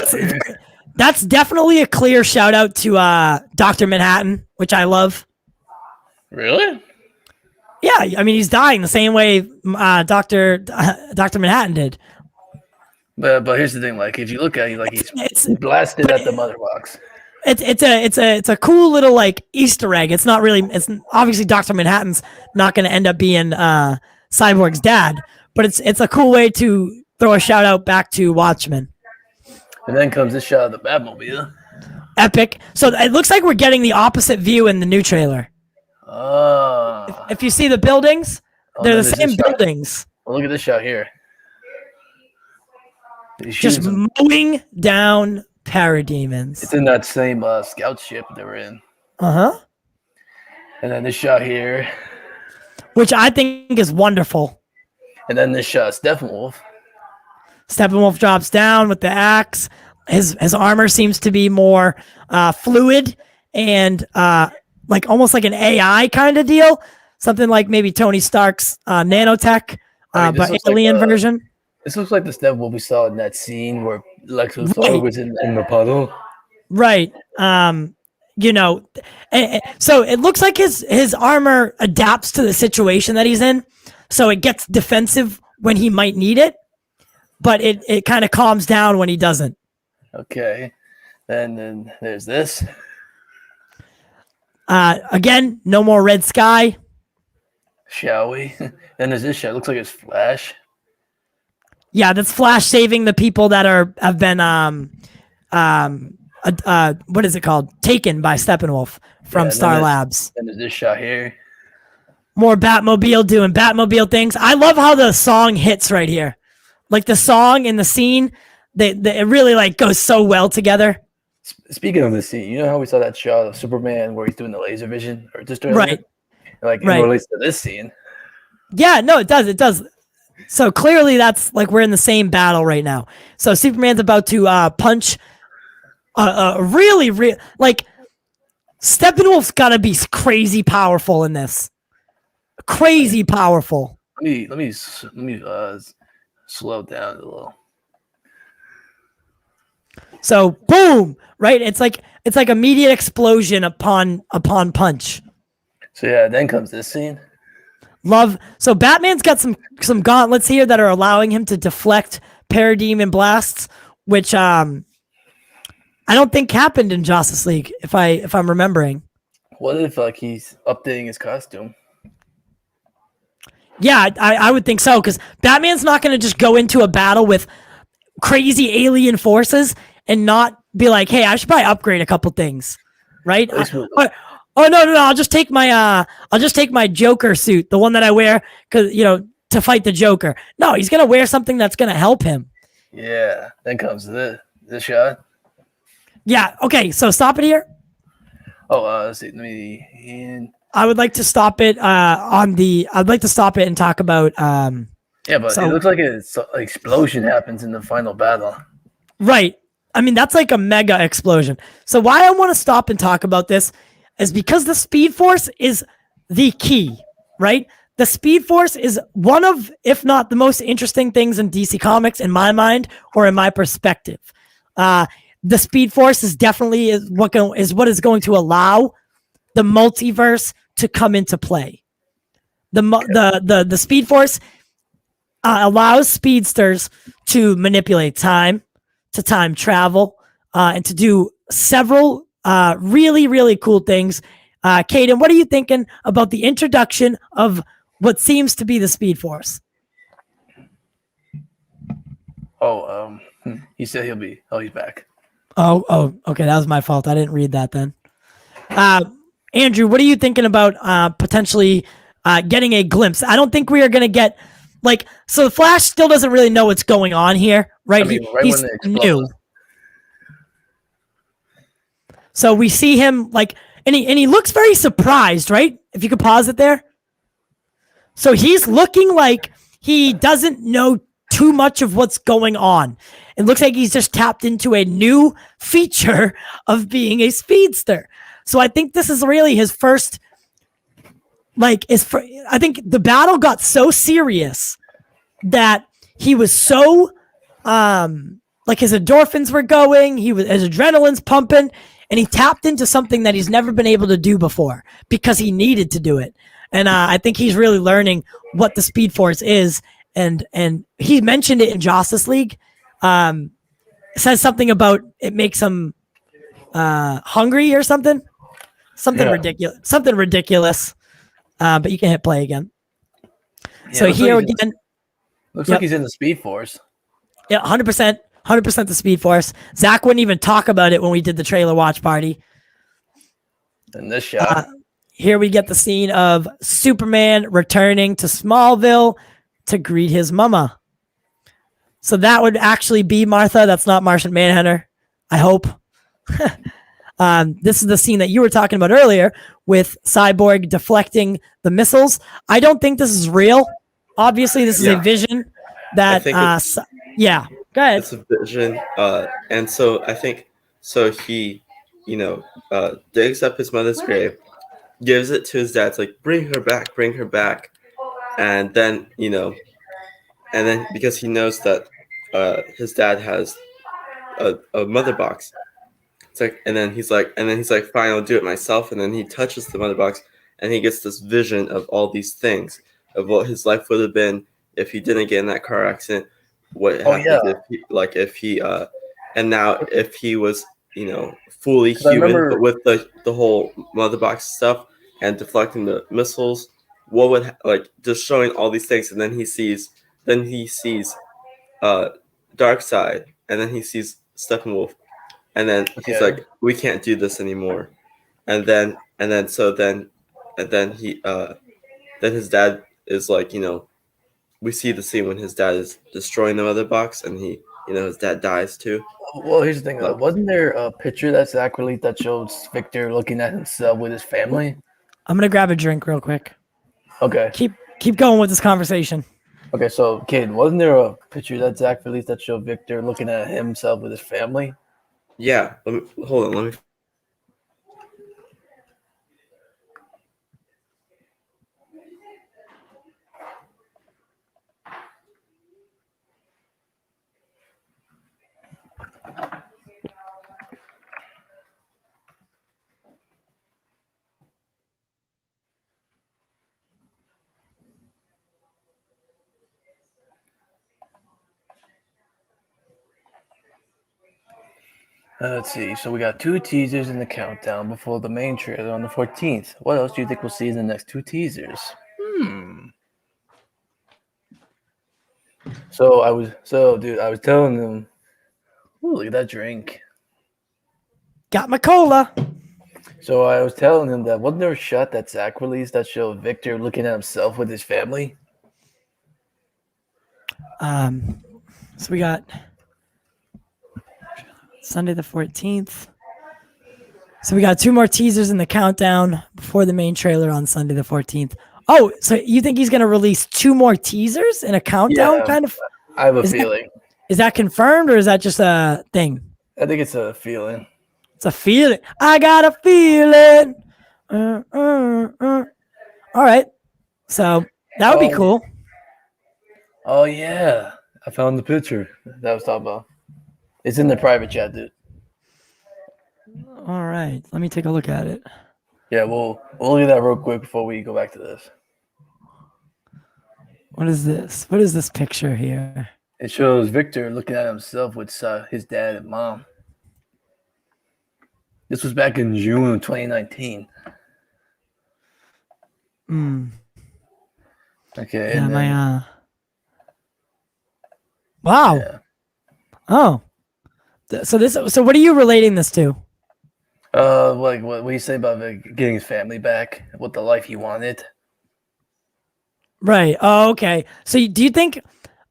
that's definitely a clear shout out to Dr. Manhattan, which I love. Really? Yeah, I mean he's dying the same way Doctor Manhattan did. But here's the thing, like if you look at it, like he's blasted at the mother box. It's a cool little like Easter egg. It's not really. It's obviously Dr. Manhattan's not going to end up being Cyborg's dad, but it's a cool way to throw a shout out back to Watchmen. And then comes this shot of the Batmobile. Epic. So it looks like we're getting the opposite view in the new trailer. Oh. If you see the buildings, they're the then same there's this shot. buildings. Well, look at this shot here. He's Just shooting some- mowing down parademons. It's in that same scout ship they were in. Uh-huh. And then this shot here. Which I think is wonderful. And then this shot, Steppenwolf. Steppenwolf drops down with the axe. His armor seems to be more fluid and like almost like an AI kind of deal. Something like maybe Tony Stark's nanotech, I mean, this but looks alien like, version. This looks like the Steppenwolf we saw in that scene where Lex Luthor was in the puddle. Right. You know, so it looks like his armor adapts to the situation that he's in. So it gets defensive when he might need it, but it kind of calms down when he doesn't. Okay. Then there's this. Again, no more red sky. Shall we? Then there's this shot. Looks like it's Flash. Yeah, that's Flash saving the people that have been what is it called? Taken by Steppenwolf from Star Labs. Then there's this shot here. More Batmobile doing Batmobile things. I love how the song hits right here. Like the song and the scene, it really like goes so well together. Speaking of the scene, you know how we saw that shot of Superman where he's doing the laser vision or just doing Right. Like Right. it relates to this scene. Yeah, no, it does. It does. So clearly that's like we're in the same battle right now. So Superman's about to punch really like Steppenwolf's got to be crazy powerful in this. Crazy powerful. Let me slow down a little. So boom, right? It's like immediate explosion upon punch. So yeah, then comes this scene. Love. So Batman's got some gauntlets here that are allowing him to deflect parademon blasts, which I don't think happened in Justice League, if I'm remembering. What if like he's updating his costume? Yeah, I would think so, because Batman's not going to just go into a battle with crazy alien forces and not be like, hey, I should probably upgrade a couple things, right? Oh no! I'll just take my Joker suit, the one that I wear, to fight the Joker. No, he's gonna wear something that's gonna help him. Yeah. Then comes this shot. Yeah. Okay. So stop it here. Oh, let's see. I would like to stop it I'd like to stop it and talk about. Yeah, but it looks like an explosion happens in the final battle. Right. I mean, that's like a mega explosion. So why I want to stop and talk about this is because the Speed Force is the key, right? The Speed Force is one of, if not the most interesting things in DC Comics in my mind or in my perspective. The Speed Force is definitely what is going to allow the multiverse to come into play. The Speed Force allows speedsters to manipulate time, to time travel, and to do several really, really cool things. Caden, what are you thinking about the introduction of what seems to be the Speed Force? He said he's back. Oh, okay. That was my fault. I didn't read that then. Andrew, what are you thinking about potentially getting a glimpse? I don't think we are going to get so the Flash still doesn't really know what's going on here, right? I mean, He's when they explode. new. So we see him and he looks very surprised, right? If you could pause it there. So he's looking like he doesn't know too much of what's going on. It looks like he's just tapped into a new feature of being a speedster. So I think this is really his first, I think the battle got so serious that he was so, his endorphins were going, his adrenaline's pumping, and he tapped into something that he's never been able to do before because he needed to do it. And I think he's really learning what the Speed Force is. And he mentioned it in Justice League. Says something about it makes him hungry or something. Something ridiculous. Something ridiculous. But you can hit play again. Yeah, So here again. Looks like he's in the Speed Force. Yeah, 100%. 100% the Speed Force. Zach wouldn't even talk about it when we did the trailer watch party. In this shot. Here we get the scene of Superman returning to Smallville to greet his mama. So that would actually be Martha. That's not Martian Manhunter, I hope. This is the scene that you were talking about earlier with Cyborg deflecting the missiles. I don't think this is real. Obviously, this is a vision that, go ahead. It's a vision. And so I think, so he, digs up his mother's grave, gives it to his dad. It's like, bring her back. And then, and then because he knows that his dad has a mother box. It's like, and then he's like, fine, I'll do it myself. And then he touches the mother box and he gets this vision of all these things of what his life would have been if he didn't get in that car accident. What happened if he and now if he was, fully human, but with the whole mother box stuff and deflecting the missiles, what would just showing all these things, and then he sees Darkseid, and then he sees Steppenwolf, and then he's like, we can't do this anymore, and then his dad is like, we see the scene when his dad is destroying the mother box, and his dad dies too. Well, here's the thing. Wasn't there a picture that Zach released that shows Victor looking at himself with his family? I'm gonna grab a drink real quick. Okay. Keep going with this conversation. Okay, so Kid, wasn't there a picture that Zach released that showed Victor looking at himself with his family? Yeah. Hold on. Let's see. So we got 2 teasers in the countdown before the main trailer on the 14th. What else do you think we'll see in the next 2 teasers? So I was telling them, ooh, look at that drink. Got my cola. So I was telling him that wasn't there a shot that Zach released that showed Victor looking at himself with his family? So we got Sunday the 14th. So we got 2 more teasers in the countdown before the main trailer on Sunday the 14th. Oh, so you think he's going to release 2 more teasers in a countdown kind of? I have a feeling. Is that confirmed or is that just a thing? I think it's a feeling. It's a feeling. I got a feeling. All right. So that would be cool. Oh, yeah. I found the picture that I was talking about. It's in the private chat, dude. All right. Let me take a look at it. Yeah, we'll look at that real quick before we go back to this. What is this? What is this picture here? It shows Victor looking at himself with his dad and mom. This was back in June of 2019. Okay. Yeah, Wow. Yeah. Oh. So what are you relating this to? Like what do you say about getting his family back, what the life he wanted? Right. Oh, okay. So do you think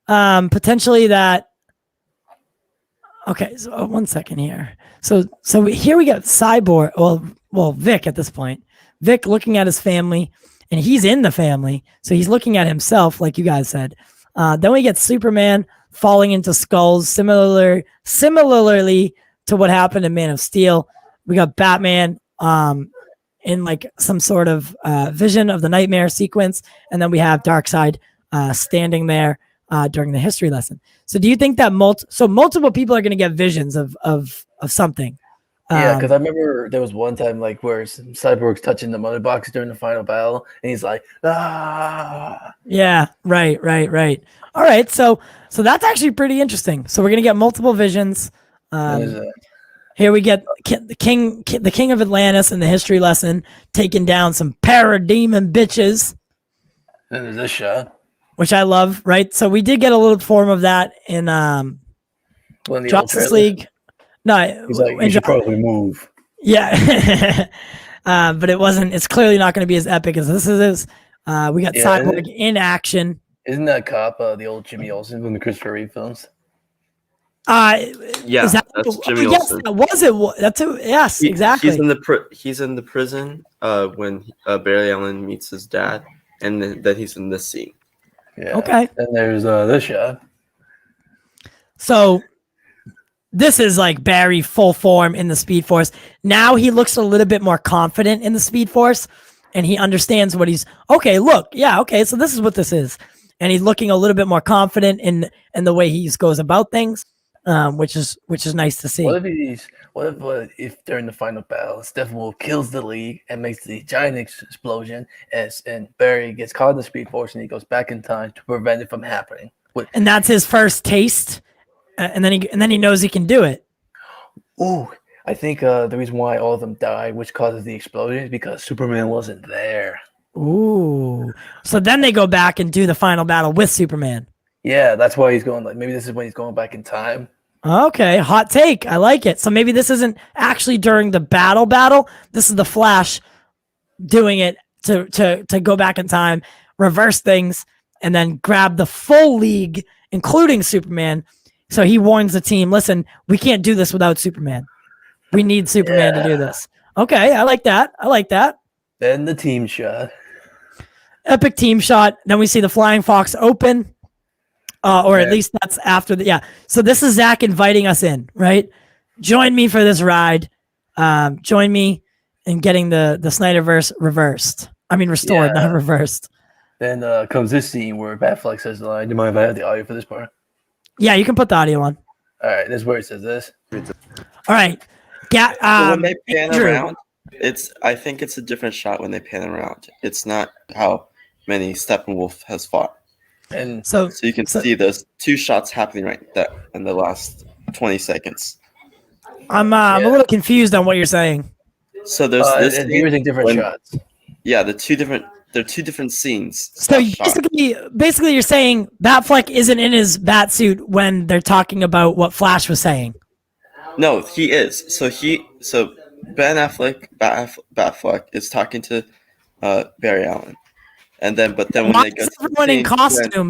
potentially that? Okay. So 1 second here. So here we got Cyborg. Well, Vic at this point. Vic looking at his family, and he's in the family, so he's looking at himself, like you guys said. Then we get Superman falling into skulls, similarly to what happened in Man of Steel. We got Batman in like some sort of vision of the nightmare sequence, and then we have Darkseid standing there during the history lesson. So do you think that multiple people are going to get visions of something Yeah, because I remember there was one time like where Cyborg's touching the mother box during the final battle, and he's like, ah. Yeah, right. All right, so that's actually pretty interesting. So we're gonna get multiple visions. There's a- Here we get the king of Atlantis in the history lesson, taking down some parademon bitches, Then there's this shot. which I love. Right, so we did get a little form of that in One of the old Justice trailers. League. No, He's like, you should probably move. yeah, but it wasn't. It's clearly not going to be as epic as this is. We got Yeah, Cyborg in action. Isn't that cop the old Jimmy Olsen from the Christopher Reeve films? Yeah, is that, that's Jimmy yes, Olsen. that was it. That's it. Yes, exactly. He's in the prison when Barry Allen meets his dad, and then he's in this scene. Yeah. Okay. And there's this shot. So this is like Barry full form in the Speed Force. Now he looks a little bit more confident in the Speed Force, and he understands what he's. Okay, look, yeah, okay. So this is what this is, and he's looking a little bit more confident in the way he goes about things, which is nice to see. What if during the final battle, Steppenwolf kills the League and makes the giant explosion, and Barry gets caught in the Speed Force and he goes back in time to prevent it from happening? And that's his first taste, and then he knows he can do it. Ooh, I think the reason why all of them died, which causes the explosion, is because Superman wasn't there. Ooh, so then they go back and do the final battle with Superman. Yeah, that's why he's going. Like maybe this is when he's going back in time. Okay, hot take. I like it. So maybe this isn't actually during the battle. This is the Flash doing it to go back in time, reverse things, and then grab the full League, including Superman. So he warns the team, listen, we can't do this without Superman. We need Superman to do this. Okay, I like that. Then the team shot. Epic team shot. Then we see the Flying Fox open. At least that's after the, yeah. So this is Zach inviting us in, right? Join me for this ride. Join me in getting the Snyderverse restored, not reversed. Then comes this scene where Batfleck says the line. Do you mind if I have the audio for this part? Yeah, you can put the audio on. All right, this is where it says this. All right. So when they pan Andrew. around, I think it's a different shot when they pan around. It's not how many Steppenwolf has fought. And So you can see those two shots happening right there in the last 20 seconds. I'm a little confused on what you're saying. So there's this. and you're using different shots. Yeah, they're two different scenes. So basically, you're saying Batfleck isn't in his bat suit when they're talking about what Flash was saying. No, he is. So Ben Affleck, Batfleck is talking to Barry Allen, and then when Why they go is to the everyone in scene, costume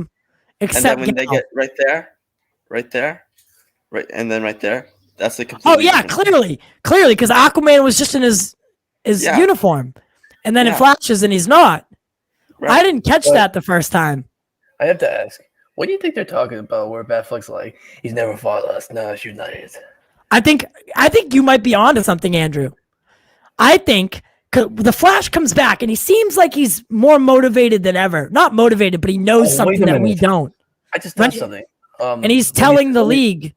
and except then when they Gal? get right there, and then right there, that's a complete. Oh yeah, clearly, because Aquaman was just in his uniform, and then it flashes and he's not. Right. I didn't catch that the first time. I have to ask, what do you think they're talking about? Where Batfleck's like, he's never fought us, now it's united. I think you might be onto something, Andrew. I think the Flash comes back and he seems like he's more motivated than ever. Not motivated, but he knows something that we don't. I just thought something. And he's telling the League,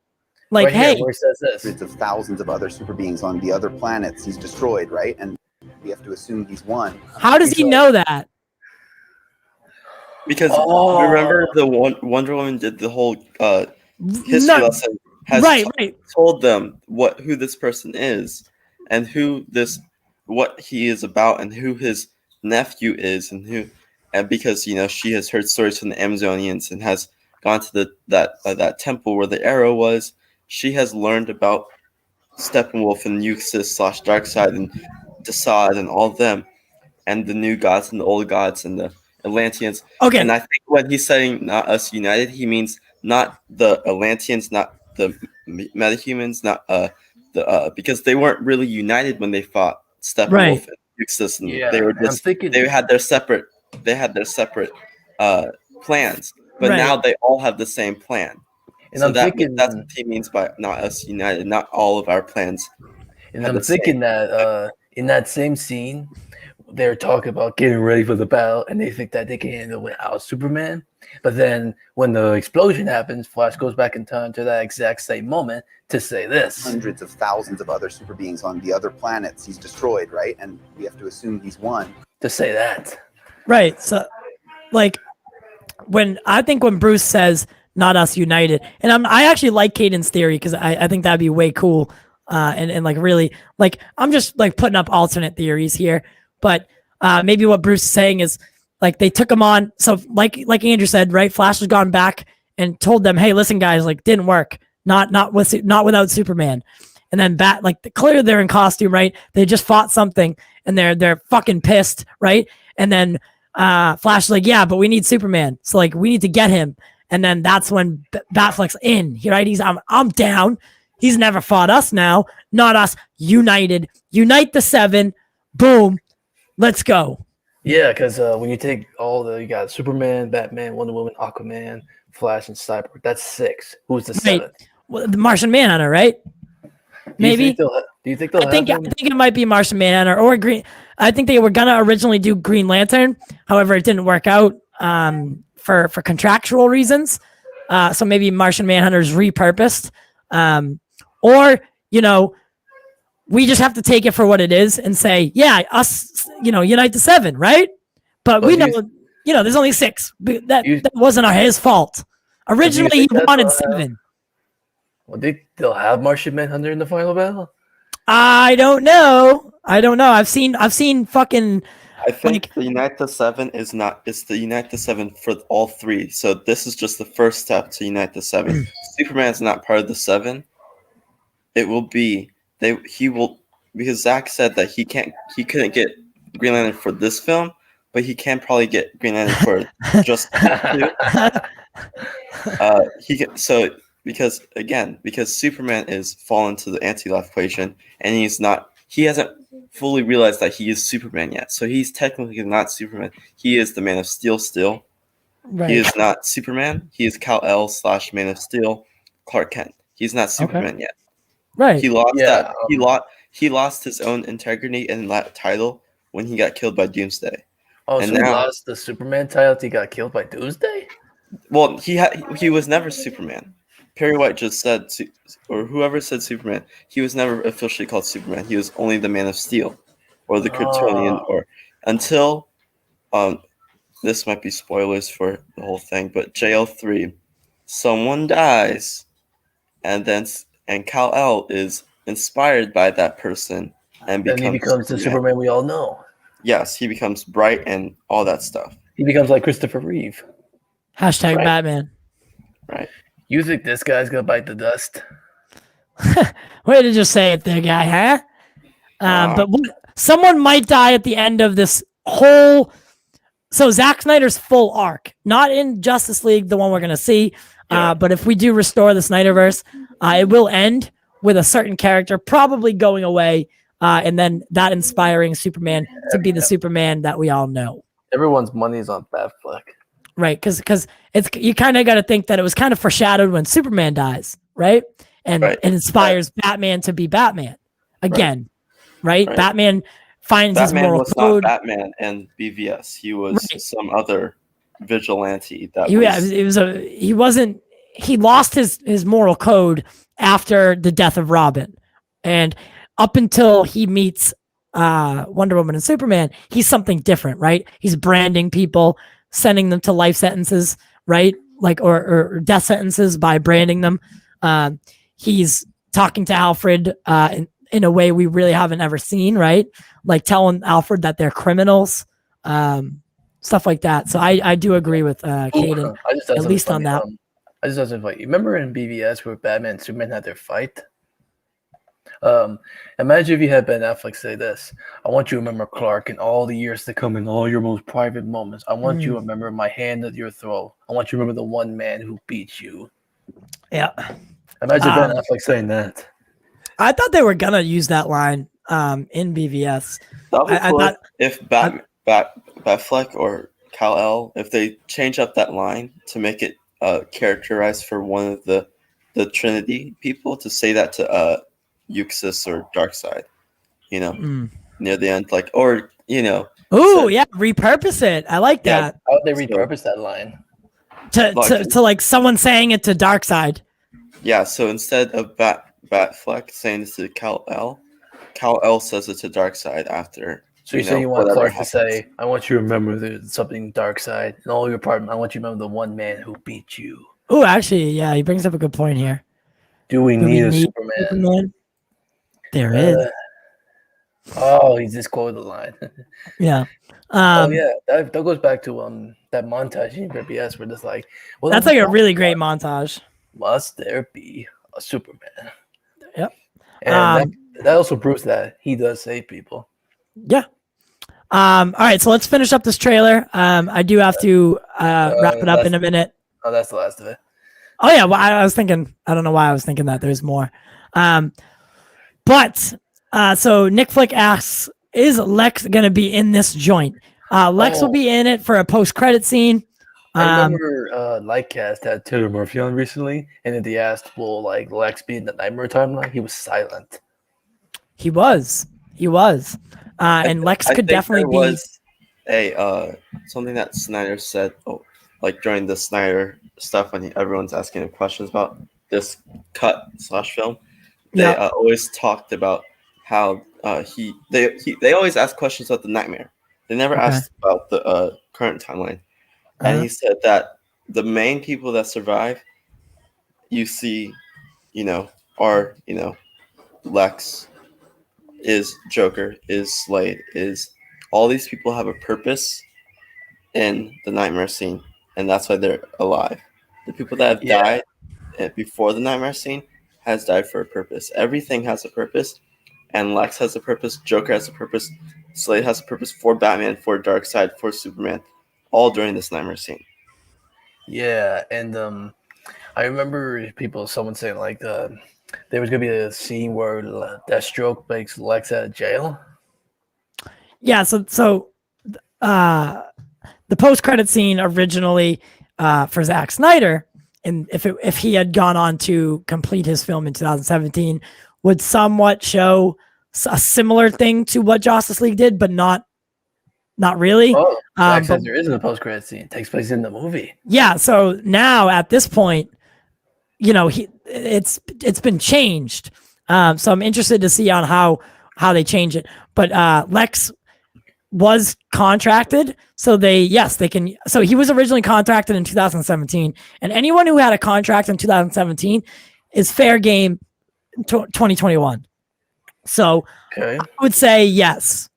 like, right hey, here, where it says this. Hundreds of thousands of other super beings on the other planets he's destroyed, right? And we have to assume he's one. How does he know that? Because remember the Wonder Woman did the whole history lesson has told them who this person is and what he is about and who his nephew is and because she has heard stories from the Amazonians and has gone to that temple where the arrow was. She has learned about Steppenwolf and Euxis / Darkseid and Desaad and all of them and the new gods and the old gods and the Atlanteans. Okay. And I think when he's saying not us united, he means not the Atlanteans, not the metahumans, not because they weren't really united when they fought Steppenwolf and Euxis, and they were just they had their separate plans, but now they all have the same plan. And so that's what he means by not us united, not all of our plans. And I'm thinking that in that same scene, they're talking about getting ready for the battle, and they think that they can handle it without Superman. But then when the explosion happens, Flash goes back in time to that exact same moment to say this. Hundreds of thousands of other super beings on the other planets he's destroyed, right? And we have to assume he's won. To say that. Right. So, like, when Bruce says "not us united," and I actually like Caden's theory because I think that'd be way cool, and like really like I'm just like putting up alternate theories here, but maybe what Bruce is saying is like they took him on. So like Andrew said, right? Flash has gone back and told them, "Hey, listen, guys, like didn't work. Not without Superman." And then clearly they're in costume, right? They just fought something and they're fucking pissed, right? And then Flash is like, yeah, but we need Superman. So like we need to get him. And then that's when Batfleck's in, right? I'm down. He's never fought us now. Not us. United. Unite the 7. Boom. Let's go. Yeah, because when you take you got Superman, Batman, Wonder Woman, Aquaman, Flash, and Cyborg. That's 6. Who's the 7th? Well, the Martian Manhunter, right? Maybe. Do you think they'll I think have him? it might be Martian Manhunter or Green. I think they were gonna originally do Green Lantern. However, it didn't work out for contractual reasons. So maybe Martian Manhunter's repurposed. Or, we just have to take it for what it is and say, yeah, us, unite the 7, right? But we know, there's only 6. That wasn't his fault. Originally, he wanted 7. Well, they'll have Martian Manhunter in the final battle? I don't know. I've seen fucking. I think the Unite the 7 is not. It's the Unite the 7 for all 3. So this is just the first step to Unite the 7. Superman's not part of the 7. It will be he will, because Zach said that he couldn't get Green Lantern for this film, but he can probably get Green Lantern for just 2. Because Superman is fallen to the anti-life equation, and he hasn't fully realized that he is Superman yet. So he's technically not Superman. He is the Man of Steel still. Right. He is not Superman. He is Kal-El / Man of Steel, Clark Kent. He's not Superman yet. Right. He lost he lost his own integrity in that title when he got killed by Doomsday. Oh, and so he lost the Superman title. He got killed by Doomsday. Well, he was never Superman. Perry White just said, or whoever said Superman, he was never officially called Superman. He was only the Man of Steel, or the Kryptonian, or until, this might be spoilers for the whole thing, but JL3, someone dies, and Kal-El is inspired by that person, and he becomes the Superman we all know. Yes, he becomes bright and all that stuff. He becomes like Christopher Reeve. # Batman. Right. You think this guy's gonna bite the dust? Way to just say it there, guy, huh? But someone might die at the end of this whole. So Zack Snyder's full arc, not in Justice League, the one we're gonna see. But if we do restore the Snyderverse, it will end with a certain character probably going away, and then that inspiring Superman to be the Superman that we all know. Everyone's money is on Batfleck. Right, because you kind of got to think that it was kind of foreshadowed when Superman dies, right? And it inspires Batman to be Batman again, right? Batman finds his moral was code. Not Batman and BVS. He was some other vigilante. He lost his moral code after the death of Robin, and up until he meets Wonder Woman and Superman, he's something different, right? He's branding people, sending them to life sentences, right? Like, or death sentences by branding them. He's talking to Alfred in a way we really haven't ever seen, right? Like telling Alfred that they're criminals, stuff like that. So I do agree with Caden, at least on that. I just have something funny. You remember in BVS where Batman and Superman had their fight? Imagine if you had Ben Affleck say this: I want you to remember Clark in all the years to come, in all your most private moments. I want you to remember my hand at your throat. I want you to remember the one man who beat you. Yeah. Imagine Ben Affleck saying that. I thought they were gonna use that line in BVS. I thought if Batfleck or Kal-El, if they change up that line to make it characterized for one of the Trinity people, to say that to Euxis or Darkseid, near the end, like, or Ooh, yeah, repurpose it. I like that. How would they repurpose that line? to like someone saying it to Darkseid. Yeah, so instead of Batfleck saying this to Kal-El says it to Darkseid after. So you say you want whatever Clark to say, "I want you to remember there's something dark side in all your part. I want you to remember the one man who beat you." Oh, actually, yeah, he brings up a good point here. Do we Do we need a need Superman? There is. Oh, he just quoted the line. Yeah. Oh yeah, that goes back to that montage in BBS where it's like, well, That's like a really great montage. Must there be a Superman? Yep. And that also proves that he does save people. Yeah. All right, so let's finish up this trailer. I do have to wrap it up in a minute. Oh, that's the last of it. Oh yeah, well, I was thinking. I don't know why I was thinking that. There's more. But so Nick Flick asks, "Is Lex gonna be in this joint?" Lex will be in it for a post-credit scene. I remember Lightcast had Taylor Murphy on recently, and then they asked, "Will like Lex be in the Nightmare timeline?" He was silent. He was. And Lex could definitely be. Was something that Snyder said, like during the Snyder stuff when everyone's asking him questions about this cut/film. They always talked about how they always ask questions about the nightmare. They never asked about the current timeline. And he said that the main people that survive, you see, are Lex, is Joker, is Slade, is all these people have a purpose in the nightmare scene, and that's why they're alive. The people that have died before the nightmare scene has died for a purpose. Everything has a purpose, and Lex has a purpose, Joker has a purpose, Slade has a purpose for Batman, for Darkseid, for Superman, all during this nightmare scene. Yeah, and I remember someone saying like there was gonna be a scene where Deathstroke makes Lex out of jail. Yeah, so the post-credit scene originally for Zack Snyder, and if he had gone on to complete his film in 2017, would somewhat show a similar thing to what Justice League did, but not really. Oh, Zack says there isn't a post-credit scene. It takes place in the movie. Yeah, so now at this point, it's been changed. So I'm interested to see on how they change it. But Lex was contracted, so they can. So he was originally contracted in 2017, and anyone who had a contract in 2017 is fair game 2021. So I would say yes,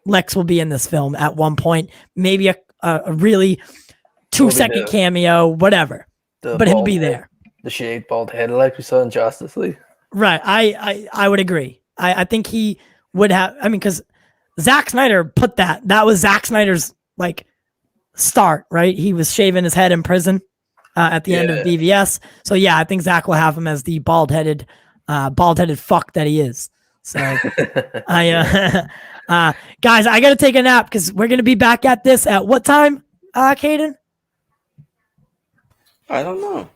Lex will be in this film at one point, maybe a really 2-second cameo, whatever, but he'll be there. The shaved bald head like we saw in Justice League. Right. I would agree. I think he would have. I mean, because Zack Snyder put that was Zack Snyder's like start, right? He was shaving his head in prison at the end of BVS. So yeah, I think Zack will have him as the bald-headed fuck that he is. So guys, I gotta take a nap because we're gonna be back at this at what time, Caden? I don't know.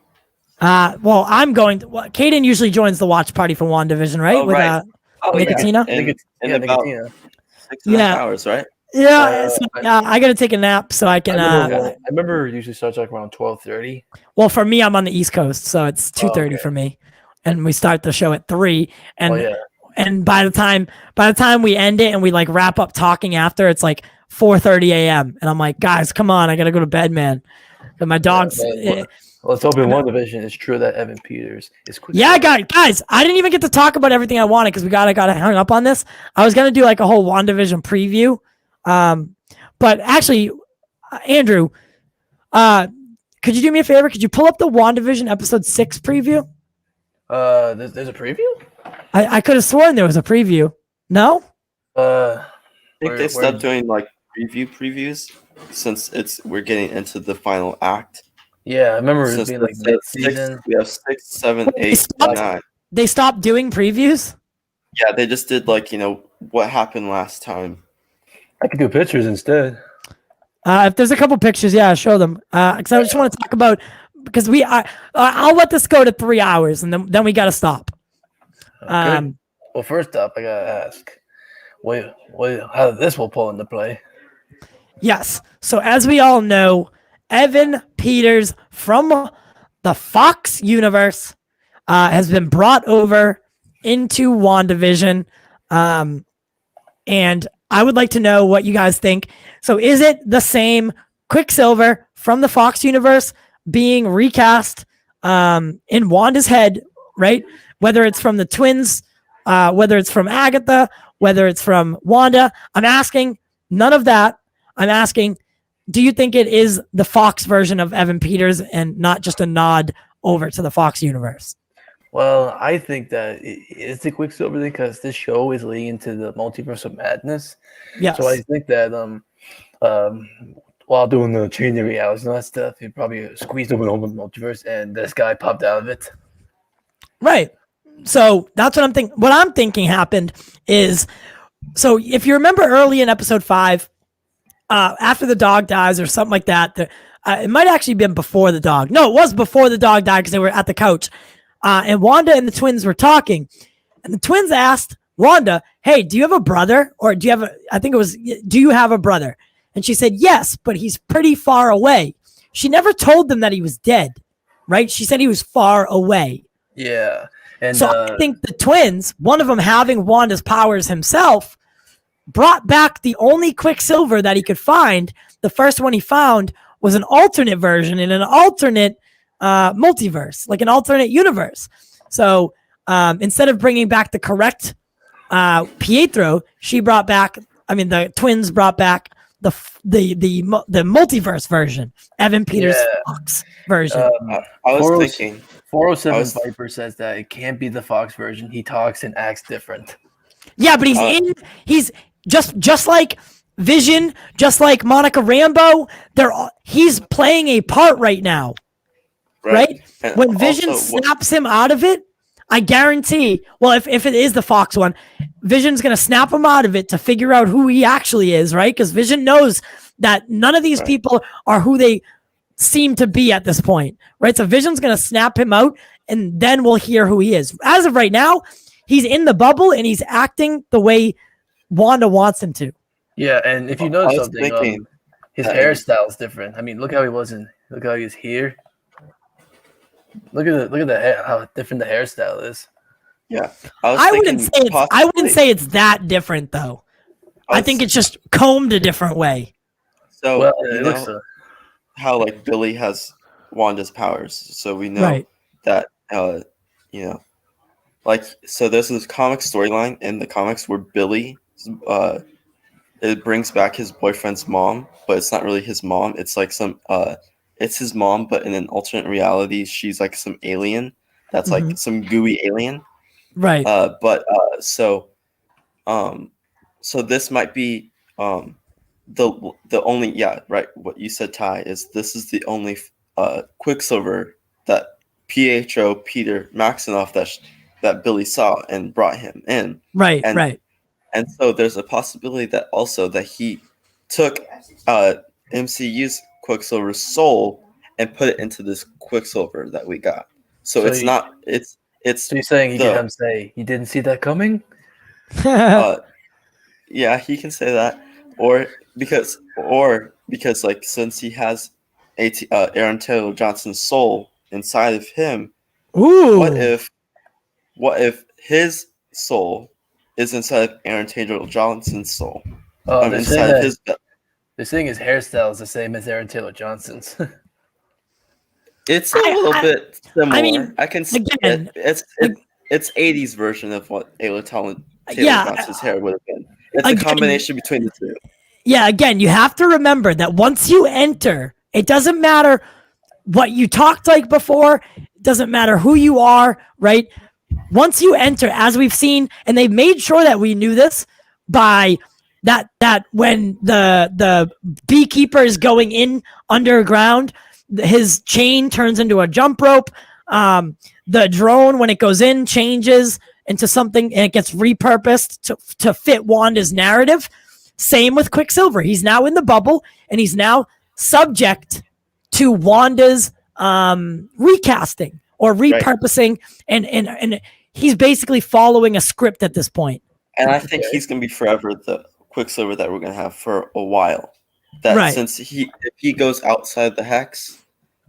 Well, I'm going to. Caden usually joins the watch party for Wandavision, right? With Nicotina. In about 6.5 hours, right? Yeah, I gotta take a nap so I can. I remember it usually starts like around 12:30. Well, for me, I'm on the East Coast, so it's 2:30 for me, and we start the show at 3. And by the time we end it and we like wrap up talking after, it's like 4:30 a.m. And I'm like, guys, come on, I gotta go to bed, man. And my dog's. Let's hope in WandaVision it's true that Evan Peters is quick. Yeah, guys, I didn't even get to talk about everything I wanted because we got hung up on this. I was gonna do like a whole WandaVision preview, but actually, Andrew, could you do me a favor? Could you pull up the WandaVision episode 6 preview? There's a preview. I could have sworn there was a preview. No. I think they stopped doing like previews since we're getting into the final act. Yeah, I remember it being like mid-season. We have 6, 7, 8, 9. They stopped doing previews? Yeah, they just did like, what happened last time. I could do pictures instead. If there's a couple pictures, yeah, show them. Because I just want to talk about, because I'll let this go to 3 hours and then we got to stop. Okay. Well, first up, I got to ask, how this will pull into play? Yes. So as we all know, Evan Peters from the Fox universe has been brought over into WandaVision. And I would like to know what you guys think. So is it the same Quicksilver from the Fox universe being recast in Wanda's head, right? Whether it's from the twins, whether it's from Agatha, whether it's from Wanda. I'm asking none of that. I'm asking, do you think it is the Fox version of Evan Peters and not just a nod over to the Fox universe? Well, I think that it is the Quicksilver thing because this show is leading into the multiverse of madness. Yes. So I think that while doing the chain of realities and all that stuff, he probably squeezed over the multiverse, and this guy popped out of it. Right. So that's what I'm thinking. What I'm thinking happened is, so if you remember early in episode 5, after the dog dies or something like that, it might actually been before the dog. No, it was before the dog died because they were at the couch. And Wanda and the twins were talking. And the twins asked Wanda, hey, do you have a brother? Or do you have do you have a brother? And she said, yes, but he's pretty far away. She never told them that he was dead, right? She said he was far away. Yeah. And so I think the twins, one of them having Wanda's powers himself, brought back the only Quicksilver that he could find. The first one he found was an alternate version in an alternate multiverse, like an alternate universe. So instead of bringing back the correct Pietro, the twins brought back the multiverse version, Evan Peters Fox version. I was thinking 407 Viper says that it can't be the Fox version. He talks and acts different. Yeah, but he's just like Vision, just like Monica Rambeau. He's playing a part right now. Right? When Vision snaps him out of it, I guarantee, well, if it is the Fox one, Vision's going to snap him out of it to figure out who he actually is, right? Because Vision knows that none of these people are who they seem to be at this point, right? So Vision's going to snap him out, and then we'll hear who he is. As of right now, he's in the bubble, and he's acting the way Wanda wants him to. Yeah, and if you know something, his hairstyle is different. I mean, look how he was here. Look at the hair, how different the hairstyle is. Yeah, I wouldn't say it's that different though. I think it's just combed a different way. So how like Billy has Wanda's powers, so we know that like so there's this comic storyline in the comics where Billy it brings back his boyfriend's mom, but it's not really his mom. It's like it's his mom, but in an alternate reality, she's like some alien that's like some gooey alien. Right. So this might be the only what you said, Ty, is this is the only Quicksilver that Peter Maximoff that Billy saw and brought him in. Right. And so there's a possibility that he took MCU's Quicksilver's soul and put it into this Quicksilver that we got. So it's not. It's. So you're saying he can say he didn't see that coming? Yeah, he can say that, or because like since he has Aaron Taylor Johnson's soul inside of him. Ooh. What if his soul is inside of Aaron Taylor Johnson's soul? Inside of his. They're saying his hairstyle is the same as Aaron Taylor Johnson's. It's a little bit similar. I mean, I can see it. It's 80s version of what Taylor Johnson's hair would have been. It's a combination between the two. Yeah, again, you have to remember that once you enter, it doesn't matter what you talked like before. It doesn't matter who you are, right? Once you enter, as we've seen, and they made sure that we knew this by that when the beekeeper is going in underground, his chain turns into a jump rope. The drone, when it goes in, changes into something and it gets repurposed to fit Wanda's narrative. Same with Quicksilver. He's now in the bubble and he's now subject to Wanda's recasting or repurposing, and he's basically following a script at this point. And I think he's going to be forever the Quicksilver that we're going to have for a while. Since if he goes outside the hex,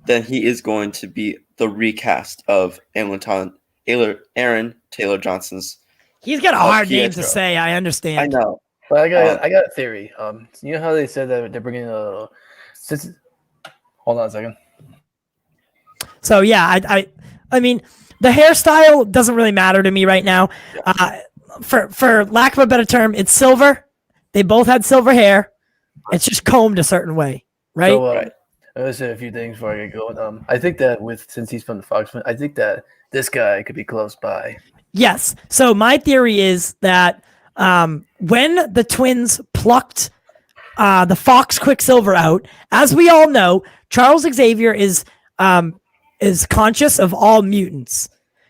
then he is going to be the recast of Aaron Taylor Johnson's. He's got a hard name to Pietro. say. I understand. I know. But I got a theory. You know how they said that they're bringing hold on a second. So yeah, I mean, the hairstyle doesn't really matter to me right now. For lack of a better term, it's silver. They both had silver hair. It's just combed a certain way, right? So, I'm gonna say a few things before I get going. I think that since he's from the Fox, I think that this guy could be close by. Yes. So my theory is that when the twins plucked the Fox Quicksilver out, as we all know, Charles Xavier is conscious of all mutants.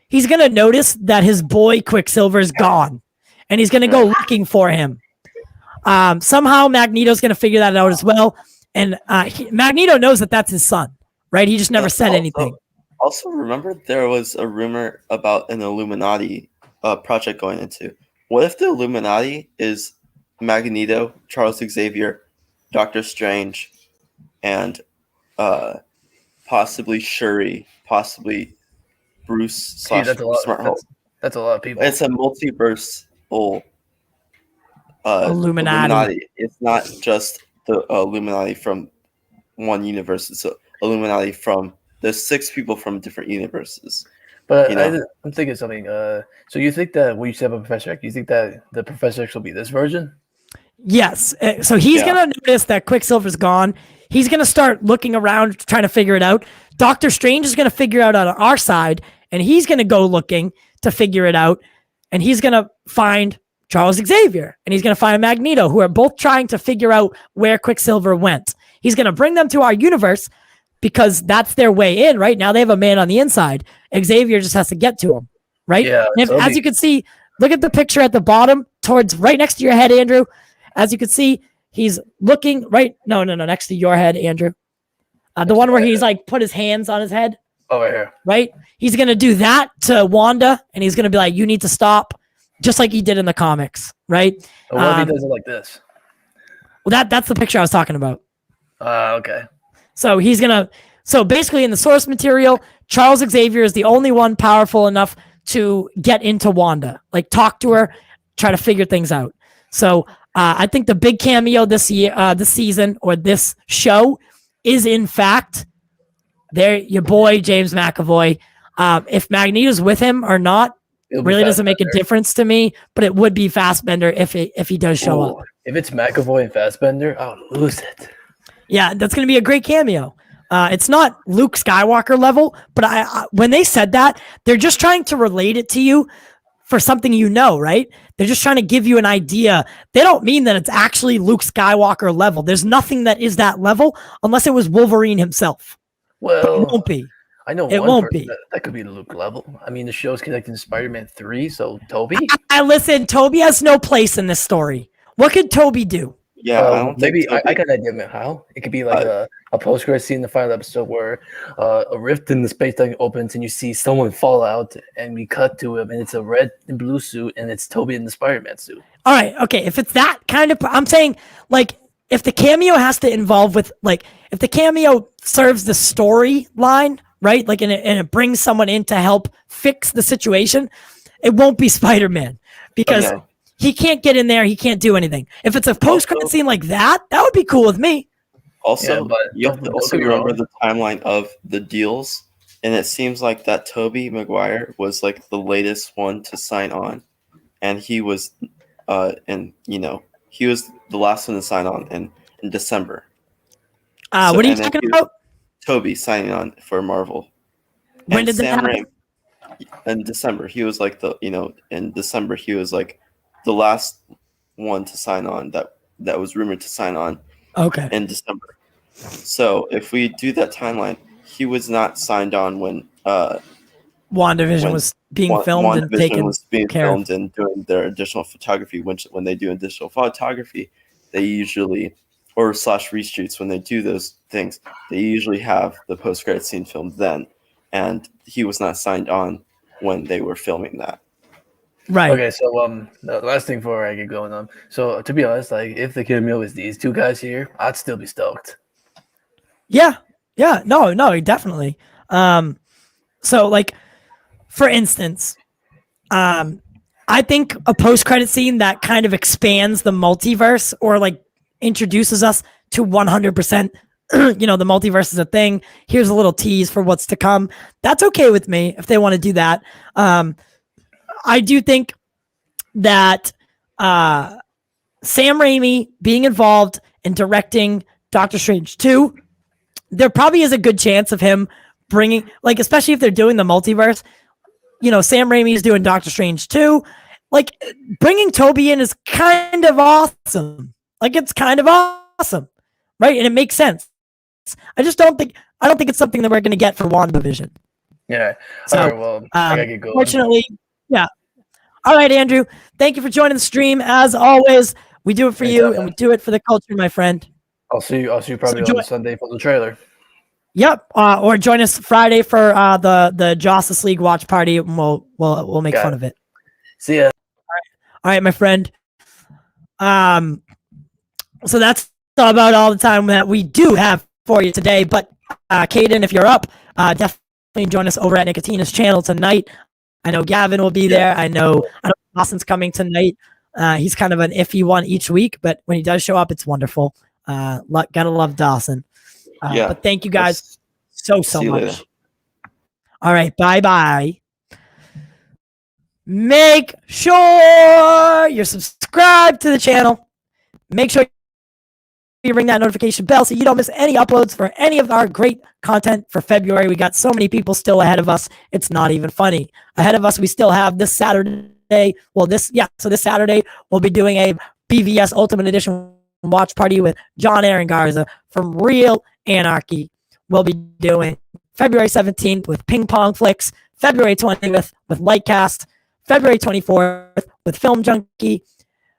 He's gonna notice that his boy Quicksilver is gone, and he's gonna go looking for him. Somehow Magneto's gonna figure that out as well, and Magneto knows that that's his son, right? He just never said anything. Also, remember there was a rumor about an Illuminati project going into. What if the Illuminati is Magneto, Charles Xavier, Doctor Strange, and possibly Shuri, possibly Bruce / That's a lot. Smart Hulk. That's a lot of people. It's a multiverse Illuminati. It's not just the Illuminati from one universe. It's a Illuminati from there's 6 people from different universes. But I'm thinking something. So you think that when you said about Professor X, you think that the Professor X will be this version? Yes. So he's going to notice that Quicksilver's gone. He's going to start looking around, trying to figure it out. Doctor Strange is going to figure it out on our side, and he's going to go looking to figure it out. And he's going to find Charles Xavier, and he's going to find Magneto, who are both trying to figure out where Quicksilver went. He's going to bring them to our universe because that's their way in. Right now, they have a man on the inside. Xavier just has to get to him, right? Yeah. As you can see, look at the picture at the bottom, right next to your head, Andrew. As you can see, he's looking next to your head, Andrew. The one where he's like put his hands on his head. Over here. Right? He's going to do that to Wanda, and he's going to be like, you need to stop, just like he did in the comics, right? What if he does it like this? Well, that's the picture I was talking about. Okay. So basically in the source material, Charles Xavier is the only one powerful enough to get into Wanda, like talk to her, try to figure things out. So I think the big cameo this season, or this show, is in fact your boy James McAvoy. If Magneto's with him or not, really doesn't make a difference to me. But it would be Fassbender if he does show up. If it's McAvoy and Fassbender, I'll lose it. Yeah, that's going to be a great cameo. It's not Luke Skywalker level, but when they said that, they're just trying to relate it to you for something right? They're just trying to give you an idea. They don't mean that it's actually Luke Skywalker level. There's nothing that is that level unless it was Wolverine himself. Well, but it won't be. I know it won't be. That could be the Luke level. I mean, the show's connected to Spider-Man 3, so Toby? Listen, Toby has no place in this story. What could Toby do? Yeah, I don't maybe think I got an idea how. It could be like a post-credit scene in the final episode where a rift in the space-time opens and you see someone fall out, and we cut to him, and it's a red and blue suit, and it's Toby in the Spider-Man suit. All right, okay. If it's that kind of, I'm saying, like, if the cameo has to involve with, like, if the cameo serves the storyline, right? Like, and it brings someone in to help fix the situation, it won't be Spider-Man because he can't get in there. He can't do anything. If it's a post-credit scene like that, that would be cool with me. Also, you have to also remember the timeline of the deals, and it seems like that Tobey Maguire was like the latest one to sign on, and he was, he was the last one to sign on in December. What are you talking about? Tobey signing on for Marvel. When did that happen? In December, he was like in December he was like the last one to sign on that was rumored to sign on. Okay. In December. So if we do that timeline, he was not signed on when WandaVision was being filmed and taken care of. And doing their additional photography. When they do additional photography, they usually / reshoots, when they do those things, they usually have the post-credit scene filmed then, and he was not signed on when they were filming that. Right. Okay, so the last thing before I get going on. So to be honest, like if the cameo is these two guys here, I'd still be stoked. Yeah. Yeah, no, definitely. So like, for instance, I think a post-credit scene that kind of expands the multiverse or like introduces us to 100%, you know, the multiverse is a thing. Here's a little tease for what's to come. That's okay with me if they want to do that. I do think that Sam Raimi being involved in directing Doctor Strange 2, there probably is a good chance of him bringing, like, especially if they're doing the multiverse, you know, Sam Raimi is doing Doctor Strange 2. Like, bringing Toby in is kind of awesome. Like, it's kind of awesome, right? And it makes sense. I don't think it's something that we're going to get for WandaVision. Yeah. So, all right, well, I gotta get going. Fortunately, yeah. All right, Andrew. Thank you for joining the stream. As always, we do it for you, and we do it for the culture, my friend. I'll see you probably on Sunday for the trailer. Yep. Or join us Friday for the Justice League watch party, and we'll make fun of it. See ya. All right, my friend. So that's about all the time that we do have for you today. But Caden, if you're up, definitely join us over at Nicotina's channel tonight. I know Gavin will be there. I know Dawson's coming tonight. He's kind of an iffy one each week, but when he does show up, it's wonderful. Gotta love Dawson. But thank you guys so much. Later. All right, bye. Make sure you're subscribed to the channel. Make sure you ring that notification bell so you don't miss any uploads for any of our great content for February. We got so many people still ahead of us. It's not even funny. Ahead of us, we still have this Saturday. Well, this Saturday, we'll be doing a BVS Ultimate Edition watch party with John Aaron Garza from Real Anarchy. We'll be doing February 17th with Ping Pong Flicks, February 20th with Lightcast, February 24th with Film Junkie,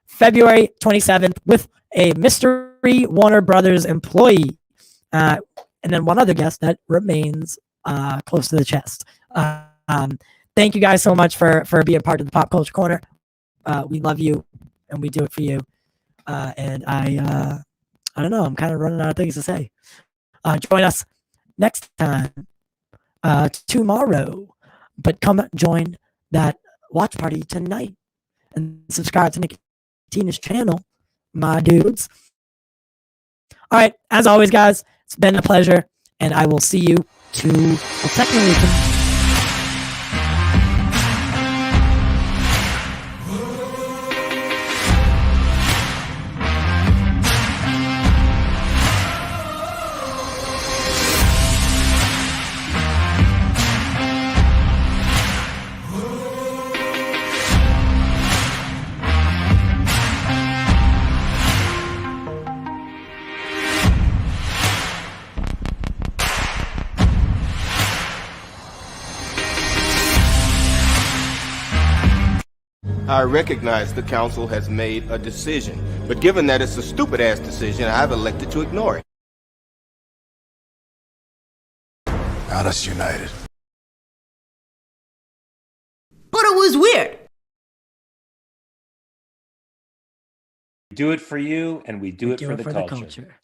February 27th with a mystery Warner Brothers employee, and then one other guest that remains close to the chest. Thank you guys so much for being part of the Pop Culture Corner. We love you, and we do it for you. And I don't know. I'm kind of running out of things to say. Join us next time tomorrow, but come join that watch party tonight and subscribe to Nicotina's channel, my dudes. All right, as always, guys, it's been a pleasure, and I will see you technically. I recognize the council has made a decision, but given that it's a stupid-ass decision, I've elected to ignore it. Got us united. But it was weird. We do it for you, and we do it for the culture.